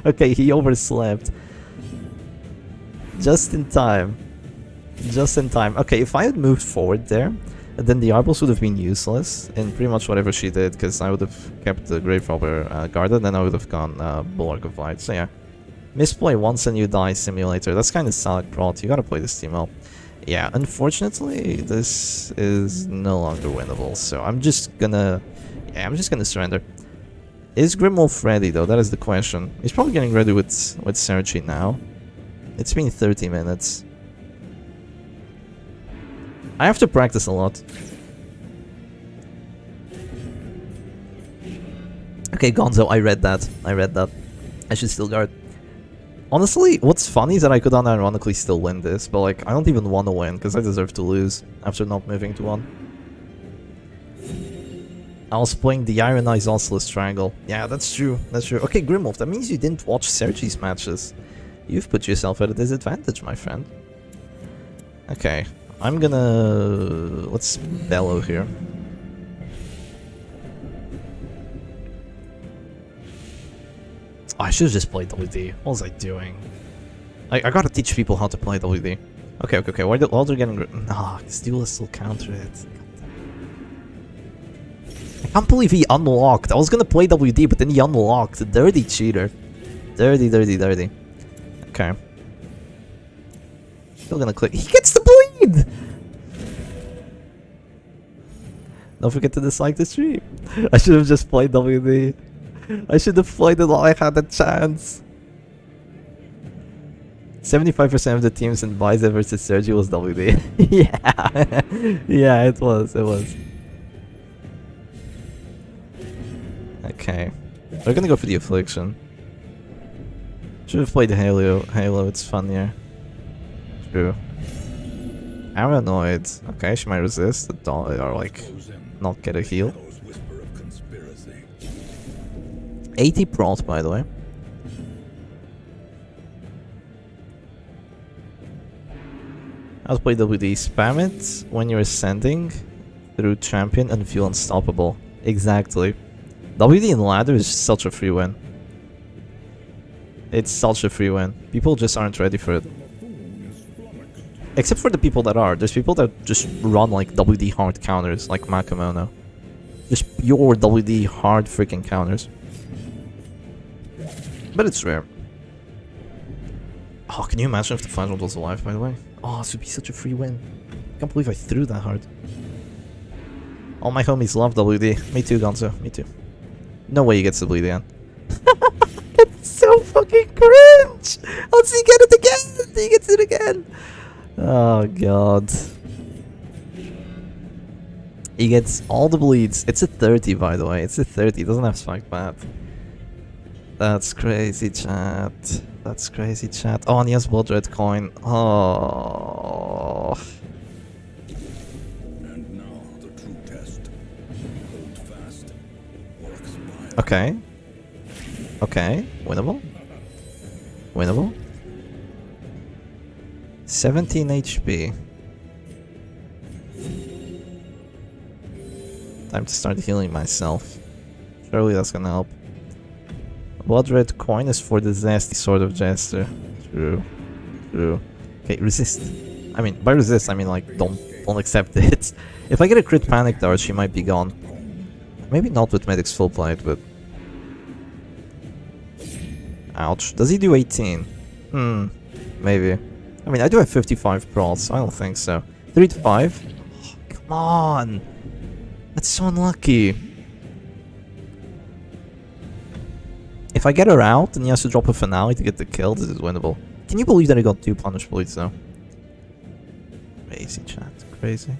Speaker 1: Okay, he overslept. Just in time. Just in time. Okay, if I had moved forward there, then the Arbals would have been useless in pretty much whatever she did, because I would have kept the Grave Robber guarded, and I would have gone Bulwark of Light. So yeah. Misplay once and you die simulator. That's kind of solid prot. You gotta play this team well. Yeah, unfortunately, this is no longer winnable, so I'm just gonna... Yeah, I'm just gonna surrender. Is Grimwolf ready, though? That is the question. He's probably getting ready with Sergi now. It's been 30 minutes. I have to practice a lot. Okay, Gonzo, I read that. I read that. I should still guard. Honestly, what's funny is that I could unironically still win this, but like, I don't even want to win, because I deserve to lose after not moving to 1. I was playing the Iron Eyes Oscillus Triangle. Yeah, that's true. That's true. Okay, Grimwolf, that means you didn't watch Sergi's matches. You've put yourself at a disadvantage, my friend. Okay, I'm gonna... Let's bellow here. Oh, I should have just played WD. What was I doing? I gotta teach people how to play WD. Okay, okay, okay. While they're getting... Nah, this Duelist will counter it. I can't believe he unlocked. I was gonna play WD, but then he unlocked. Dirty cheater. Dirty, dirty, dirty. Okay. Still gonna click. He gets the bleed! Don't forget to dislike the stream. I should have just played WD. I should have played it while I had the chance. 75% of the teams in Baize versus Sergi was WD. Yeah. Yeah, it was. It was. Okay. We're gonna go for the Affliction. Should have played Halo. Halo, it's funnier. True. Paranoid. Okay, she might resist, or like, not get a heal. 80 prot, by the way. I'll play WD. Spam it when you're ascending through champion and feel unstoppable. Exactly. WD in ladder is such a free win. It's such a free win. People just aren't ready for it. Except for the people that are. There's people that just run like WD hard counters, like Makamono. Just pure WD hard freaking counters. But it's rare. Oh, can you imagine if the final was alive, by the way? Oh, this would be such a free win. I can't believe I threw that hard. All my homies love WD. Me too, Gonzo. Me too. No way he gets to bleed again. It's so fucking cringe! Let's see, get it again! He gets it again! Oh, God. He gets all the bleeds. It's a 30, by the way. It's a 30. It doesn't have spiked bat. That's crazy, chat. That's crazy, chat. Oh, and he has blood red coin. Oh.
Speaker 3: And now the true test. Hold fast.
Speaker 1: Okay. Okay. Winnable. Winnable. 17 HP. Time to start healing myself. Surely that's gonna help. Blood red coin is for the zesty sort of jester. True. True. Okay, resist. I mean, by resist, I mean like don't accept it. If I get a crit panic dart, she might be gone. Maybe not with Medic's full plate, but... Ouch. Does he do 18? Maybe. I mean, I do have 55 prols, so I don't think so. 3 to 5? Oh, come on! That's so unlucky. If I get her out and he has to drop a finale to get the kill, this is winnable. Can you believe that I got 2 punish bleeds though? Crazy, chat. Crazy.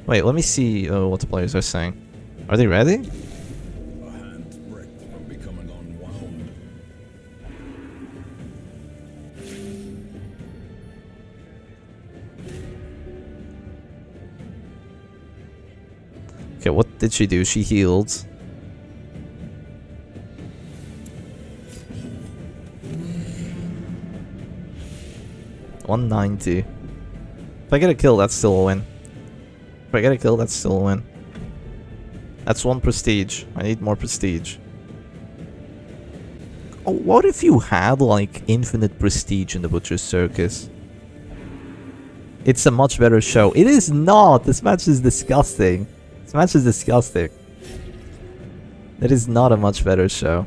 Speaker 1: Wait, let me see what the players are saying. Are they ready?
Speaker 3: A hand's breadth from becoming unwound.
Speaker 1: Okay, what did she do? She healed. $190. If I get a kill, that's still a win. If I get a kill, that's still a win. That's 1 prestige. I need more prestige. Oh, what if you had, like, infinite prestige in the Butcher's Circus? It's a much better show. It is not! This match is disgusting. This match is disgusting. It is not a much better show.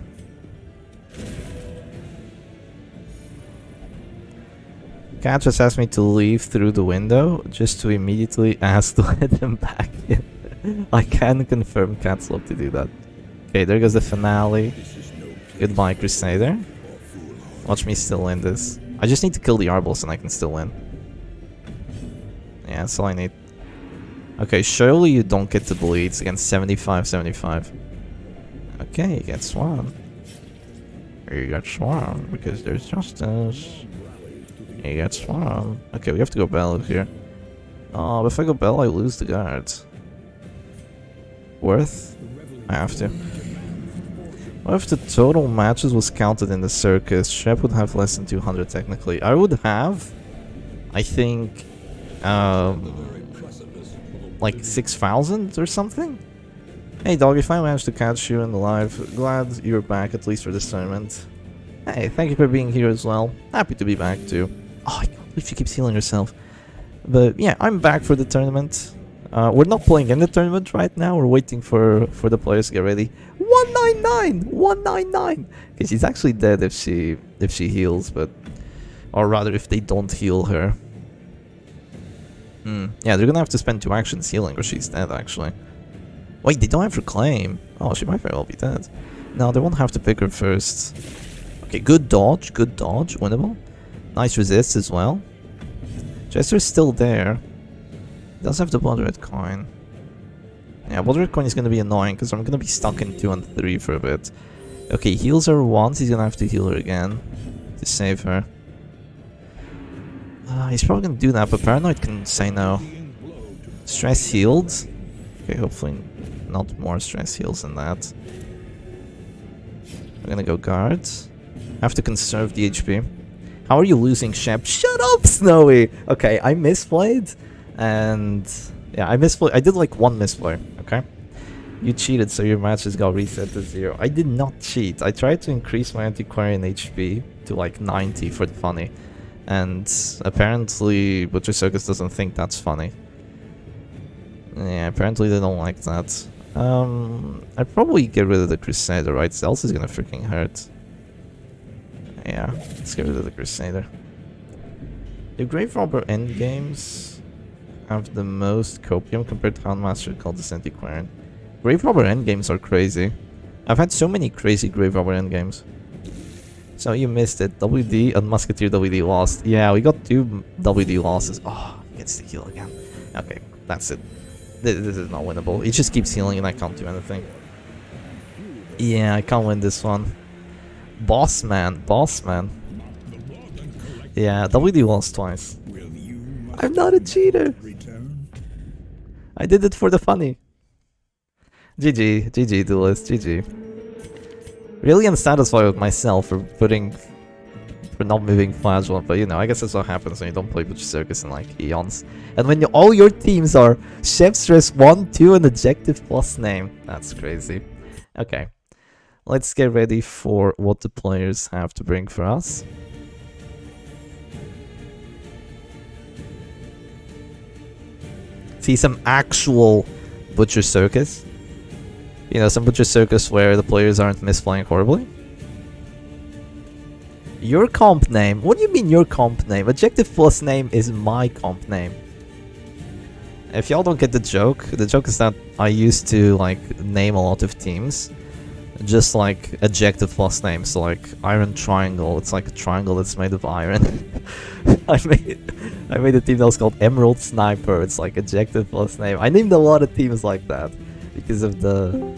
Speaker 1: Cat just asked me to leave through the window, just to immediately ask to let him back in. I can confirm Cat's love to do that. Okay, there goes the finale. Goodbye, Crusader. Watch me still win this. I just need to kill the Arbals and I can still win. Yeah, that's all I need. Okay, surely you don't get the bleeds against 75-75. Okay, he gets one. He gets one, because there's justice. He gets one. Okay, we have to go Bell here. Oh, if I go Bell, I lose the guards. Worth? I have to. What if the total matches was counted in the circus? Shep would have less than 200 technically. I would have, I think, like 6,000 or something? Hey dog, if I managed to catch you in the live, glad you're back at least for this tournament. Hey, thank you for being here as well. Happy to be back too. Oh, I can't believe she keeps healing herself. But yeah, I'm back for the tournament. We're not playing in the tournament right now. We're waiting for the players to get ready. 199! 199! Okay, she's actually dead if she heals, but... Or rather, if they don't heal her. Yeah, they're gonna have to spend 2 actions healing or she's dead, actually. Wait, they don't have her claim. Oh, she might very well be dead. No, they won't have to pick her first. Okay, good dodge, winnable. Nice resist as well. Jester's still there. Does have the blood red coin. Yeah, blood red coin is gonna be annoying because I'm gonna be stuck in 2 and 3 for a bit. Okay, heals her once, he's gonna have to heal her again to save her. He's probably gonna do that, but Paranoid can say no. Stress healed. Okay, hopefully not more stress heals than that. We're gonna go guard. Have to conserve the HP. How are you losing, Shep? Shut up, Snowy! Okay, I misplayed. And yeah, I misplayed. I did like 1 misplay, okay? You cheated, so your matches got reset to 0. I did not cheat. I tried to increase my antiquarian HP to like 90 for the funny. And apparently Butcher Circus doesn't think that's funny. Yeah, apparently they don't like that. I'd probably get rid of the Crusader, right? Zealous is gonna freaking hurt. Yeah, let's get rid of the Crusader. Do Grave Robber endgames have the most copium compared to Houndmaster called the Antiquarian? Grave Robber endgames are crazy. I've had so many crazy Grave Robber endgames. So you missed it. WD and Musketeer WD lost. Yeah, we got 2 WD losses. Oh, gets the kill again. Okay, that's it. This is not winnable. He just keeps healing and I can't do anything. Yeah, I can't win this one. Boss man. Yeah, WD lost twice. I'm not a cheater. I did it for the funny. GG, duelist, GG. Really unsatisfied with myself for not moving Flagellum, but you know, I guess that's what happens when you don't play Butcher Circus in like eons. And when all your teams are Chef Stress 1, 2, and Adjective plus name. That's crazy. Okay. Let's get ready for what the players have to bring for us. See some actual Butcher Circus. You know, some Butcher Circus where the players aren't misplaying horribly. Your comp name? What do you mean your comp name? Adjective plus name is my comp name. If y'all don't get the joke is that I used to like name a lot of teams. Just like adjective plus name, so like Iron Triangle, it's like a triangle that's made of iron. I made a team that was called Emerald Sniper, it's like adjective plus name. I named a lot of teams like that because of the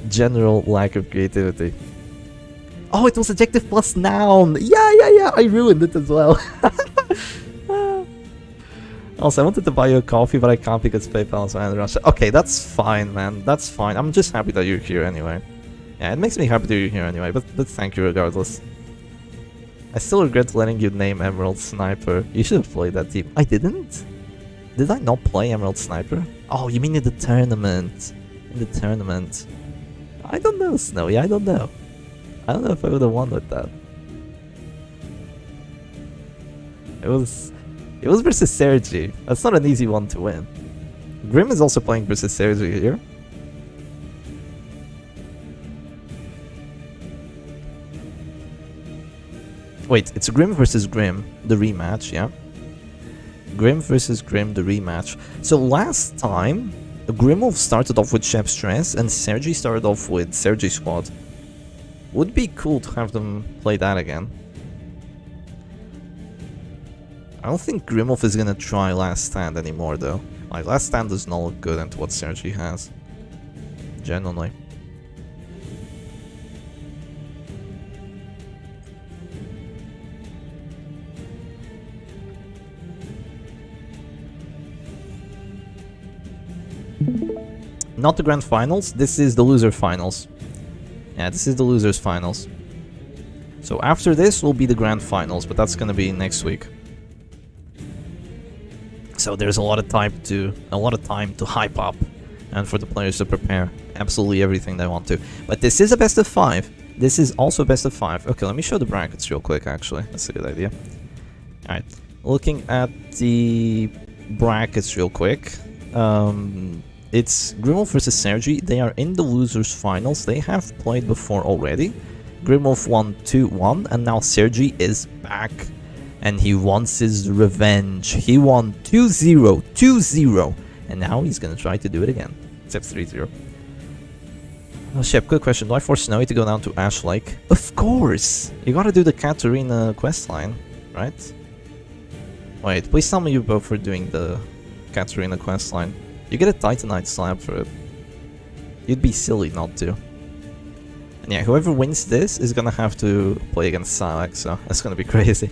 Speaker 1: general lack of creativity. Oh, it was adjective plus noun! Yeah, I ruined it as well. Also, I wanted to buy you a coffee, but I can't because PayPal is in Russia. Okay, that's fine, man. That's fine. I'm just happy that you're here anyway. Yeah, it makes me happy that you're here anyway, but thank you regardless. I still regret letting you name Emerald Sniper. You should have played that team. I didn't? Did I not play Emerald Sniper? Oh, you mean in the tournament. In the tournament. I don't know, Snowy. I don't know. I don't know if I would have won with that. It was versus Sergi. That's not an easy one to win. Grim is also playing versus Sergi here. Wait, it's Grim versus Grim, the rematch, yeah? Grim versus Grim, the rematch. So last time, Grimwolf started off with Chef Stress and Sergi started off with Sergi Squad. Would be cool to have them play that again. I don't think Grimwolf is gonna try Last Stand anymore though. Like, Last Stand does not look good into what Sergi has. Genuinely. Not the grand finals, this is the loser finals. Yeah, this is the losers finals. So after this will be the grand finals, but that's gonna be next week. So there's a lot of time to hype up and for the players to prepare absolutely everything they want to. But this is a best of 5. This is also a best of 5. Okay, let me show the brackets real quick actually. That's a good idea. Alright. Looking at the brackets real quick. It's Grimwolf versus Sergi. They are in the losers finals. They have played before already. Grimwolf won 2-1 and now Sergi is back. And he wants his revenge. He won 2-0, 2-0. And now he's gonna try to do it again. Except 3-0. Oh, Shep, quick question. Do I force Snowy to go down to Ash Lake? Of course! You gotta do the Katarina questline, right? Wait, please tell me you both are doing the Katarina questline. You get a Titanite slab for it. You'd be silly not to. And yeah, whoever wins this is gonna have to play against Salak, so that's gonna be crazy.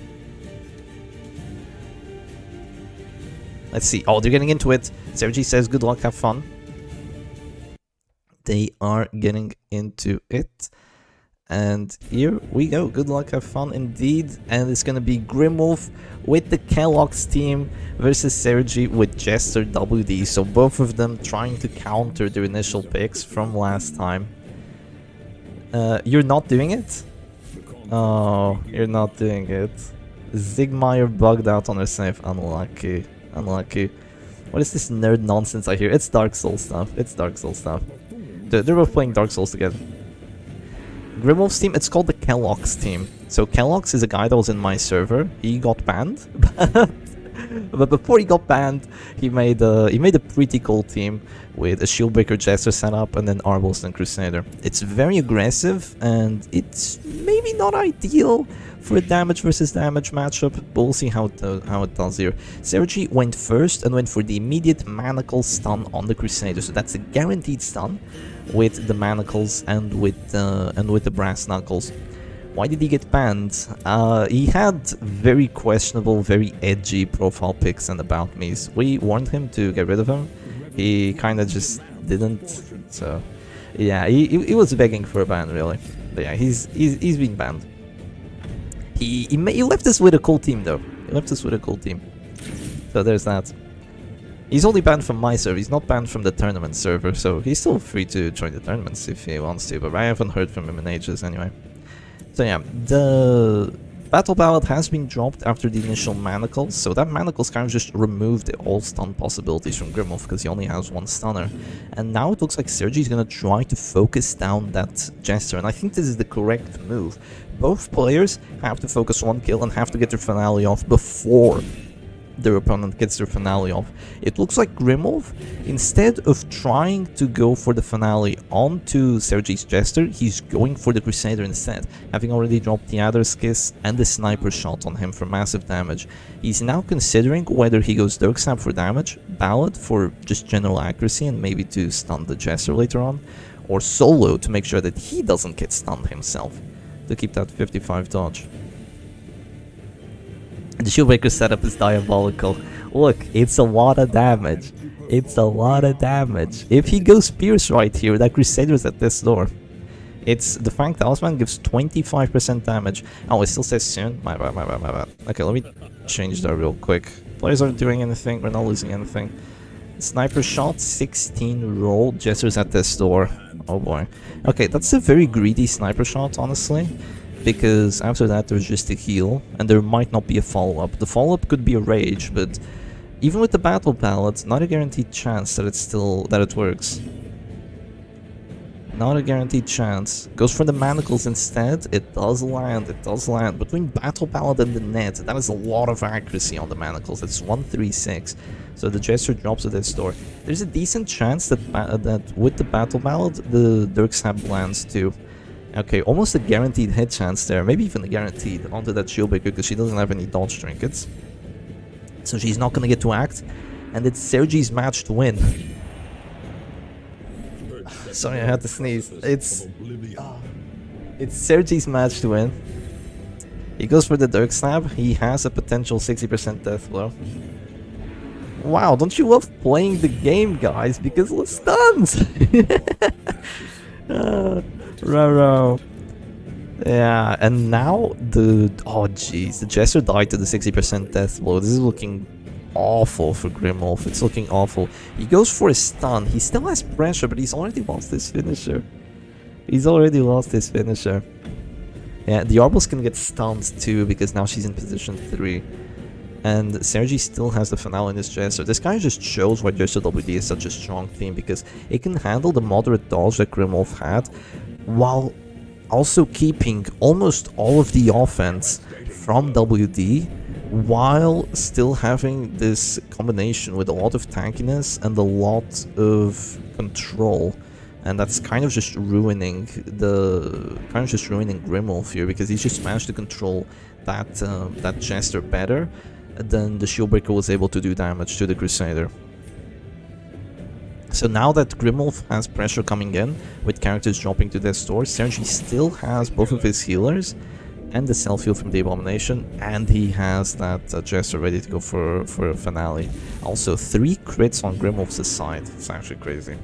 Speaker 1: Let's see. Oh, they're getting into it. Sergi says good luck, have fun. They are getting into it. And here we go. Good luck, have fun indeed. And it's gonna be Grimwolf with the Kellogg's team versus Sergi with Jester WD. So both of them trying to counter their initial picks from last time. You're not doing it? Oh, you're not doing it. Zigmeyer bugged out on her save. Unlucky. Unlucky. What is this nerd nonsense I hear? It's Dark Souls stuff. It's Dark Souls stuff. They're both playing Dark Souls together. Grimwolf's team, it's called the Kellogg's team. So Kellogg's is a guy that was in my server. He got banned, but before he got banned, he made a pretty cool team with a Shieldbreaker Jester setup and then Arbalest and Crusader. It's very aggressive and it's maybe not ideal for a damage versus damage matchup, but we'll see how it does here. Sergi went first and went for the immediate manacle stun on the Crusader, so that's a guaranteed stun with the manacles and with the brass knuckles. Why did he get banned? He had very questionable, very edgy profile pics and about me's. We warned him to get rid of him. He kind of just didn't. So yeah, he was begging for a ban really. But yeah, he's been banned. He left us with a cool team though. He left us with a cool team. So there's that. He's only banned from my server. He's not banned from the tournament server. So he's still free to join the tournaments if he wants to. But I haven't heard from him in ages anyway. So yeah, the Battle Ballad has been dropped after the initial manacles, so that manacles kind of just removed all stun possibilities from Grimwolf because he only has one stunner. And now it looks like Sergi's gonna try to focus down that Jester, and I think this is the correct move. Both players have to focus one kill and have to get their finale off before their opponent gets their finale off. It looks like Grimwolf, instead of trying to go for the finale onto Sergi's Jester, he's going for the Crusader instead, having already dropped the Adder's Kiss and the Sniper Shot on him for massive damage. He's now considering whether he goes Dirkstab for damage, Ballad for just general accuracy and maybe to stun the Jester later on, or Solo to make sure that he doesn't get stunned himself, to keep that 55 dodge. The Shieldbreaker setup is diabolical. Look, it's a lot of damage. It's a lot of damage. If he goes Pierce right here, that Crusader's at this door. It's the Fang Talisman gives 25% damage. Oh, it still says soon? My bad, my bad, my bad. Okay, let me change that real quick. Players aren't doing anything, we're not losing anything. Sniper Shot, 16 roll, Jester's at this door. Oh boy. Okay, that's a very greedy Sniper Shot, honestly. Because after that there's just a heal, and there might not be a follow-up. The follow-up could be a rage, but even with the Battle Ballad, not a guaranteed chance that it works. Not a guaranteed chance. Goes for the manacles instead. It does land, it does land. Between Battle Ballad and the net, that is a lot of accuracy on the manacles. It's 136. So the Jester drops at this door. There's a decent chance that with the Battle Ballad, the Dirkstab lands too. Okay, almost a guaranteed hit chance there, maybe even a guaranteed onto that Shieldbreaker because she doesn't have any dodge trinkets. So she's not gonna get to act, and it's Sergi's match to win. Sorry, I had to sneeze. It's Sergi's match to win. He goes for the Dirkstab. He has a potential 60% death blow. Wow, don't you love playing the game, guys? Because of the stuns! Raro. Yeah, and now oh jeez, the Jester died to the 60% death blow. This is looking awful for Grimwolf. It's looking awful. He goes for a stun. He still has pressure, but he's already lost his finisher. He's already lost his finisher. Yeah, the Arbalest can get stunned too because now she's in position 3. And Sergi still has the finale in his Jester. This guy just shows why Jester WD is such a strong team, because it can handle the moderate dodge that Grimwolf had, while also keeping almost all of the offense from WD, while still having this combination with a lot of tankiness and a lot of control. And that's kind of just ruining Grimwolf here, because he's just managed to control that Jester better than the Shieldbreaker was able to do damage to the Crusader. So now that Grimwolf has pressure coming in, with characters dropping to their store, Sergi still has both of his healers and the self-heal from the Abomination, and he has that Jester ready to go for a finale. Also, 3 crits on Grimwolf's side. It's actually crazy.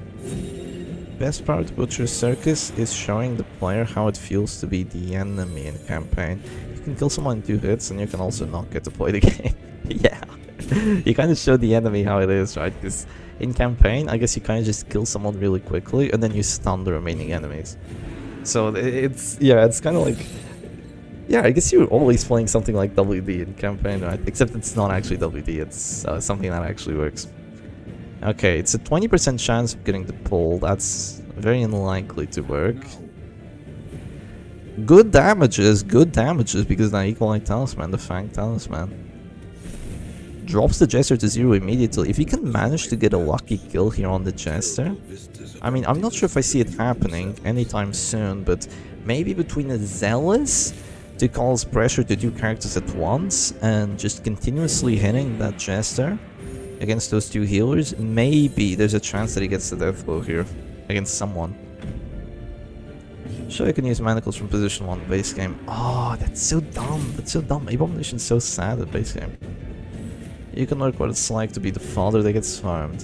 Speaker 1: Best part of Butcher's Circus is showing the player how it feels to be the enemy in campaign. You can kill someone in 2 hits, and you can also not get to play the game. Yeah, you kind of show the enemy how it is, right? Because in campaign, I guess you kind of just kill someone really quickly, and then you stun the remaining enemies. So it's kind of like, Yeah, I guess you're always playing something like WD in campaign, right? Except it's not actually WD, it's something that actually works. Okay, it's a 20% chance of getting the pull. That's very unlikely to work. Good damages because that Equalite Talisman, the Fang Talisman. Drops the Jester to 0 immediately. If you can manage to get a lucky kill here on the Jester, I mean, I'm not sure if I see it happening anytime soon, but maybe between a Zealous to cause pressure to 2 characters at once and just continuously hitting that Jester against those 2 healers, maybe there's a chance that he gets the death blow here against someone. Sure, I can use manacles from position 1 base game. Oh, that's so dumb. That's so dumb. Abomination's so sad at base game. You can learn what it's like to be the father that gets farmed.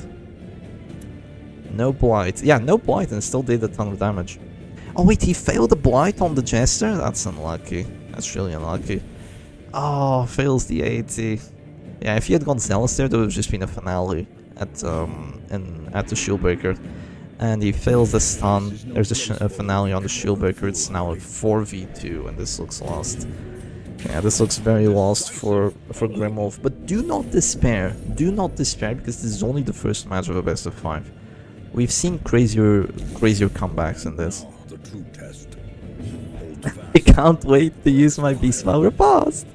Speaker 1: No blight. Yeah, no blight and still did a ton of damage. Oh wait, he failed the blight on the Jester? That's unlucky. That's really unlucky. Oh, fails the 80. Yeah, if he had gone Zealous there, there would have just been a finale at the Shieldbreaker. And he fails the stun. There's a finale on the Shieldbreaker. It's now a 4v2 and this looks lost. Yeah, this looks very lost for Grimwolf. But do not despair. Do not despair because this is only the first match of a best of 5. We've seen crazier comebacks in this.
Speaker 3: The true test.
Speaker 1: I can't wait to use my Beast Power Past.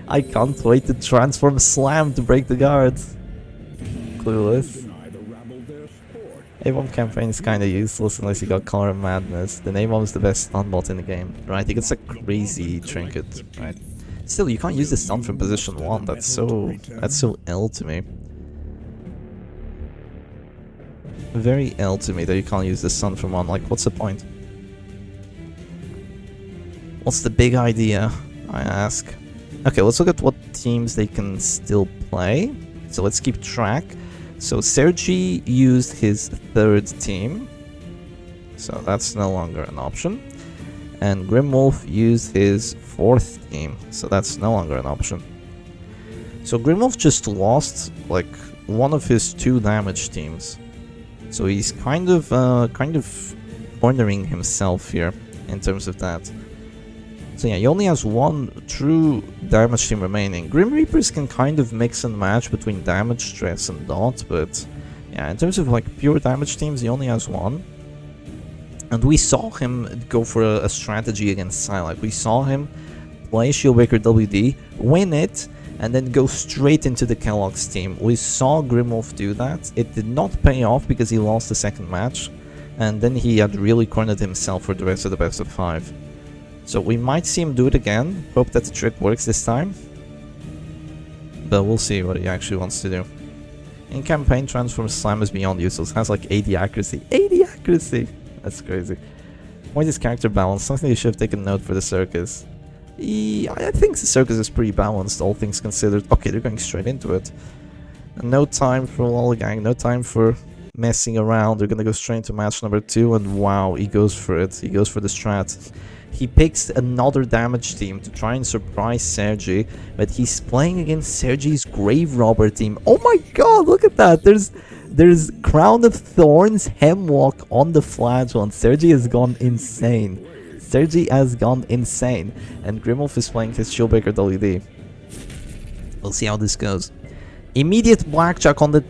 Speaker 1: I can't wait to transform Slam to break the guard. Clueless. A-Bomb campaign is kinda useless unless you got Color of Madness. The A-Bomb is the best stun bot in the game, right? It gets a crazy trinket, right? Still, you can't use the stun from position 1. That's so L to me. Very L to me that you can't use the stun from 1. Like, what's the point? What's the big idea, I ask? Okay, let's look at what teams they can still play. So let's keep track. So Sergi used his 3rd team, so that's no longer an option. And Grimwolf used his 4th team, so that's no longer an option. So Grimwolf just lost like one of his 2 damage teams, so he's kind of cornering himself here in terms of that. So yeah, he only has 1 true damage team remaining. Grim Reapers can kind of mix and match between damage, stress, and dot, but yeah, in terms of like pure damage teams, he only has 1. And we saw him go for a strategy against Psylocke. We saw him play Shieldbreaker WD, win it, and then go straight into the Kellogg's team. We saw Grimwolf do that. It did not pay off because he lost the 2nd match, and then he had really cornered himself for the rest of the best of 5. So we might see him do it again. Hope that the trick works this time. But we'll see what he actually wants to do. In campaign, transform Slam is beyond useless. Has like 80 accuracy. 80 accuracy! That's crazy. Why is his character balanced? Something you should have taken note for the Circus. I think the Circus is pretty balanced, all things considered. Okay, they're going straight into it. No time for lollygang, no time for messing around. They're gonna go straight into match number 2, and wow, he goes for it. He goes for the strat. He picks another damage team to try and surprise Sergi, but he's playing against Sergi's Grave Robber team. Oh my god, look at that! There's Crown of Thorns, Hemlock on the Flagellant. Sergi has gone insane. Sergi has gone insane. And Grimwolf is playing his Shieldbreaker WD. We'll see how this goes. Immediate blackjack on the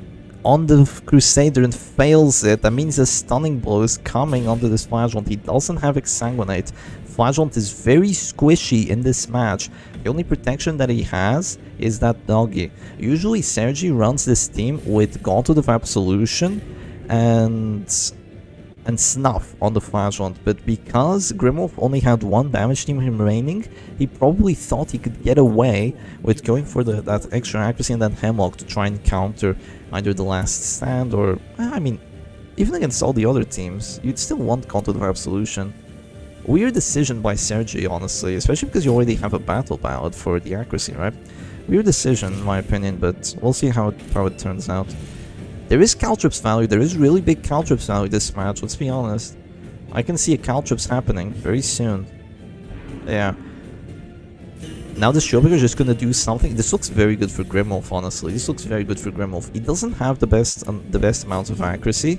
Speaker 1: Crusader and fails it. That means a stunning blow is coming onto this Flagellant. He doesn't have Exsanguinate. Flagellant is very squishy in this match. The only protection that he has is that doggy. Usually Sergi runs this team with Gauntlet of Absolution and Snuff on the Flagellant, but because Grimwolf only had 1 damage team remaining, he probably thought he could get away with going for that extra accuracy and that Hemlock to try and counter either the Last Stand or, I mean, even against all the other teams, you'd still want Gauntlet of Absolution. Weird decision by Sergi, honestly, especially because you already have a battle ballad for the accuracy, right? Weird decision, in my opinion, but we'll see how it turns out. There is Caltrops value, there is really big Caltrops value this match, let's be honest. I can see a Caltrops happening very soon. Yeah. Now the Shieldbreaker is just gonna do something. This looks very good for Grimwolf, honestly. This looks very good for Grimwolf. He doesn't have the best amounts of accuracy,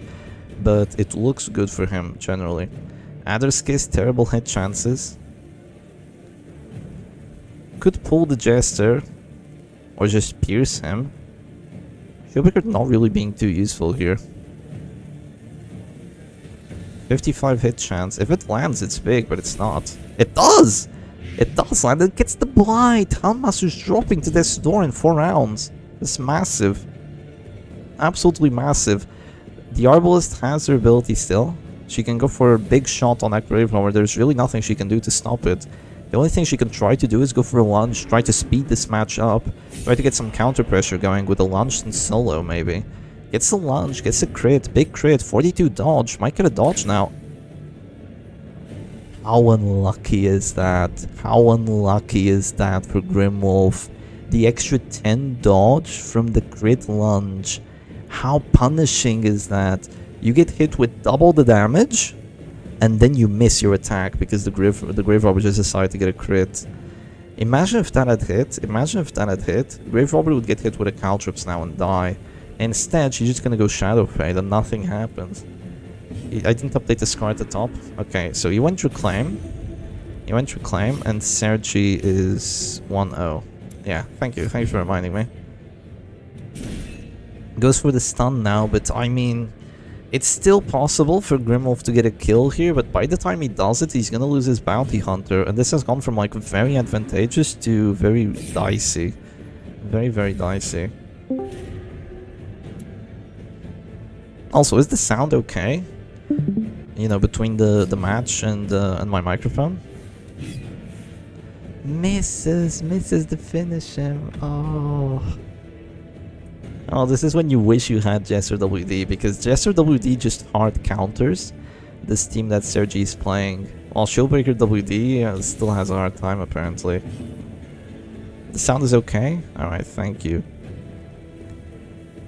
Speaker 1: but it looks good for him, generally. Adder's Kiss, terrible hit chances. could pull the Jester, or just pierce him. Shieldbreaker not really being too useful here. 55 hit chance. If it lands, it's big, but it's not. It does! It does land. It gets the blight. Houndmaster's dropping to this door in 4 rounds. It's massive. Absolutely massive. The Arbalist has her ability still. She can go for a big shot on that Grave Robber. There's really nothing she can do to stop it. The only thing she can try to do is go for a lunge, try to speed this match up, try to get some counter pressure going with a lunge and solo maybe. Gets a lunge, gets a crit, big crit, 42 dodge, might get a dodge now. How unlucky is that? How unlucky is that for Grimwolf? The extra 10 dodge from the crit lunge. How punishing is that? You get hit with double the damage, and then you miss your attack because the Grave Robber just decided to get a crit. Imagine if that had hit. Imagine if that had hit. Grave Robber would get hit with a Caltrops now and die. Instead, she's just gonna go Shadow Fade and nothing happens. I didn't update the scar at the top. Okay, so he went Reclaim. He went Reclaim, and Sergi is 1-0. Yeah, thank you. Thanks for reminding me. Goes for the stun now, but I mean, it's still possible for Grimwolf to get a kill here, but by the time he does it, he's gonna lose his Bounty Hunter, and this has gone from like very advantageous to very dicey. Very, very dicey. Also, is the sound okay? You know, between the match and my microphone? Misses the finish him. Oh, this is when you wish you had Jester WD, because Jester WD just hard counters this team that Sergi is playing, while Shieldbreaker WD still has a hard time apparently. The sound is okay? Alright, thank you.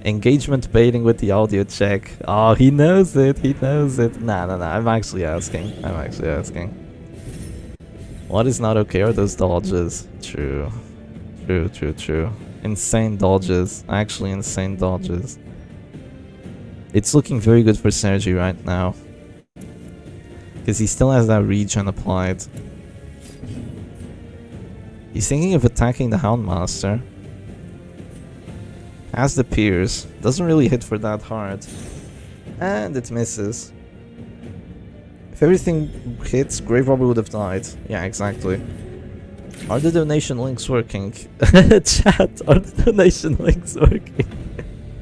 Speaker 1: Engagement baiting with the audio check. Oh, he knows it, he knows it. Nah, I'm actually asking. What is not okay are those dodges. True. Insane dodges. Actually insane dodges. It's looking very good for Sergi right now. Because he still has that regen applied. He's thinking of attacking the Houndmaster. Has the Pierce. Doesn't really hit for that hard. And it misses. If everything hits, Grave Robber would have died. Yeah, exactly. Are the donation links working? Chat, are the donation links working?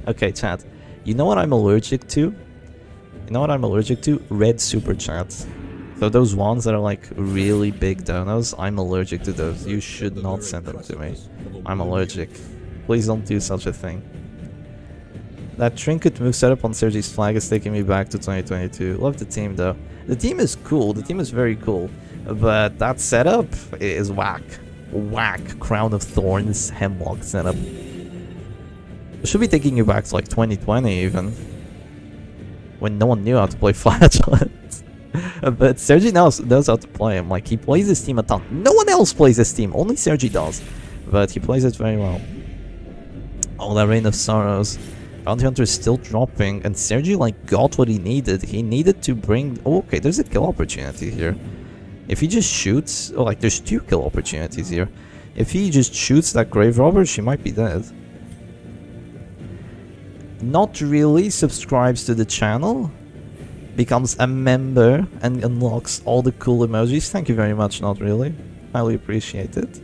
Speaker 1: Okay, chat. You know what I'm allergic to? You know what I'm allergic to? Red super chats. So those ones that are like really big donos, I'm allergic to those. You should not send them to me. I'm allergic. Please don't do such a thing. That trinket move setup on Sergi's flag is taking me back to 2022. Love the team though. The team is cool. The team is very cool. But that setup is whack. Whack. Crown of Thorns Hemlock setup. Should be taking you back to like 2020 even. When no one knew how to play Flagellant. But Sergi knows how to play him. Like, he plays this team a ton. No one else plays this team. Only Sergi does. But he plays it very well. Oh, that Reign of Sorrows. Bounty Hunter is still dropping. And Sergi, like, got what he needed. He needed to bring... Oh, okay, there's a kill opportunity here. If he just shoots... Oh, like, there's 2 kill opportunities here. If he just shoots that Grave Robber, she might be dead. Not really subscribes to the channel. Becomes a member and unlocks all the cool emojis. Thank you very much, not really. Highly appreciated.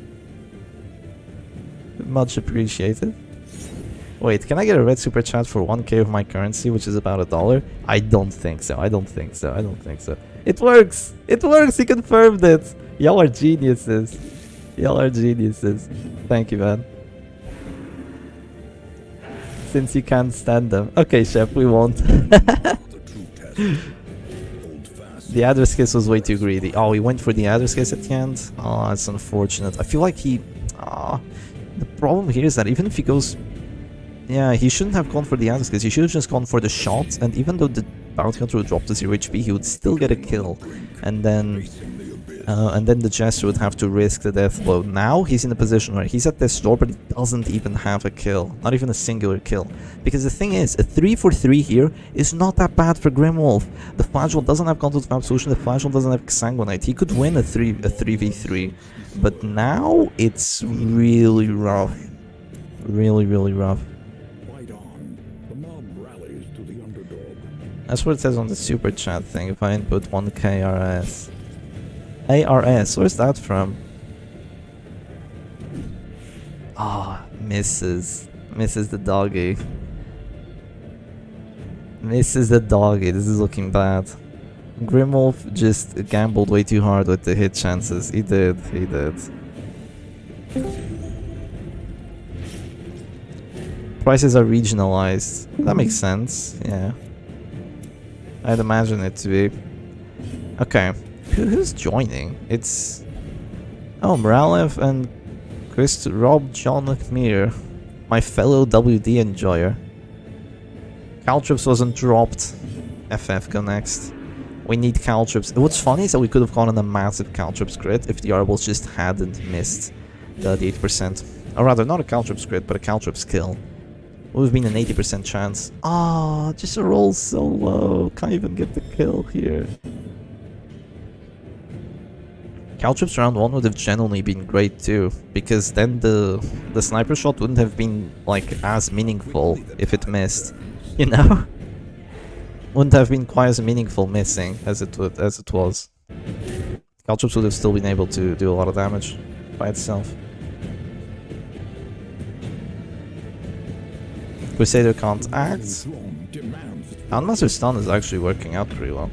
Speaker 1: Much appreciated. Wait, can I get a red super chat for 1k of my currency, which is about $1? I don't think so. I don't think so. It works! It works! He confirmed it! Y'all are geniuses. Y'all are geniuses. Thank you, man. Since you can't stand them. Okay, Chef, we won't. The address kiss was way too greedy. Oh, he went for the address kiss at the end? Oh, that's unfortunate. I feel like he... the problem here is that even if he goes... Yeah, he shouldn't have gone for the address kiss. He should have just gone for the shot. And even though the Bounty Hunter would drop to 0 HP, he would still get a kill. And then And then the Jester would have to risk the death blow. Now he's in a position where he's at this door, but he doesn't even have a kill. Not even a singular kill. Because the thing is, a 3 for 3 here is not that bad for Grimwolf. The Flagell doesn't have Conduit of Absolution, the Flagell doesn't have Sanguinite. He could win a 3v3. But now, it's really rough. Really, really rough.
Speaker 3: Fight on. The mob rallies to the underdog.
Speaker 1: That's what it says on the super chat thing, if I input 1k RS. ARS, where's that from? Ah, misses. Misses the doggy. Misses the doggy, this is looking bad. Grimwolf just gambled way too hard with the hit chances. He did, he did. Prices are regionalized. That makes sense, yeah. I'd imagine it to be. Okay. Who's joining? It's... Oh, Moralev and Rob John McMeer. My fellow WD enjoyer. Caltrips wasn't dropped. FF, go next. We need Caltrips. What's funny is that we could have gone on a massive Caltrips crit if the Arbles just hadn't missed the 8%. Or rather, not a Caltrips crit, but a Caltrips kill. Would have been an 80% chance. Ah, just a roll so low. Can't even get the kill here. Caltrips round 1 would have genuinely been great too, because then the sniper shot wouldn't have been like as meaningful if it missed, you know? Wouldn't have been quite as meaningful missing as it was. Caltrips would have still been able to do a lot of damage by itself. Crusader can't act. Handmaster stun is actually working out pretty well.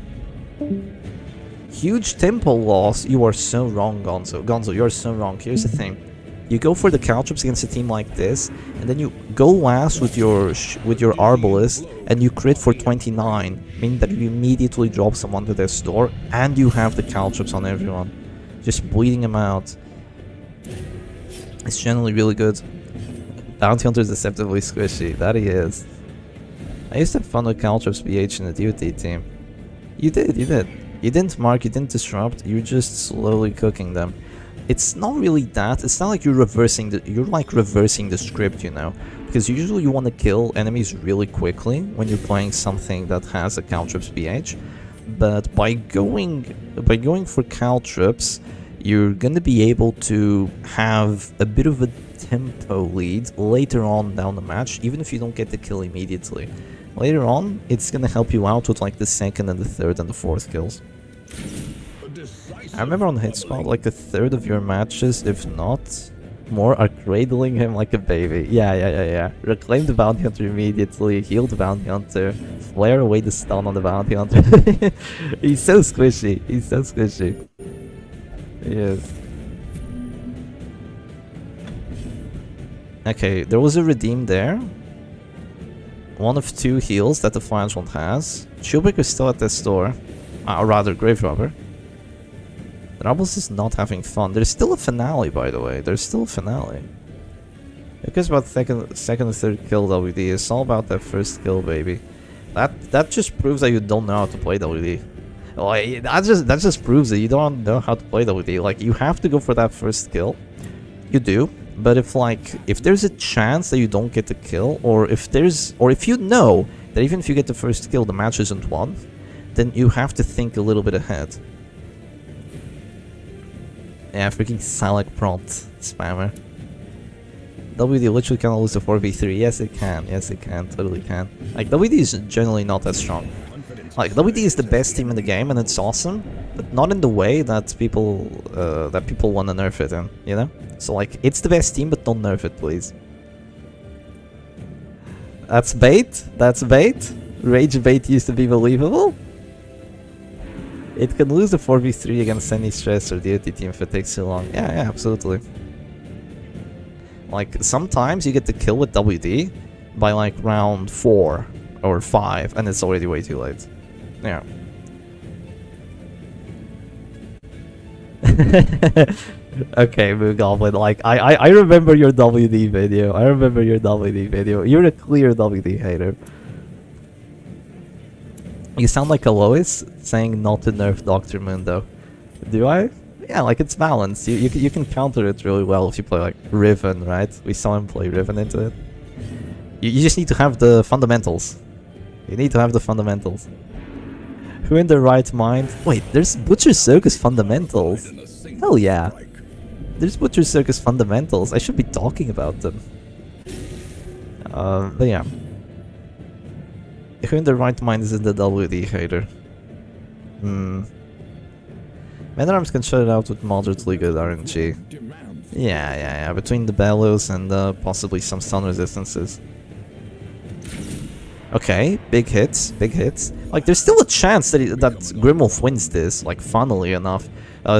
Speaker 1: Huge tempo loss. You are so wrong, Gonzo. Gonzo, you're so wrong. Here's the thing. You go for the Caltrips against a team like this, and then you go last with your Arbalist, and you crit for 29, meaning that you immediately drop someone to their store, and you have the Caltrips on everyone. Just bleeding them out. It's generally really good. Bounty Hunter is deceptively squishy. That he is. I used to have fun with Caltrips BH in the duty team. You did, you did. You didn't mark, you didn't disrupt, you're just slowly cooking them. It's not really that, it's not like you're like reversing the script, you know. Because usually you want to kill enemies really quickly when you're playing something that has a Caltrips BH. But by going for Caltrips, you're gonna be able to have a bit of a tempo lead later on down the match, even if you don't get the kill immediately. Later on, it's gonna help you out with like the second and the third and the fourth kills. I remember on Hitspot, like a third of your matches, if not more, are cradling him like a baby. Yeah. Reclaim the Bounty Hunter immediately, heal the Bounty Hunter, flare away the stun on the Bounty Hunter. He's so squishy, he's so squishy. Yes. Okay, there was a redeem there. One of 2 heals that the Flagell has. Shieldbreaker is still at the store. Or rather, Grave Robber. The Rebels is not having fun. There's still a finale, by the way. There's still a finale. Who cares about second and third kill WD? It's all about that first kill, baby. That just proves that you don't know how to play WD. Like, that just proves that you don't know how to play WD. Like, you have to go for that first kill. You do. But if there's a chance that you don't get the kill, or if you know that even if you get the first kill, the match isn't won, then you have to think a little bit ahead. Yeah, freaking Salak prompt spammer. WD literally cannot lose a 4v3. Yes, it can. Yes, it can. Totally can. Like, WD is generally not that strong. Like, WD is the best team in the game, and it's awesome, but not in the way that people want to nerf it in, you know? So, like, it's the best team, but don't nerf it, please. That's bait? That's bait? Rage bait used to be believable? It can lose the 4v3 against any stress or DOT team if it takes too long. Yeah, absolutely. Like, sometimes you get the kill with WD by, like, round 4 or 5, and it's already way too late. Yeah. Okay, Moo Goblin, like, I remember your WD video. I remember your WD video. You're a clear WD hater. You sound like a Lois saying not to nerf Dr. Mundo. Do I? Yeah, like it's balanced. You can counter it really well if you play like Riven, right? We saw him play Riven into it. You just need to have the fundamentals. You need to have the fundamentals. Who in their right mind? Wait, there's Butcher Circus fundamentals. Hell yeah. There's Butcher Circus fundamentals. I should be talking about them. But yeah. Who in their right mind is in the WD hater? Manarms can shut it out with moderately good RNG. Yeah. Between the bellows and possibly some stun resistances. Okay, big hits. Like, there's still a chance that Grimwolf wins this, like, funnily enough.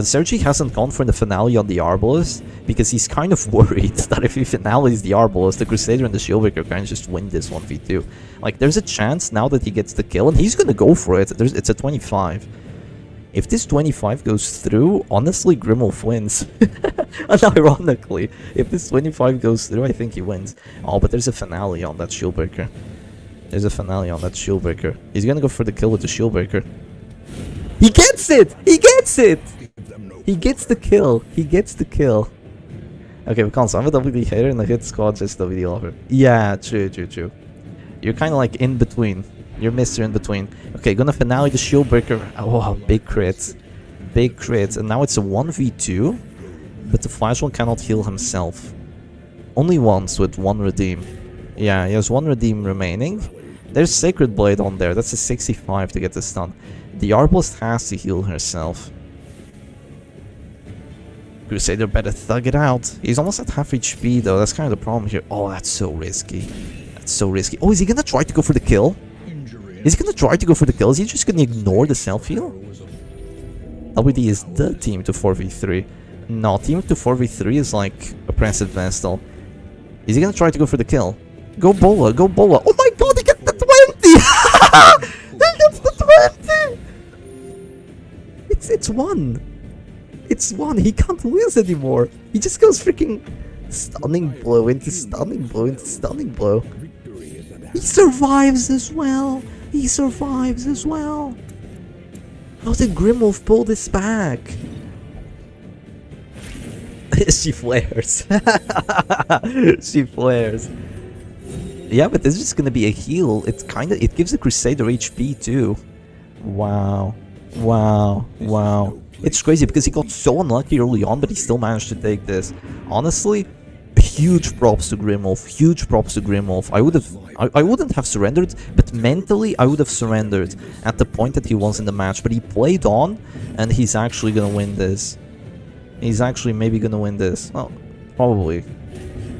Speaker 1: Sergi hasn't gone for the finale on the Arbalest, because he's kind of worried that if he finales the Arbalest, the Crusader and the Shieldbreaker can just win this 1v2. Like, there's a chance now that he gets the kill, and he's gonna go for it. It's a 25. If this 25 goes through, honestly, Grimwolf wins. Unironically, if this 25 goes through, I think he wins. Oh, but there's a finale on that Shieldbreaker. He's gonna go for the kill with the Shieldbreaker. He gets it! He gets the kill. Okay, we can't. So I'm a WD hater and the hit squad just WD lover. Yeah, true. You're kind of like in between. You're Mr. In between. Okay, gonna finale the Shieldbreaker. Oh, big crit. And now it's a 1v2. But the Flash one cannot heal himself. Only once with one redeem. Yeah, he has one redeem remaining. There's Sacred Blade on there. That's a 65 to get the stun. The Arbalest has to heal herself. Crusader better thug it out. He's almost at half HP though. That's kind of the problem here. Oh, that's so risky. Oh, is he gonna try to go for the kill? Is he just gonna ignore the self-heal? LBD is the team to 4v3. No, team to 4v3 is like Oppressive Vestal. Is he gonna try to go for the kill? Go Bola. Oh my god, he gets the 20! He gets the 20! It's one. He can't lose anymore. He just goes freaking stunning blow into stunning blow. He survives as well. How did Grimwolf pull this back? She flares. Yeah, but this is just gonna be a heal. It gives the Crusader HP too. Wow. It's crazy because he got so unlucky early on, but he still managed to take this. Honestly, huge props to Grimwolf. I wouldn't have surrendered, but mentally I would have surrendered at the point that he was in the match. But he played on, and he's actually gonna win this. He's actually maybe gonna win this. Well, probably.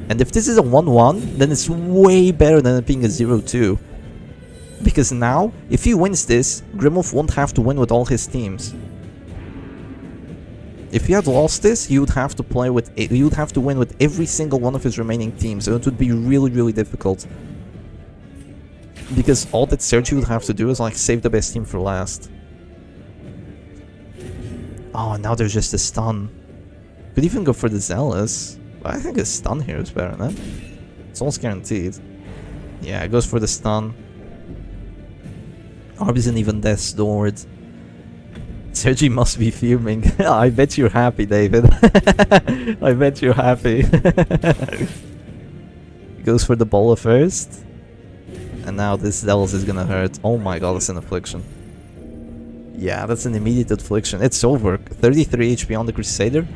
Speaker 1: And if this is a 1-1, then it's way better than it being a 0-2. Because now, if he wins this, Grimwolf won't have to win with all his teams. If he had lost this, he would have to win with every single one of his remaining teams, so it would be really difficult. Because all that Sergi would have to do is like save the best team for last. Oh, now there's just a stun. Could even go for the Zealous. But I think a stun here is better, no? It's almost guaranteed. Yeah, it goes for the stun. Arb isn't even Death's Lord. Sergi must be fuming. I bet you're happy, David. I bet you're happy. Goes for the Bola first. And now this Zealous is gonna hurt. Oh my god, that's an affliction. Yeah, that's an immediate affliction. It's over. 33 HP on the Crusader.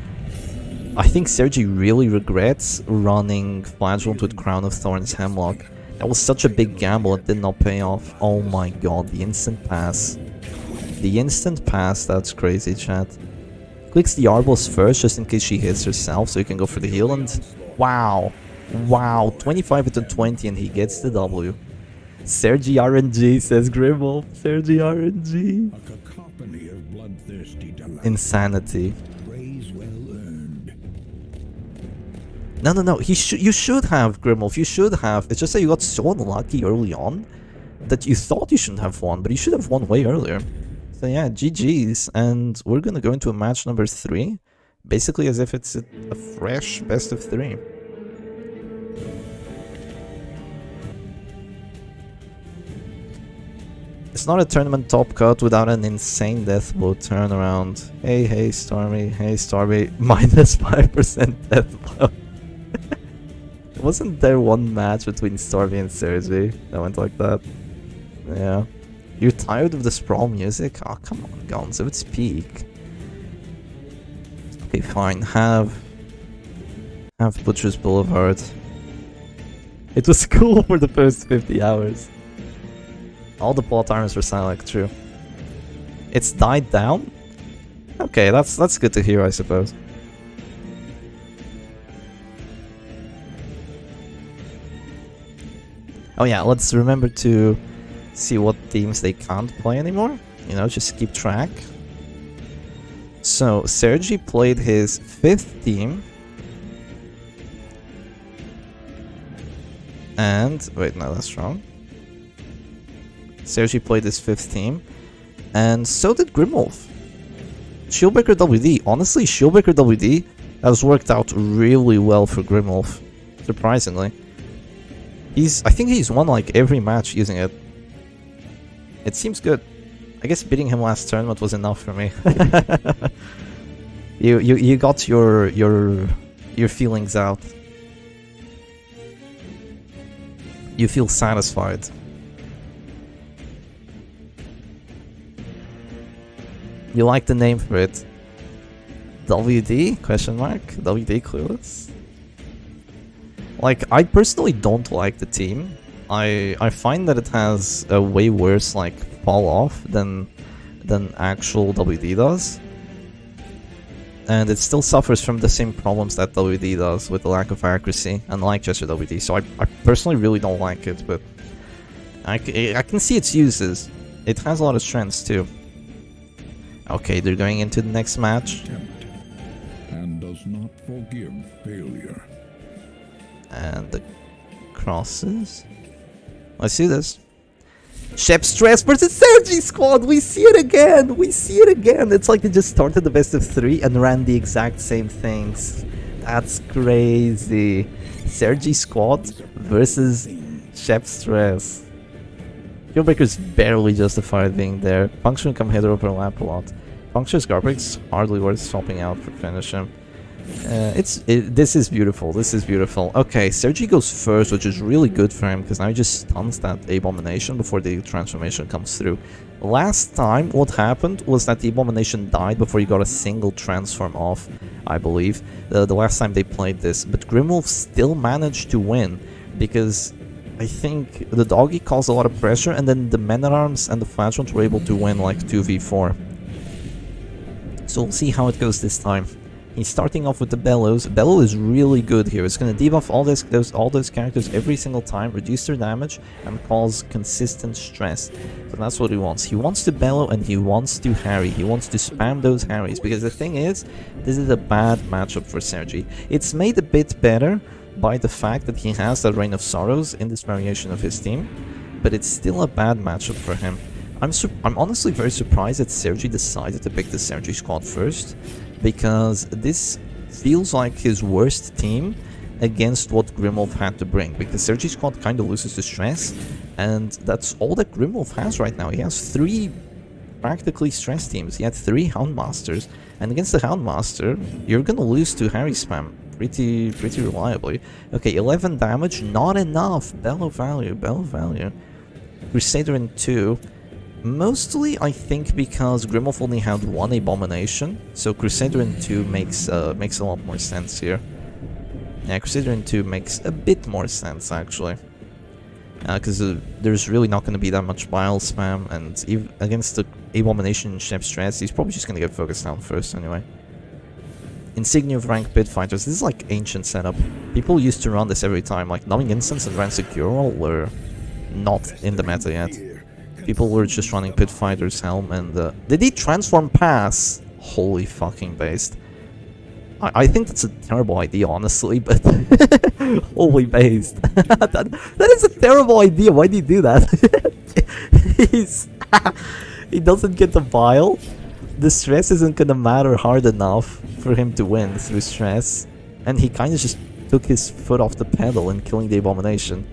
Speaker 1: I think Sergi really regrets running Flagellant with Crown of Thorns Hemlock. That was such a big gamble, it did not pay off. Oh my god, the instant pass. That's crazy, chat. Clicks the Arbalest first, just in case she hits herself, so you can go for the heal, and... Wow, 25 into 20, and he gets the W. Sergi RNG, says Grimwolf. Sergi RNG.
Speaker 3: A cacophony of bloodthirsty delight.
Speaker 1: Insanity.
Speaker 3: Praise well earned.
Speaker 1: No. You should have, Grimwolf. You should have. It's just that you got so unlucky early on that you thought you shouldn't have won, but you should have won way earlier. So yeah, GG's, and we're gonna go into a match number 3, basically as if it's a fresh best of 3. It's not a tournament top cut without an insane death blow turnaround. Hey Stormy, minus 5% death blow. Wasn't there one match between Stormy and Sergi that went like that? Yeah. You're tired of the sprawl music? Oh, come on, Gonzo, it's peak. Okay, fine, have Butcher's Boulevard. It was cool for the first 50 hours. All the plot armors were silent, true. It's died down? Okay, that's good to hear, I suppose. Oh yeah, let's remember to see what teams they can't play anymore. You know, just keep track. So, Sergi played his 5th team. And, wait, no, that's wrong. Sergi played his 5th team. And so did Grimwolf. Shieldbreaker WD. Honestly, Shieldbreaker WD has worked out really well for Grimwolf. Surprisingly. I think he's won like every match using it. It seems good. I guess beating him last tournament was enough for me. You got your feelings out. You feel satisfied. You like the name for it. WD? Question mark? WD clueless? Like, I personally don't like the team. I find that it has a way worse, like, fall off than actual WD does. And it still suffers from the same problems that WD does with the lack of accuracy, unlike Chester WD. So I personally really don't like it, but I can see its uses. It has a lot of strengths too. Okay, they're going into the next match.
Speaker 3: Attempt, and does not forgive failure.
Speaker 1: And the crosses. Let's see this. Shep Stress versus Sergi Squad! We see it again! We see it again! It's like they just started the best of 3 and ran the exact same things. That's crazy. Sergi Squad versus Shep Stress. Killbreaker's barely justified being there. Puncture come hither overlap a lot. Puncture's garbage hardly worth swapping out for finish him. This is beautiful. This is beautiful. Okay, Sergi goes first, which is really good for him because now he just stuns that Abomination before the transformation comes through. Last time, what happened was that the Abomination died before he got a single transform off, I believe. The last time they played this, but Grimwolf still managed to win because I think the doggy caused a lot of pressure, and then the Men-at-Arms and the Flagellant were able to win like 2v4. So we'll see how it goes this time. He's starting off with the Bellows. Bellow is really good here. It's going to debuff all those characters every single time, reduce their damage, and cause consistent stress. So that's what he wants. He wants to Bellow and he wants to harry. He wants to spam those harries. Because the thing is, this is a bad matchup for Sergi. It's made a bit better by the fact that he has that Reign of Sorrows in this variation of his team, but it's still a bad matchup for him. I'm honestly very surprised that Sergi decided to pick the Sergi squad first, because this feels like his worst team against what Grimwolf had to bring, because Sergi squad kind of loses to stress, and that's all that Grimwolf has right now. He has 3 practically stress teams. He had 3 Houndmasters, and against the Houndmaster, you're gonna lose to Harry Spam pretty reliably. Okay, 11 damage, not enough. Bellow value. Crusader in 2. Mostly, I think, because Grimwolf only had 1 Abomination, so Crusader in 2 makes a lot more sense here. Yeah, Crusader in 2 makes a bit more sense, actually. Because there's really not going to be that much bile spam, and against the Abomination and Shep Stress, he's probably just going to get focused down first anyway. Insignia of Rank Pit Fighters. This is like ancient setup. People used to run this every time, like Numbing Incense and Rancid Cure were not in the meta yet. People were just running Pit Fighter's Helm, and did he transform pass? Holy fucking based. I think that's a terrible idea, honestly, but holy based. that is a terrible idea. Why did he do that? He doesn't get the bile. The stress isn't gonna matter hard enough for him to win through stress, and he kind of just took his foot off the pedal in killing the Abomination.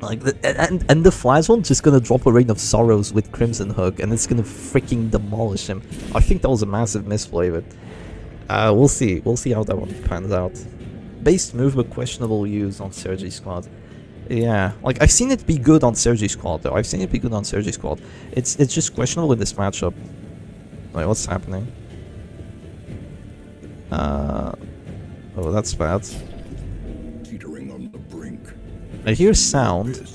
Speaker 1: Like, and the Flashbomb just gonna drop a Rain of Sorrows with Crimson Hook, and it's gonna freaking demolish him. I think that was a massive misplay, but we'll see. We'll see how that one pans out. Based move, but questionable use on Sergi squad. Yeah, like I've seen it be good on Sergi squad though. I've seen it be good on Sergi squad. It's just questionable in this matchup. Wait, what's happening? Oh, that's bad.
Speaker 3: Teetering on the brink.
Speaker 1: I hear sound.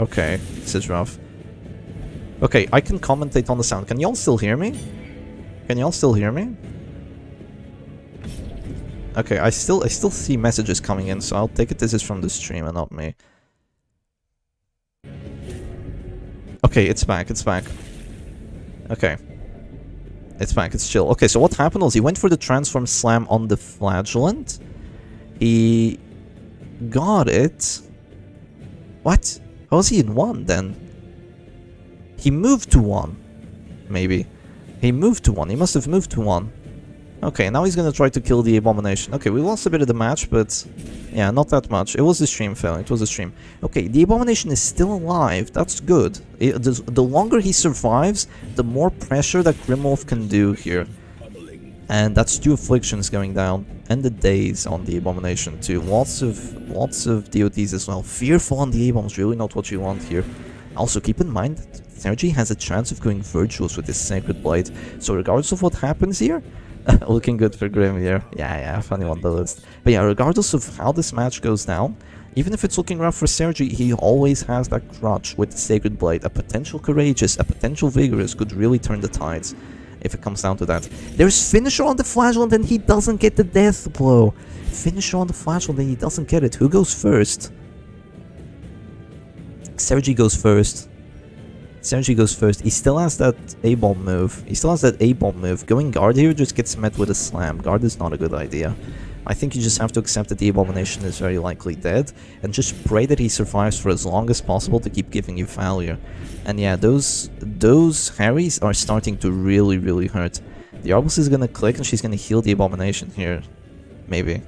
Speaker 1: Okay, this is rough. Okay, I can commentate on the sound. Can y'all still hear me? Can y'all still hear me? Okay, I still see messages coming in, so I'll take it this is from the stream and not me. Okay, it's back, it's back. Okay. It's back, it's chill. Okay, so what happened was he went for the transform slam on the flagellant. He got it. What? How was he in 1 then? He moved to 1. Maybe. He moved to 1. He must have moved to 1. Okay, now he's gonna try to kill the Abomination. Okay, we lost a bit of the match, but yeah, not that much. It was the stream fail. It was a stream. Okay, the Abomination is still alive. That's good. The longer he survives, the more pressure that Grimwolf can do here. And that's 2 afflictions going down. And the days on the Abomination too. Lots of DOTs as well. Fearful on the Abomin's really not what you want here. Also, keep in mind that Sergi has a chance of going virtuous with his Sacred Blade. So regardless of what happens here, looking good for Grim here. Yeah, funny on the list. But yeah, regardless of how this match goes down, even if it's looking rough for Sergi, he always has that crutch with the Sacred Blade. A potential Courageous, a potential Vigorous could really turn the tides if it comes down to that. There's Finisher on the Flagellant and he doesn't get the Death Blow. Finisher on the Flagellant and he doesn't get it. Who goes first? Sergi goes first. Sergi goes first. He still has that A-bomb move. Going guard here just gets met with a slam. Guard is not a good idea. I think you just have to accept that the Abomination is very likely dead, and just pray that he survives for as long as possible to keep giving you failure. And yeah, those Harrys are starting to really hurt. The Arbus is gonna click and she's gonna heal the Abomination here. Maybe.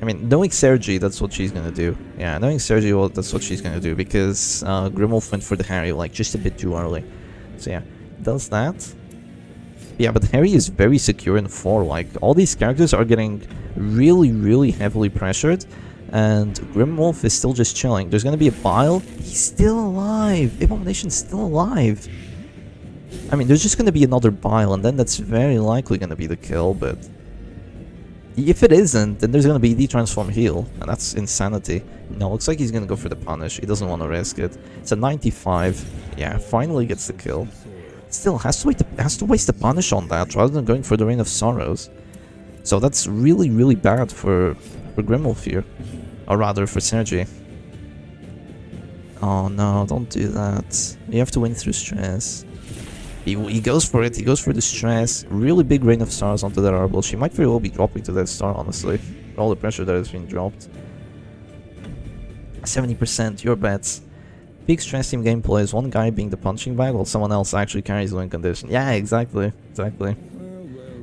Speaker 1: I mean, knowing Sergi, that's what she's gonna do. Yeah, knowing Sergi, well, that's what she's gonna do, because Grimwolf went for the Harry, like, just a bit too early. So yeah, does that. Yeah, but Harry is very secure in 4, like, all these characters are getting really heavily pressured, and Grimwolf is still just chilling. There's gonna be a Bile. He's still alive! Abomination's still alive! I mean, there's just gonna be another Bile, and then that's very likely gonna be the kill, but if it isn't, then there's gonna be the transform heal, and that's insanity. No, looks like he's gonna go for the punish. He doesn't want to risk it. It's a 95. Yeah, finally gets the kill. Still has to waste the punish on that rather than going for the Rain of Sorrows. So that's really bad for Grimwolf here, or rather for Sergi. Oh no, don't do that. You have to win through stress. He goes for it, he goes for the stress. Really big Rain of Stars onto that Arbol. She might very well be dropping to that star, honestly. All the pressure that has been dropped. 70%, your bets. Big stress team gameplay is one guy being the punching bag while someone else actually carries the win condition. Yeah, exactly.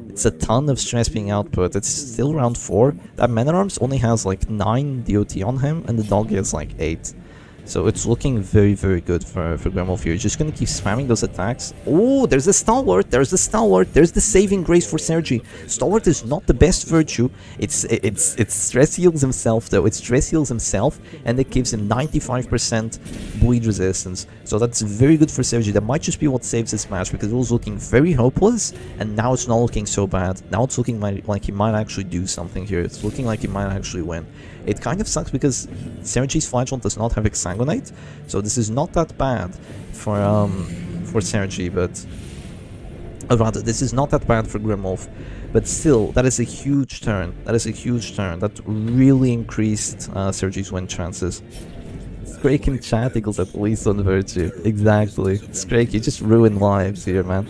Speaker 1: It's a ton of stress being output. It's still round 4. That Man-at-Arms only has like 9 DOT on him, and the dog has like 8. So it's looking very good for Grimwolf here. He's just gonna keep spamming those attacks. Oh, there's the Stalwart, there's the saving grace for Sergi. Stalwart is not the best virtue. It's stress heals himself though. It stress heals himself, and it gives him 95% bleed resistance. So that's very good for Sergi. That might just be what saves this match, because it was looking very hopeless, and now it's not looking so bad. Now it's looking like he might actually do something here. It's looking like he might actually win. It kind of sucks because Sergi's Flagellant does not have Exsanguinate, so this is not that bad for Sergi, but rather this is not that bad for Grimwolf. But still, that is a huge turn. That really increased Sergi's win chances. Scrake in chat equals at least on virtue. Exactly. Scrake, you just ruin lives here, man.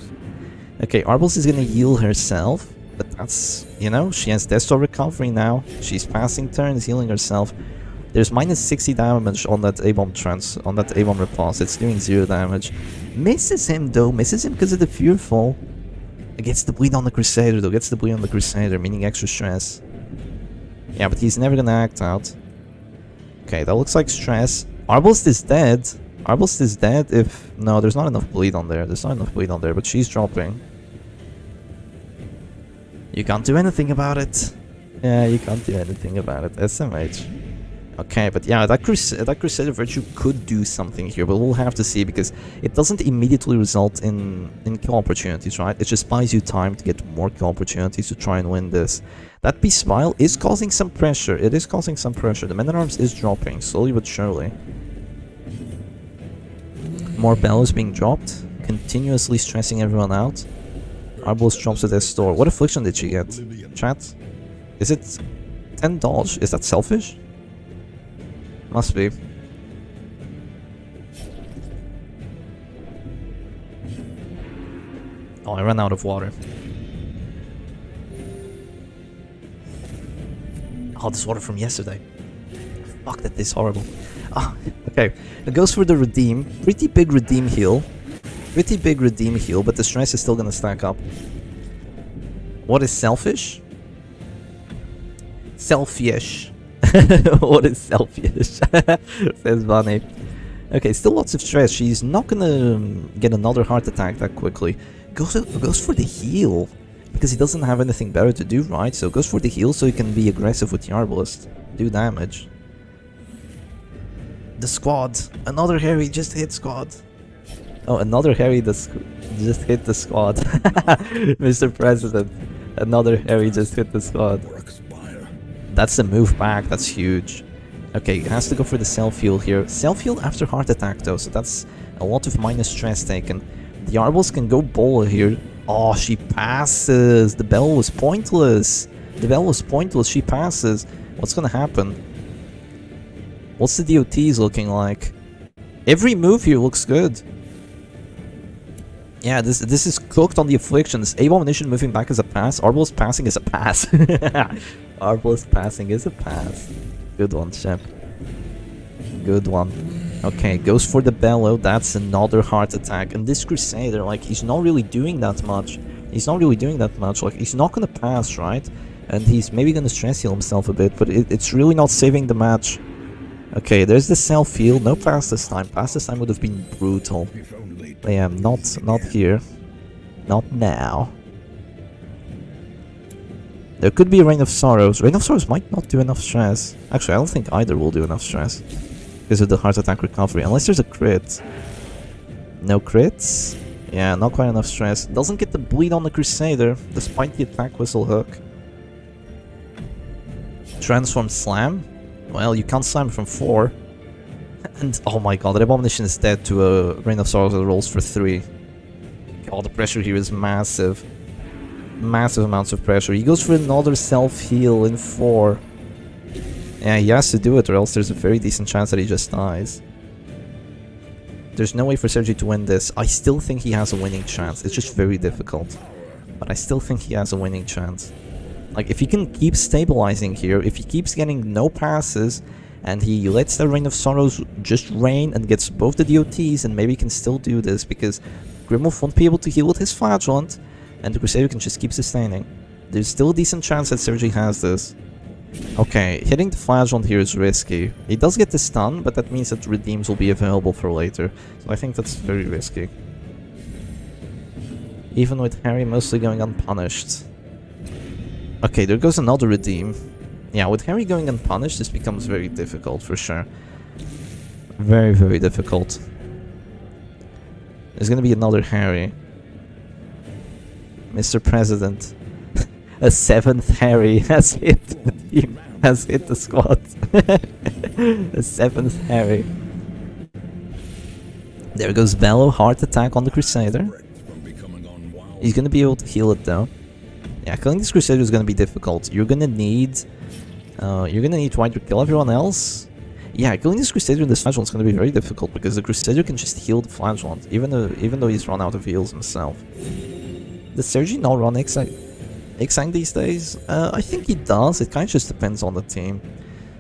Speaker 1: Okay, Arbos is gonna heal herself. But that's, you know, she has Deathstar Recovery now. She's passing turns, healing herself. There's minus 60 damage on that A-bomb repulse. It's doing 0 damage. Misses him though, misses him because of the Fearful. Gets the bleed on the Crusader though, meaning extra stress. Yeah, but he's never gonna act out. Okay, that looks like stress. Arbalest is dead. Arbalest is dead if... No, there's not enough bleed on there. There's not enough bleed on there, but she's dropping. You can't do anything about it. Yeah, you can't do anything about it. SMH. Okay, but yeah, that Crusader Virtue could do something here, but we'll have to see because it doesn't immediately result in kill opportunities, right? It just buys you time to get more kill opportunities to try and win this. That Beast Smile is causing some pressure. It is causing some pressure. The Men-at-Arms is dropping, slowly but surely. More bellows being dropped, continuously stressing everyone out. Arbalest drops at their store. What affliction did she get? Chat? Is it 10 dodge? Is that selfish? Must be. Oh, I ran out of water. Oh, this water from yesterday. Fuck, that is horrible. Ah, okay. It goes for the redeem. Pretty big redeem heal. Pretty big redeem heal, but the stress is still gonna stack up. What is selfish? Selfish. What is selfish? Says Bunny. Okay, still lots of stress. She's not gonna get another heart attack that quickly. Goes for the heal. Because he doesn't have anything better to do, right? So goes for the heal so he can be aggressive with the Arbalest. Do damage. The squad. Another Harry just hit squad. Oh, another Harry just hit the squad. Mr. President. Another Harry just hit the squad. That's the move back. That's huge. Okay, it has to go for the self-heal here. Self-heal after heart attack though, so that's a lot of minus stress taken. The Arbalest can go bola here. Oh, she passes. The bell was pointless. The bell was pointless. She passes. What's gonna happen? What's the DOTs looking like? Every move here looks good. Yeah, this is cooked on the afflictions. Abomination moving back is a pass. Arbalest passing is a pass. Arbalest passing is a pass. Good one, Shep. Good one. Okay, goes for the bellow. That's another heart attack. And this Crusader, like, he's not really doing that much. He's not really doing that much. Like, he's not gonna pass, right? And he's maybe gonna stress heal himself a bit, but it's really not saving the match. Okay, there's the self-heal. No pass this time. Pass this time would have been brutal. I am not here. Not now. There could be a Rain of Sorrows. Rain of Sorrows might not do enough stress. Actually, I don't think either will do enough stress. Because of the heart attack recovery. Unless there's a crit. No crits? Yeah, not quite enough stress. Doesn't get the bleed on the Crusader, despite the attack whistle hook. Transform Slam? Well, you can't slam from 4. And oh my god, the Abomination is dead to a Rain of Sorrows that rolls for 3. God, the pressure here is massive. Massive amounts of pressure. He goes for another self-heal in 4. Yeah, he has to do it or else there's a very decent chance that he just dies. There's no way for Sergi to win this. I still think he has a winning chance. It's just very difficult. But I still think he has a winning chance. Like, if he can keep stabilizing here, if he keeps getting no passes, and he lets the Rain of Sorrows just rain and gets both the DOTs, and maybe he can still do this, because Grimwolf won't be able to heal with his Flagellant, and the Crusader can just keep sustaining. There's still a decent chance that Sergi has this. Okay, hitting the Flagellant here is risky. He does get the stun, but that means that redeems will be available for later. So I think that's very risky. Even with Harry mostly going unpunished. Okay, there goes another redeem. Yeah, with Harry going unpunished, this becomes very difficult for sure. Very, very difficult. There's gonna be another Harry. Mr. President. A 7th Harry has hit the team, has hit the squad. A 7th Harry. There goes Bellow, heart attack on the Crusader. He's gonna be able to heal it though. Yeah, killing this Crusader is gonna be difficult. You're gonna need White to kill everyone else. Yeah, killing this Crusader in this Flagellant is gonna be very difficult because the Crusader can just heal the Flagellant, even though he's run out of heals himself. Does Sergi not run Ixang these days? I think he does. It kind of just depends on the team.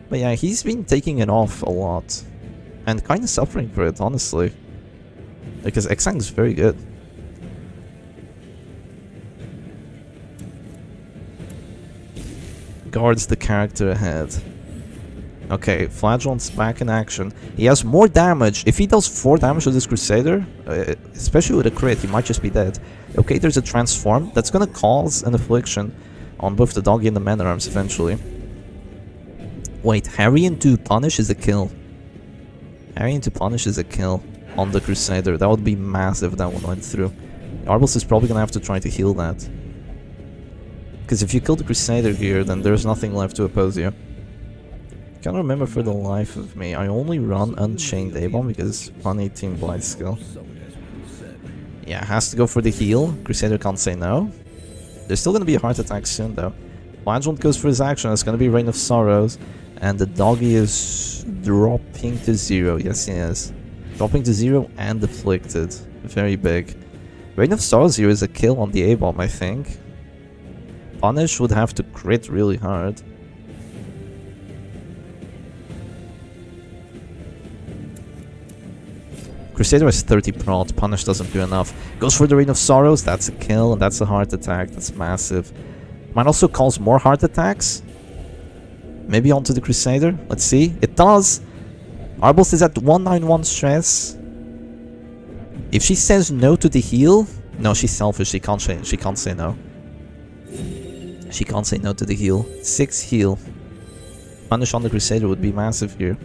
Speaker 1: But yeah, he's been taking it off a lot. And kind of suffering for it, honestly. Because Ixang is very good. guards the character ahead. Okay, Flagellant's back in action. He has more damage. If he does 4 damage to this Crusader, especially with a crit, he might just be dead. Okay, there's a transform. That's gonna cause an affliction on both the doggy and the man-at-arms eventually. Wait, Harry into punish is a kill. Harry into punish is a kill on the Crusader. That would be massive if that one went through. Arbus is probably gonna have to try to heal that. Because if you kill the Crusader here, then there's nothing left to oppose you. Can't remember for the life of me. I only run Unchained A-Bomb because funny Team Blight skill. Yeah, has to go for the heal. Crusader can't say no. There's still gonna be a heart attack soon though. Flagellant goes for his action. It's gonna be Reign of Sorrows. And the doggy is dropping to 0. Yes, he is. Dropping to 0 and afflicted. Very big. Reign of Sorrows here is a kill on the A-Bomb, I think. Punish would have to crit really hard. Crusader has 30 prod, Punish doesn't do enough. Goes for the Reign of Sorrows, that's a kill, and that's a heart attack, that's massive. Might also cause more heart attacks. Maybe onto the Crusader, let's see. It does! Arbus is at 191 stress. If she says no to the heal... No, she's selfish, she can't say no. She can't say no to the heal. 6 heal. Punish on the Crusader would be massive here.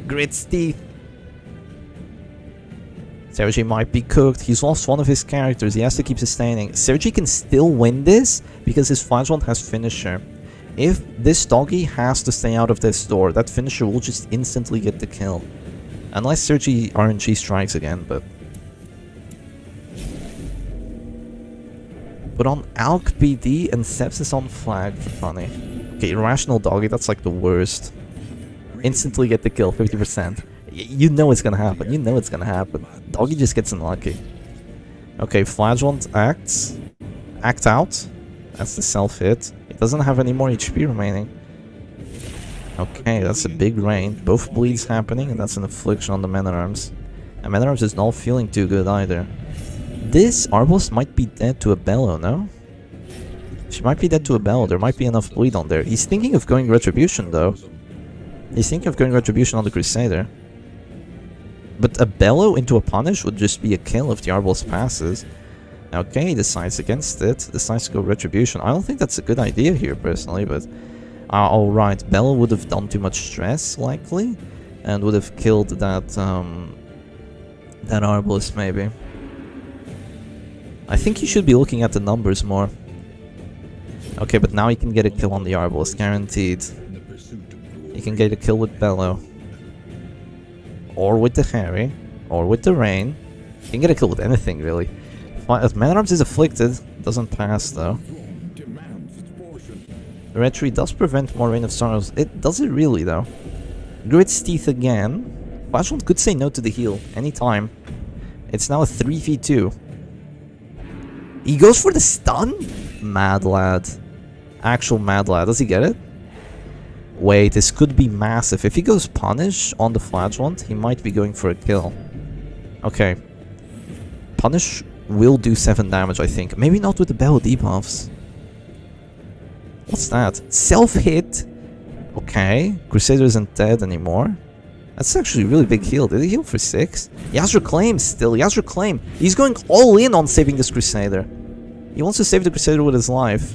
Speaker 1: Grit's teeth. Sergi might be cooked. He's lost one of his characters. He has to keep sustaining. Sergi can still win this because his Flagellant has finisher. If this doggy has to stay out of this door, that finisher will just instantly get the kill. Unless Sergi RNG strikes again, but... Put on Alk PD and Sepsis on flag for funny. Okay, Irrational Doggy, that's like the worst. Instantly get the kill, 50%. You know it's gonna happen, you know it's gonna happen. Doggy just gets unlucky. Okay, Flagellant acts. Act out. That's the self-hit. It doesn't have any more HP remaining. Okay, that's a big rain. Both bleeds happening, and that's an affliction on the Man-at-Arms. And Man-at-Arms is not feeling too good either. This Arbus might be dead to a Bellow, no? She might be dead to a Bellow, there might be enough bleed on there. He's thinking of going Retribution though. He's thinking of going Retribution on the Crusader. But a Bellow into a Punish would just be a kill if the Arbus passes. Okay, he decides against it, decides to go Retribution. I don't think that's a good idea here personally, but... alright, Bellow would have done too much stress, likely. And would have killed that, that Arbus maybe. I think you should be looking at the numbers more. Okay, but now he can get a kill on the Arbus, guaranteed. He can get a kill with Bellow. Or with the Harry. Or with the Rain. He can get a kill with anything, really. Man-at-Arms is afflicted. Doesn't pass, though. The Retreat does prevent more Reign of Sorrows. Does it really, though? Grit's Teeth again. Flagellant could say no to the heal anytime. It's now a 3v2. He goes for the stun? Mad lad. Actual mad lad. Does he get it? Wait, this could be massive. If he goes Punish on the Flagellant, he might be going for a kill. Okay. Punish will do 7 damage, I think. Maybe not with the Bellow debuffs. What's that? Self-hit? Okay. Crusader isn't dead anymore. That's actually a really big heal. Did he heal for 6? He has Reclaim still. He has Reclaim. He's going all in on saving this Crusader. He wants to save the Crusader with his life.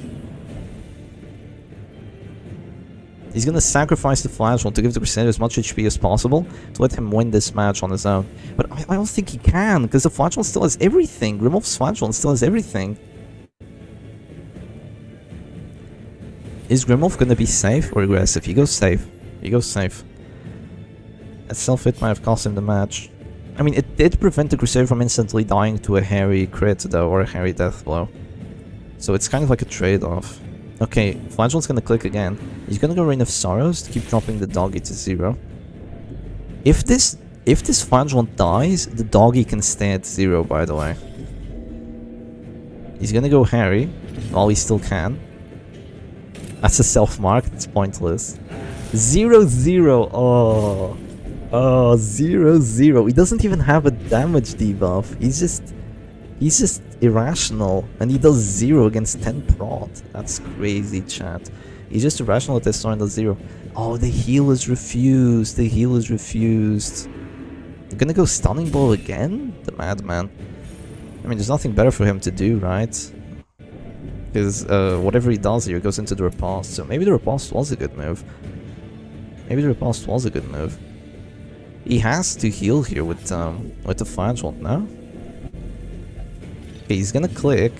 Speaker 1: He's gonna sacrifice the Flagellant to give the Crusader as much HP as possible to let him win this match on his own. But I don't think he can, because the Flagellant still has everything. Grimulf's Flagellant still has everything. Is Grimulf gonna be safe or aggressive? He goes safe. He goes safe. A self-hit might have cost him the match. I mean, it did prevent the Crusader from instantly dying to a Harry crit though, or a Harry death blow. So it's kind of like a trade-off. Okay, Flagellant's gonna click again. He's gonna go Reign of Sorrows to keep dropping the doggy to 0. If this Flagellant dies, the doggy can stay at 0, by the way. He's gonna go Harry, while he still can. That's a self-mark, it's pointless. 0-0, oh. Oh, 0-0. He doesn't even have a damage debuff. He's just irrational. And he does 0 against 10 prod. That's crazy, chat. He's just irrational at this turn, that's 0. Oh, the heal is refused. The heal is refused. You're gonna go stunning blow again? The madman. I mean, there's nothing better for him to do, right? Because whatever he does here goes into the riposte. So maybe the riposte was a good move. Maybe the riposte was a good move. He has to heal here with the Flagellant, no? Okay, he's gonna click.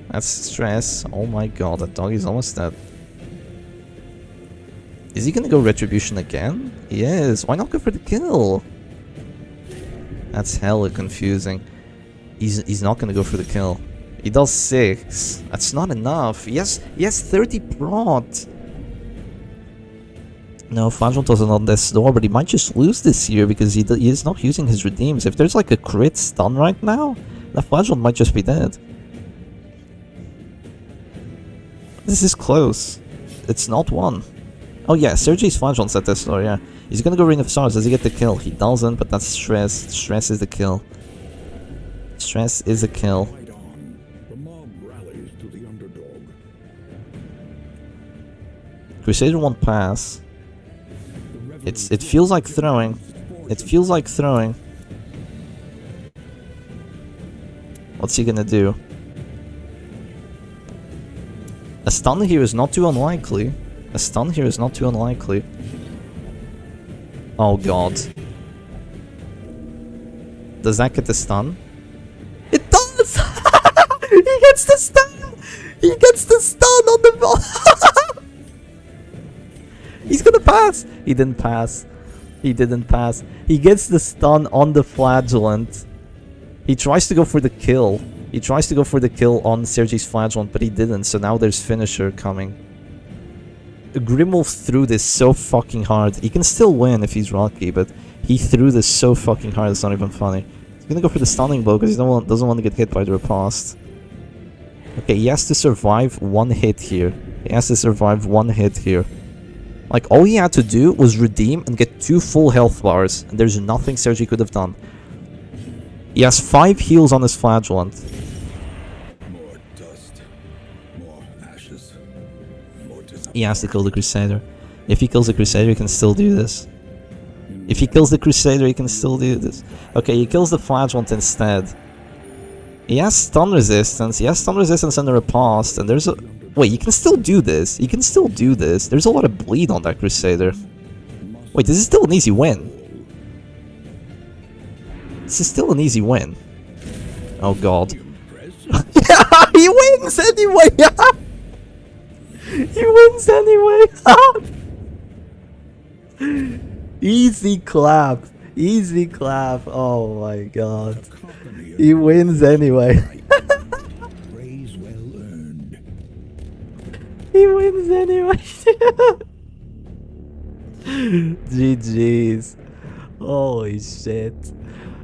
Speaker 1: That's stress. Oh my god, that dog is almost dead. Is he gonna go Retribution again? He is. Why not go for the kill? That's hella confusing. He's not gonna go for the kill. He does 6. That's not enough. He has 30 prot. No, Flagellant wasn't on this door, but he might just lose this here because he is not using his redeems. If there's like a crit stun right now, that Flagellant might just be dead. This is close. It's not one. Oh yeah, Sergei's Flagellant's at this door, yeah. He's gonna go Ring of Stars. Does he get the kill? He doesn't, but that's stress. Stress is the kill. Stress is a kill.
Speaker 3: Fight on. The mob rallies to the underdog.
Speaker 1: Crusader won't pass. It feels like throwing. It feels like throwing. What's he gonna do? A stun here is not too unlikely. A stun here is not too unlikely. Oh god. Does that get the stun? It does! He gets the stun! He gets the stun on the ball! He's gonna pass! He didn't pass. He didn't pass. He gets the stun on the Flagellant. He tries to go for the kill. He tries to go for the kill on Sergei's Flagellant, but he didn't, so now there's finisher coming. Grimwolf threw this so fucking hard. He can still win if he's lucky, but he threw this so fucking hard it's not even funny. He's gonna go for the stunning blow because he doesn't want to get hit by the riposte. Okay, he has to survive one hit here. He has to survive one hit here. Like, all he had to do was redeem and get 2 full health bars, and there's nothing Sergei could have done. He has 5 heals on his Flagellant.
Speaker 3: More dust. More ashes. More disappointment.
Speaker 1: He has to kill the Crusader. If he kills the Crusader, he can still do this. If he kills the Crusader, he can still do this. Okay, he kills the Flagellant instead. He has stun resistance. He has stun resistance and a riposte, and there's a... Wait, you can still do this. You can still do this. There's a lot of bleed on that Crusader. Wait, this is still an easy win. This is still an easy win. Oh god. Yeah, he wins anyway! He wins anyway! Easy clap. Easy clap. Oh my god. He wins anyway.
Speaker 3: Praise well earned.
Speaker 1: He wins anyway. GG's. Holy shit.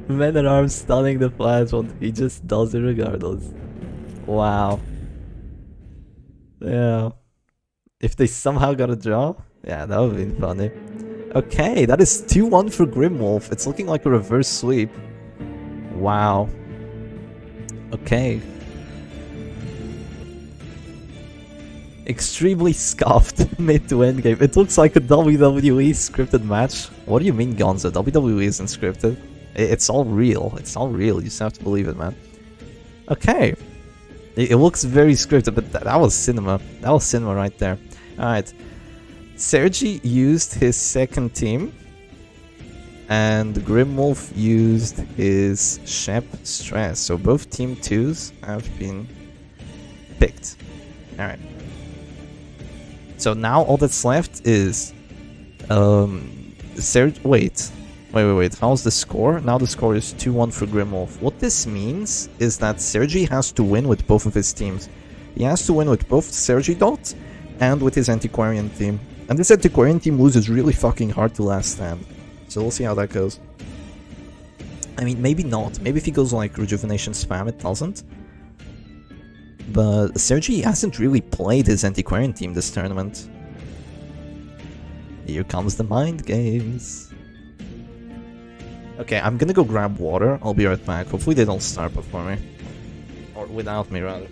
Speaker 1: Men at Arms stunning the Flagellant. He just does it regardless. Wow. Yeah. If they somehow got a draw, yeah, that would have been funny. Okay, that is 2-1 for Grimwolf. It's looking like a reverse sweep. Wow. Okay. Extremely scuffed mid to end game. It looks like a WWE scripted match. What do you mean, Gonzo? WWE isn't scripted. It's all real. It's all real. You just have to believe it, man. Okay. It looks very scripted, but that was cinema. That was cinema right there. Alright. Sergei used his second team. And Grimwolf used his Shep Stress. So both team 2s have been picked. Alright. So now all that's left is wait. How's the score? Now the score is 2-1 for Grimwolf. What this means is that Sergei has to win with both of his teams. He has to win with both Sergei Dot and with his Antiquarian team. And this Antiquarian team loses really fucking hard to last stand. So we'll see how that goes. I mean, maybe not. Maybe if he goes like Rejuvenation Spam, it doesn't. But Sergei hasn't really played his Antiquarian team this tournament. Here comes the mind games. Okay, I'm gonna go grab water. I'll be right back. Hopefully they don't start before me. Or without me, rather.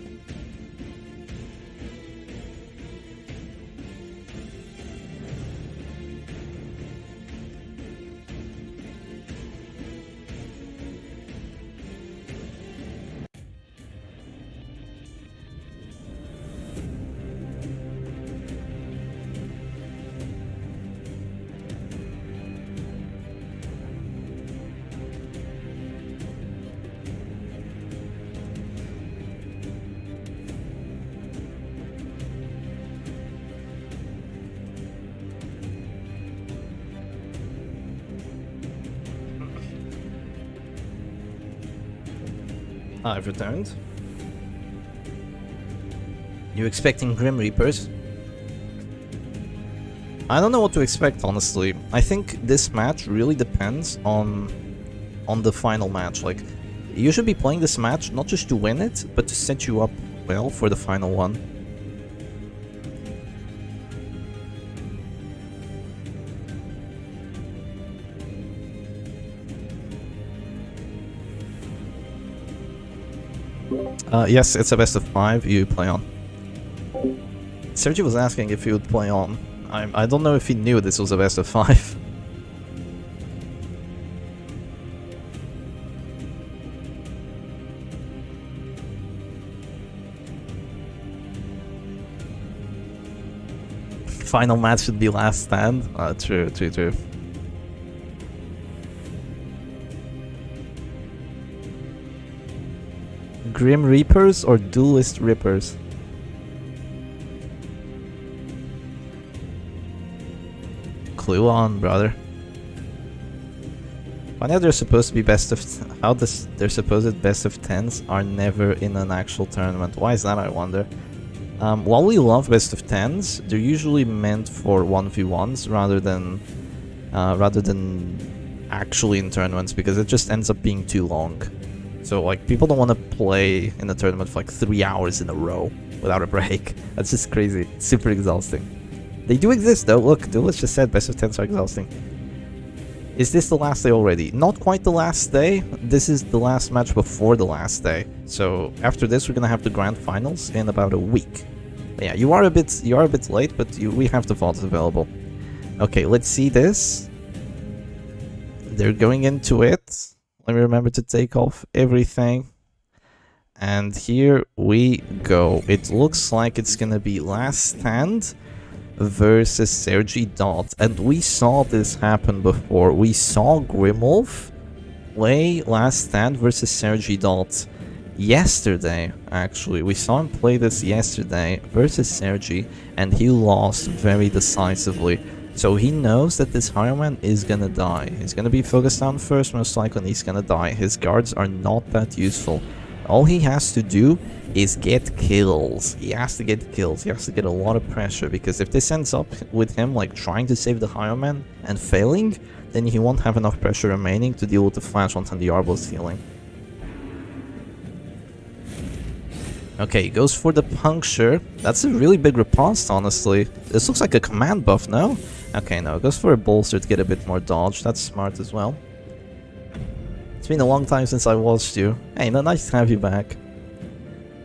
Speaker 1: I've returned. You expecting Grim Reapers? I don't know what to expect, honestly. I think this match really depends on the final match. Like, you should be playing this match not just to win it, but to set you up well for the final one. Yes, it's a best of 5 you play on. Sergi was asking if you would play on. I don't know if he knew this was a best of 5. Final match should be last stand. True. Grim Reapers or Duelist Rippers? Clue on, brother. Why are there supposed to be best of... How their supposed best of 10s are never in an actual tournament? Why is that, I wonder? While we love best of 10s, they're usually meant for 1v1s rather than actually in tournaments, because it just ends up being too long. So, like, people don't want to play in a tournament for like 3 hours in a row without a break. That's just crazy. It's super exhausting. They do exist though. Look, Duelist just said best of 10s are exhausting. Is this the last day already? Not quite the last day. This is the last match before the last day. So after this, we're gonna have the grand finals in about a week. But yeah, you are a bit late, but we have the VODs available. Okay, let's see this. They're going into it. Let me remember to take off everything. And here we go. It looks like it's gonna be last stand versus Sergi Dot, and we saw this happen before. We saw Grimwolf play last stand versus Sergi Dot yesterday, actually. We saw him play this yesterday versus Sergi, and he lost very decisively. So he knows that this Highwayman is gonna die. He's gonna be focused on first, most likely, and he's gonna die. His guards are not that useful. All he has to do is get kills. He has to get kills. He has to get a lot of pressure, because if this ends up with him like trying to save the Highwayman and failing, then he won't have enough pressure remaining to deal with the flash once and the Arbalest healing. Okay, he goes for the puncture. That's a really big riposte, honestly. This looks like a command buff, no? Okay, no, goes for a bolster to get a bit more dodge. That's smart as well. It's been a long time since I watched you. Hey, no, nice to have you back.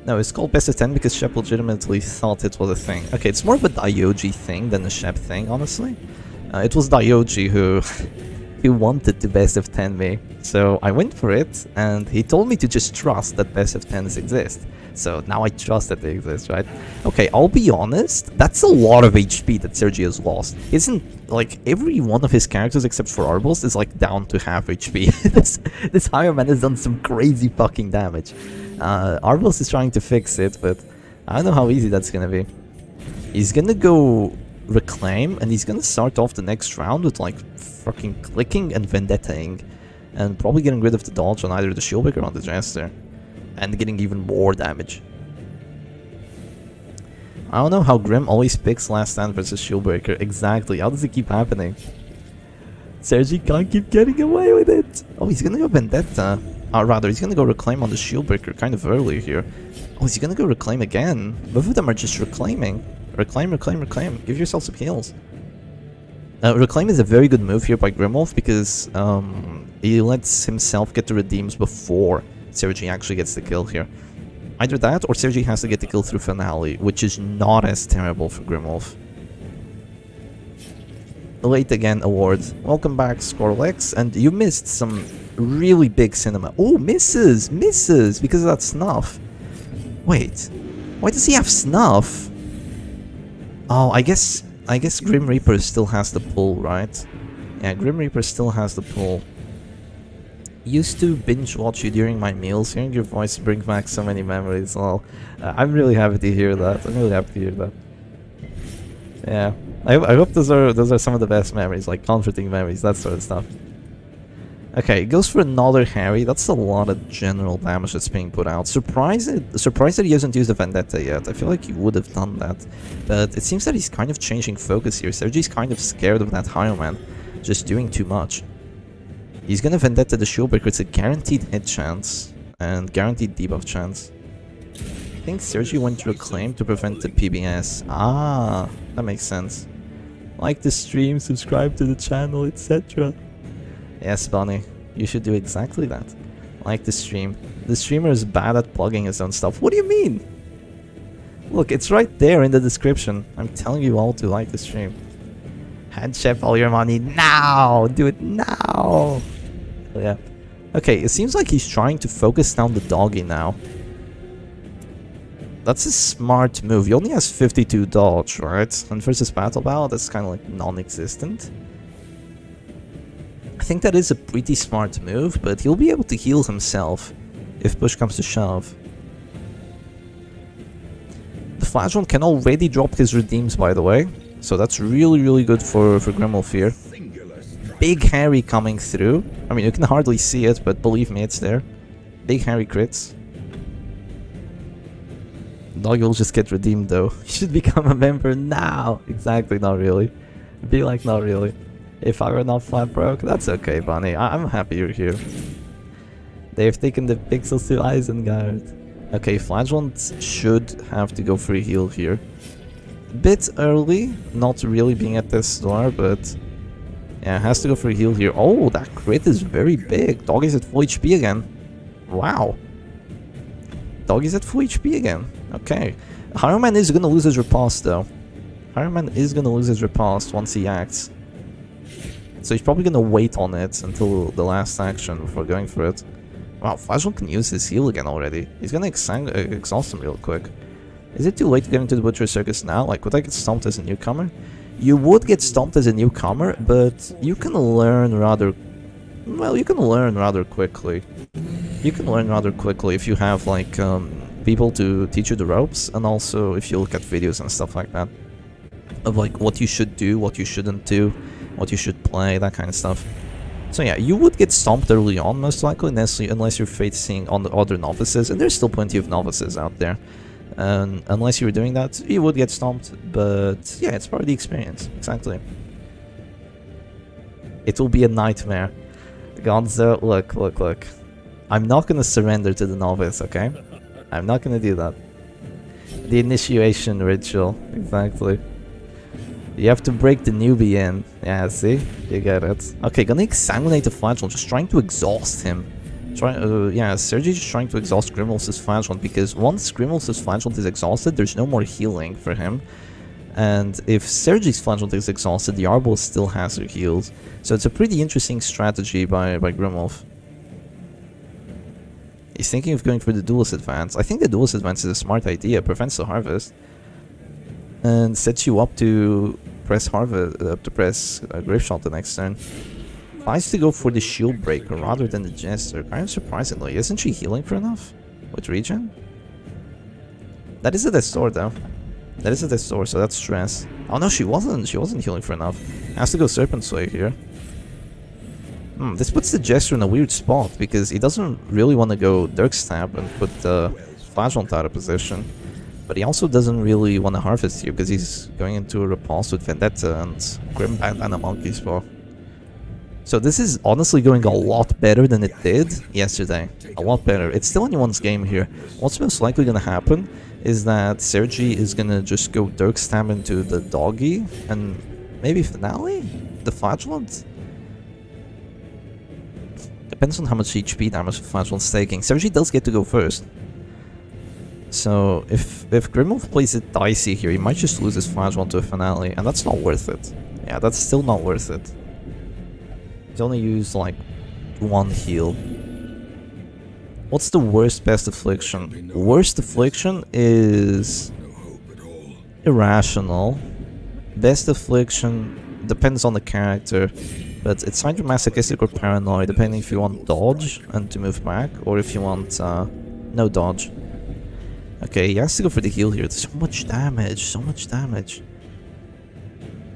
Speaker 1: No, it's called Best of 10 because Shep legitimately thought it was a thing. Okay, it's more of a Dioji thing than a Shep thing, honestly. It was Dioji who wanted to Best of 10 me. So I went for it, and he told me to just trust that Best of 10s exist. So now I trust that they exist, right? Okay, I'll be honest, that's a lot of HP that Sergi has lost. Isn't, like, every one of his characters except for Arbalest is, like, down to half HP. this Highwayman has done some crazy fucking damage. Arbalest is trying to fix it, but I don't know how easy that's gonna be. He's gonna go Reclaim, and he's gonna start off the next round with, like, fucking clicking and Vendettaing. And probably getting rid of the dodge on either the Shieldbreaker or on the Jester. And getting even more damage. I don't know how Grim always picks last stand versus Shieldbreaker. Exactly. How does it keep happening? Sergi can't keep getting away with it. Oh, he's gonna go Vendetta. Rather, he's gonna go Reclaim on the Shieldbreaker kind of early here. Oh, is he gonna go Reclaim again? Both of them are just Reclaiming. Reclaim, Reclaim, Reclaim. Give yourself some heals. Reclaim is a very good move here by Grimwolf because he lets himself get the redeems before Sergi actually gets the kill here. Either that, or Sergi has to get the kill through Finale, which is not as terrible for Grimwolf. Late again award. Welcome back, Scorlex, and you missed some really big cinema. Oh, misses! Misses! Because of that snuff. Wait. Why does he have snuff? Oh, I guess Grim Reaper still has the pull, right? Yeah, Grim Reaper still has the pull. Used to binge watch you during my meals. Hearing your voice brings back so many memories. Well, I'm really happy to hear that. I'm really happy to hear that. Yeah, I hope those are some of the best memories, like comforting memories, that sort of stuff. Okay, it goes for another Harry. That's a lot of general damage that's being put out. Surprised that he hasn't used the Vendetta yet. I feel like he would have done that. But it seems that he's kind of changing focus here. Sergi's kind of scared of that Highwayman just doing too much. He's gonna Vendetta the Shieldbreaker. It's a guaranteed hit chance and guaranteed debuff chance. I think Sergi went to Reclaim to prevent the PBS. Ah, that makes sense. Like the stream, subscribe to the channel, etc. Yes, Bunny, you should do exactly that. Like the stream. The streamer is bad at plugging his own stuff. What do you mean? Look, it's right there in the description. I'm telling you all to like the stream. Hand chef all your money now! Do it now! Yeah. Okay, it seems like he's trying to focus down the doggy now. That's a smart move. He only has 52 dodge, right? And versus Battle Ballad, that's kind of like non-existent. I think that is a pretty smart move, but he'll be able to heal himself if push comes to shove. The Flagellum can already drop his redeems, by the way, so that's really good for Grimwolf here. Big Harry coming through. I mean, you can hardly see it, but believe me, it's there. Big Harry crits. Doggy will just get redeemed though. You should become a member now! Exactly, not really. Be like, not really. If I were not flat broke, that's okay, Bunny. I'm happy you're here. They've taken the pixels to Isengard. Okay, Flagellum should have to go for a heal here. Bit early, not really being at this door, but yeah, has to go for a heal here. Oh, that crit is very big. Doggy's at full HP again. Wow. Doggy's at full HP again. Okay. Highwayman is gonna lose his riposte though. Highwayman is gonna lose his riposte once he acts. So he's probably gonna wait on it until the last action before going for it. Wow, Flagellum can use his heal again already. He's gonna exhaust him real quick. Is it too late to get into the Butcher Circus now? Like, would I get stomped as a newcomer? You would get stomped as a newcomer, but you can learn rather... Well, you can learn rather quickly. You can learn rather quickly if you have, like, people to teach you the ropes, and also if you look at videos and stuff like that. Of, like, what you should do, what you shouldn't do, what you should play, that kind of stuff. So yeah, you would get stomped early on, most likely, unless you're facing on the other novices, and there's still plenty of novices out there. And unless you were doing that, you would get stomped, but yeah, it's part of the experience, exactly. It will be a nightmare. Gonzo, look. I'm not gonna surrender to the novice, okay? I'm not gonna do that. The initiation ritual, exactly. You have to break the newbie in. Yeah, see? You get it. Okay, gonna exsanguinate the Flagellum, just trying to exhaust him. Yeah, Sergi's just trying to exhaust Grimwolf's Flagellum, because once Grimwolf's Flagellum is exhausted, there's no more healing for him. And if Sergi's Flagellum is exhausted, the Arbol still has her heals. So it's a pretty interesting strategy by Grimwolf. He's thinking of going for the Duelist Advance. I think the Duelist Advance is a smart idea, prevents the Harvest. And sets you up to press Harvest, Grave Shot the next turn. Tries to go for the Shield Breaker rather than the Jester. Kind of surprisingly, isn't she healing for enough? With regen? That is a Death Sword though. That is a Death Sword, so that's stress. Oh no, she wasn't healing for enough. Has to go Serpent Sway here. This puts the Jester in a weird spot, because he doesn't really want to go Dirk Stab and put the Flagellum out of position. But he also doesn't really want to Harvest here, because he's going into a Repulse with Vendetta and Grim Bandana Monkey Spot. So this is honestly going a lot better than it did yesterday. A lot better. It's still anyone's game here. What's most likely going to happen is that Sergi is going to just go Dirk Stab into the Doggy, and maybe Finale? The Flagellum? Depends on how much HP damage the Flagellum's taking. Sergi does get to go first. So if Grimwolf plays it dicey here, he might just lose his Flagellum to a Finale, and that's not worth it. Yeah, that's still not worth it. He's only used like one heal. What's the worst best affliction? Worst affliction is irrational. Best affliction depends on the character, but it's either masochistic or paranoid, depending if you want dodge and to move back, or if you want no dodge. Okay, he has to go for the heal here. There's so much damage, so much damage.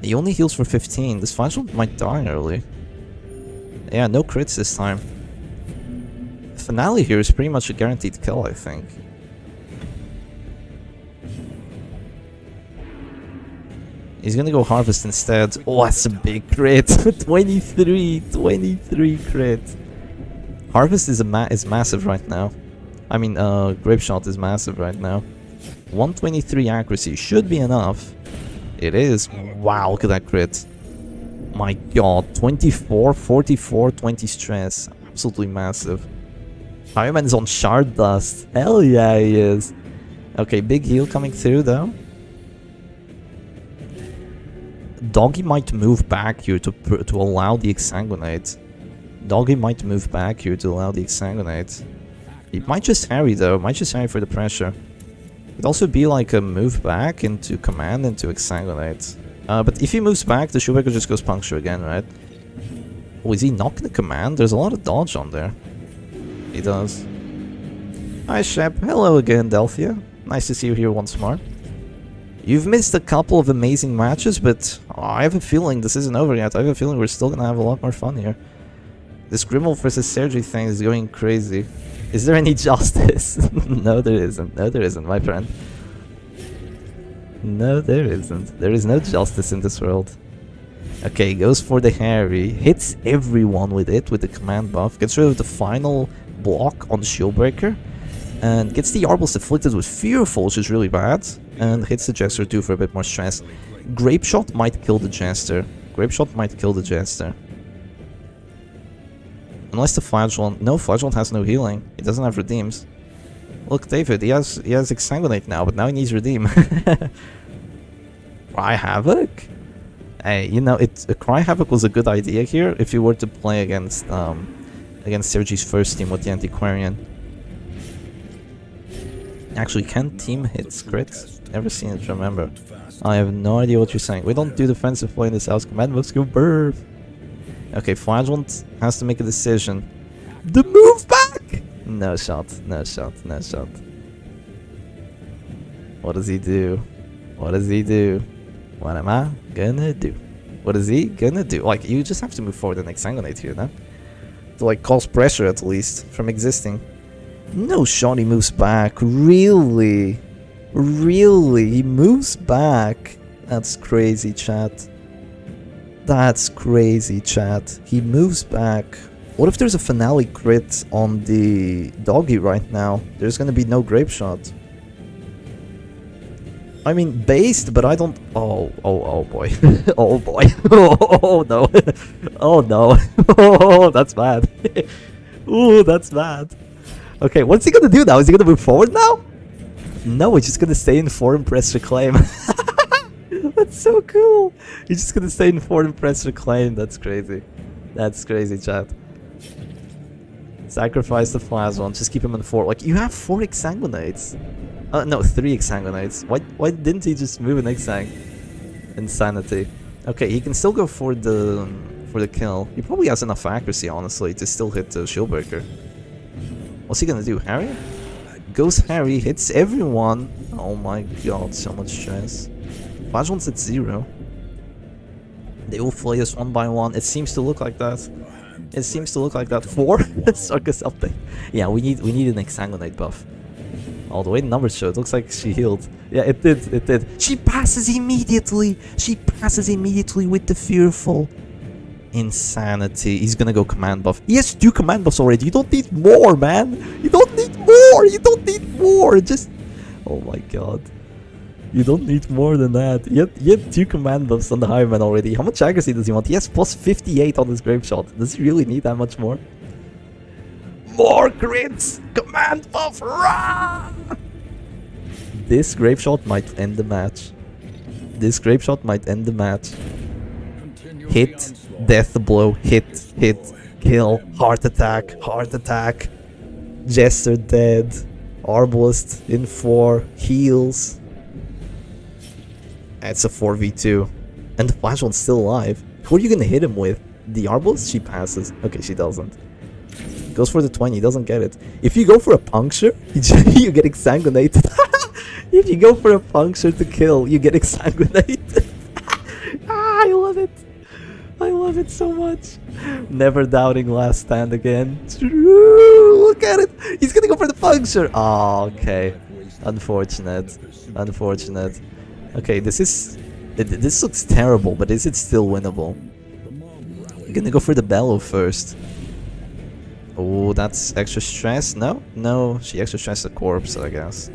Speaker 1: He only heals for 15. This Flagellum might die early. Yeah, no crits this time. Finale here is pretty much a guaranteed kill, I think. He's gonna go Harvest instead. Oh, that's a big crit. 23 crit. Harvest is massive right now. I mean, Grape Shot is massive right now. 123 accuracy should be enough. It is. Wow, look at that crit. My god, 24, 44, 20 stress. Absolutely massive. Fireman's on Shard Dust. Hell yeah, he is. Okay, big heal coming through though. Doggy might move back here to allow the Exsanguinate. Doggy might move back here to allow the Exsanguinate. It might just harry though, might just harry for the pressure. It'd also be like a move back into command into Exsanguinate. But if he moves back, the Shoebreaker just goes puncture again, right? Oh, is he knocking the command? There's a lot of dodge on there. He does. Hi Shep, hello again Delphia. Nice to see you here once more. You've missed a couple of amazing matches, but I have a feeling this isn't over yet. I have a feeling we're still gonna have a lot more fun here. This Grimmel versus Sergei thing is going crazy. Is there any justice? No, there isn't. No, there isn't, my friend. No, there isn't. There is no justice in this world. Okay, goes for the Harry. Hits everyone with it, with the command buff. Gets rid of the final block on the Shieldbreaker. And gets the Arbalest afflicted with Fearful, which is really bad. And hits the Jester too for a bit more stress. Grape Shot might kill the Jester. Grape Shot might kill the Jester. Unless the Flagellant... No, Flagellant has no healing. He doesn't have Redeems. Look, David, he has Exsanguinate now, but now he needs Redeem. Cry Havoc? Hey, you know, Cry Havoc was a good idea here if you were to play against Sergi's first team with the Antiquarian. Actually, can team hit crits? Never seen it, remember. I have no idea what you're saying. We don't do defensive play in this house. Command buffs go burp. Okay, Flagellant has to make a decision. The move back! No shot, no shot, no shot. What does he do? What does he do? What am I gonna do? What is he gonna do? Like, you just have to move forward and Exsanguinate here, no? To like cause pressure at least from existing. No shot, he moves back. Really? Really? He moves back? That's crazy, chat. That's crazy, chat. He moves back. What if there's a finale crit on the Doggy right now? There's gonna be no Grape Shot. I mean, based, but I don't... Oh boy. Oh boy. Oh no. Oh no. Oh, that's bad. Ooh, that's bad. Okay, what's he gonna do now? Is he gonna move forward now? No, he's just gonna stay in 4 and press Reclaim. That's so cool. He's just gonna stay in 4 and press Reclaim. That's crazy. That's crazy, chat. Sacrifice the Flagellant. Just keep him in 4. Like, you have 4 Exsanguinates. No, 3 Exsanguinates. Why didn't he just move an Exang? Insanity. Okay, he can still go for the kill. He probably has enough accuracy, honestly, to still hit the Shieldbreaker. What's he gonna do? Harry? Goes Harry, hits everyone. Oh my god, so much stress. Flagellant's at 0. They will flay us one by one. It seems to look like that. It seems to look like that. 4? Circus update. Yeah, we need an Exsanguinate buff. Oh, the way the numbers show, it looks like she healed. Yeah, it did. She passes immediately! She passes immediately with the Fearful. Insanity. He's gonna go command buff. He has 2 command buffs already. You don't need more, man! You don't need more! You don't need more! Just... Oh my god. You don't need more than that. He had 2 command buffs on the Highman already. How much accuracy does he want? He has plus 58 on his Grape Shot. Does he really need that much more? More crits! Command buff! Rah! This Grape Shot might end the match. This Grape Shot might end the match. Hit, death blow, hit, kill, heart attack, Jester dead, Arbalest in 4, heals. It's a 4v2. And the Flagellant's still alive. Who are you gonna hit him with? The Arbalest? She passes. Okay, she doesn't. Goes for the 20, doesn't get it. If you go for a puncture, you get Exsanguinated. If you go for a puncture to kill, you get Exsanguinated. I love it. I love it so much. Never doubting last stand again. Look at it. He's gonna go for the puncture. Oh, okay. Unfortunate. Unfortunate. Okay, this looks terrible, but is it still winnable? I'm gonna go for the bellow first. Oh, that's extra stress. No, no, she extra stressed the corpse, I guess.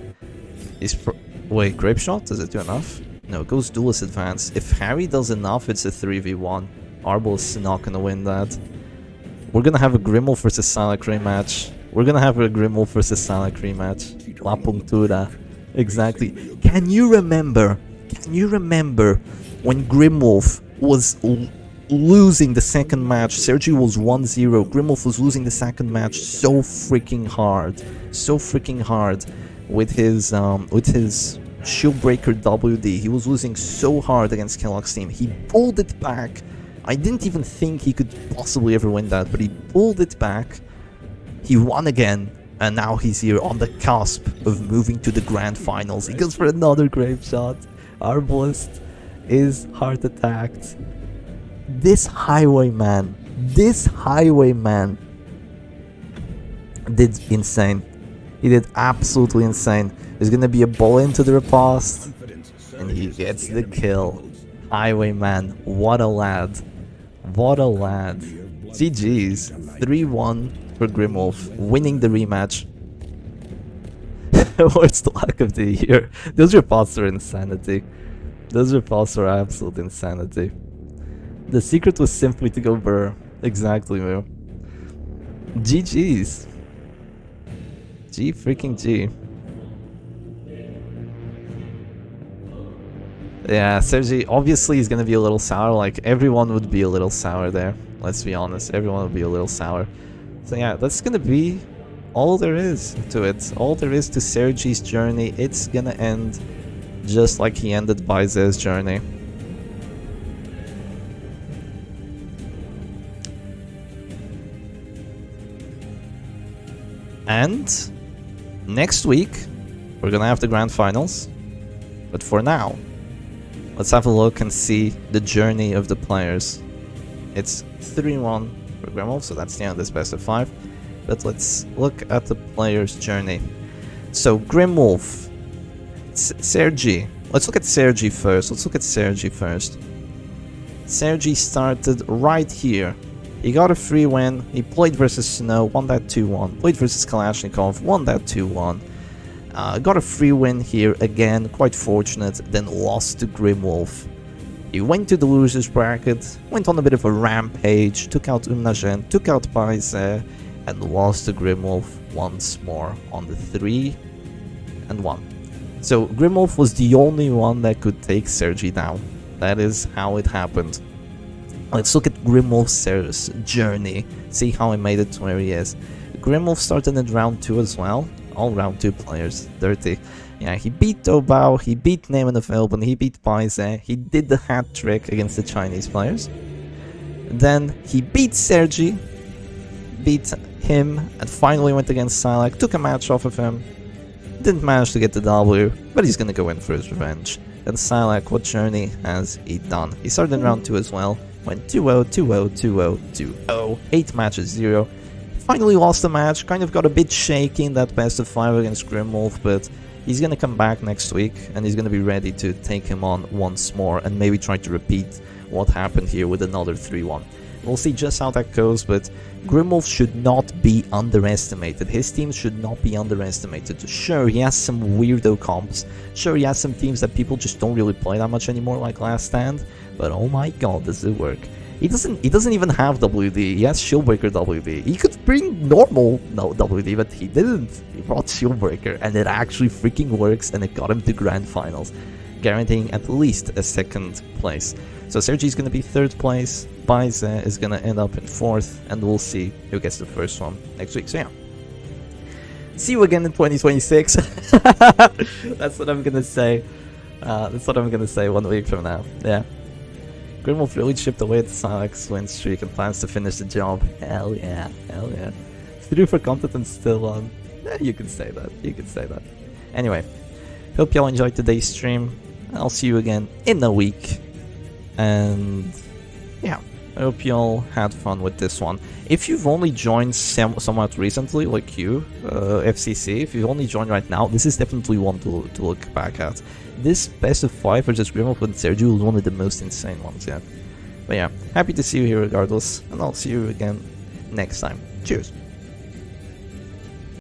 Speaker 1: Wait, grape shot? Does it do enough? No, it goes duelist advance. If Harry does enough, it's a 3v1. Arbol is not gonna win that. We're gonna have a Grimwolf versus Salak rematch. We're gonna have a Grimwolf versus Salak rematch. La Punctura. Exactly. Can you remember when Grimwolf was losing the second match? Sergi was 1-0. Grimwolf was losing the second match so freaking hard. So freaking hard with his Shieldbreaker WD. He was losing so hard against Kellogg's team. He pulled it back. I didn't even think he could possibly ever win that, but he pulled it back. He won again, and now he's here on the cusp of moving to the grand finals. He goes for another grape shot. Arbalist is heart attacked. This highwayman did insane. He did absolutely insane. There's gonna be a ball into the riposte, and he gets the kill. Highwayman, what a lad. What a lad. GG's. 3-1 for Grimwolf, winning the rematch. What's the lack of the year? Those ripostes are insanity. Those ripostes are absolute insanity. The secret was simply to go burr. Exactly, man. GG's. G freaking G. Yeah, Sergi obviously is gonna be a little sour. Like, everyone would be a little sour there. Let's be honest, everyone would be a little sour. So yeah, that's gonna be all there is to it. All there is to Sergi's journey. It's gonna end just like he ended Baize's journey. And next week, we're gonna have the grand finals. But for now, let's have a look and see the journey of the players. It's 3-1 for Grimwolf, so that's the end of this best of 5. But let's look at the players' journey. So Grimwolf, Sergi. Let's look at Sergi first. Sergi started right here. He got a free win. He played versus Snow, won that 2-1. Played versus Kalashnikov, won that 2-1. Got a free win here again, quite fortunate, then lost to Grimwolf. He went to the losers bracket, went on a bit of a rampage, took out Umnagen, took out Baize, and lost to Grimwolf once more on the 3-1. So Grimwolf was the only one that could take Sergi down. That is how it happened. Let's look at Grimwolf's journey, see how he made it to where he is. Grimwolf started in round 2 as well. All round 2 players, dirty. Yeah, he beat Dobao, he beat Neyman of Elben, he beat Baize, he did the hat trick against the Chinese players. Then he beat Sergi, beat him, and finally went against Salak, took a match off of him. Didn't manage to get the W, but he's gonna go in for his revenge. And Salak, what journey has he done? He started in round 2 as well, went 2-0, 2-0, 2-0, 2-0, 8 matches, 0. Finally lost the match, kind of got a bit shaky in that best of 5 against Grimwolf, but he's gonna come back next week and he's gonna be ready to take him on once more and maybe try to repeat what happened here with another 3-1. We'll see just how that goes, but Grimwolf should not be underestimated. His teams should not be underestimated. Sure, he has some weirdo comps. Sure, he has some teams that people just don't really play that much anymore, like Last Stand, but oh my god, does it work. He doesn't even have WD, he has Shieldbreaker WD. He could bring normal WD, but he didn't. He brought Shieldbreaker, and it actually freaking works, and it got him to grand finals, guaranteeing at least a 2nd place. So Sergi's gonna be 3rd place, Baize is gonna end up in 4th, and we'll see who gets the 1st one next week. So yeah. See you again in 2026. That's what I'm gonna say. That's what I'm gonna say 1 week from now. Yeah. Grimwolf really chipped away at the Salak's win streak and plans to finish the job. Hell yeah, hell yeah. 3 for content and still on. Yeah, you can say that, you can say that. Anyway, hope y'all enjoyed today's stream. I'll see you again in a week. And yeah, I hope you all had fun with this one. If you've only joined somewhat recently, like you, FCC, if you've only joined right now, this is definitely one to look back at. This best of 5 versus Grimlock with Sergio was one of the most insane ones yet. But yeah, happy to see you here regardless, and I'll see you again next time. Cheers!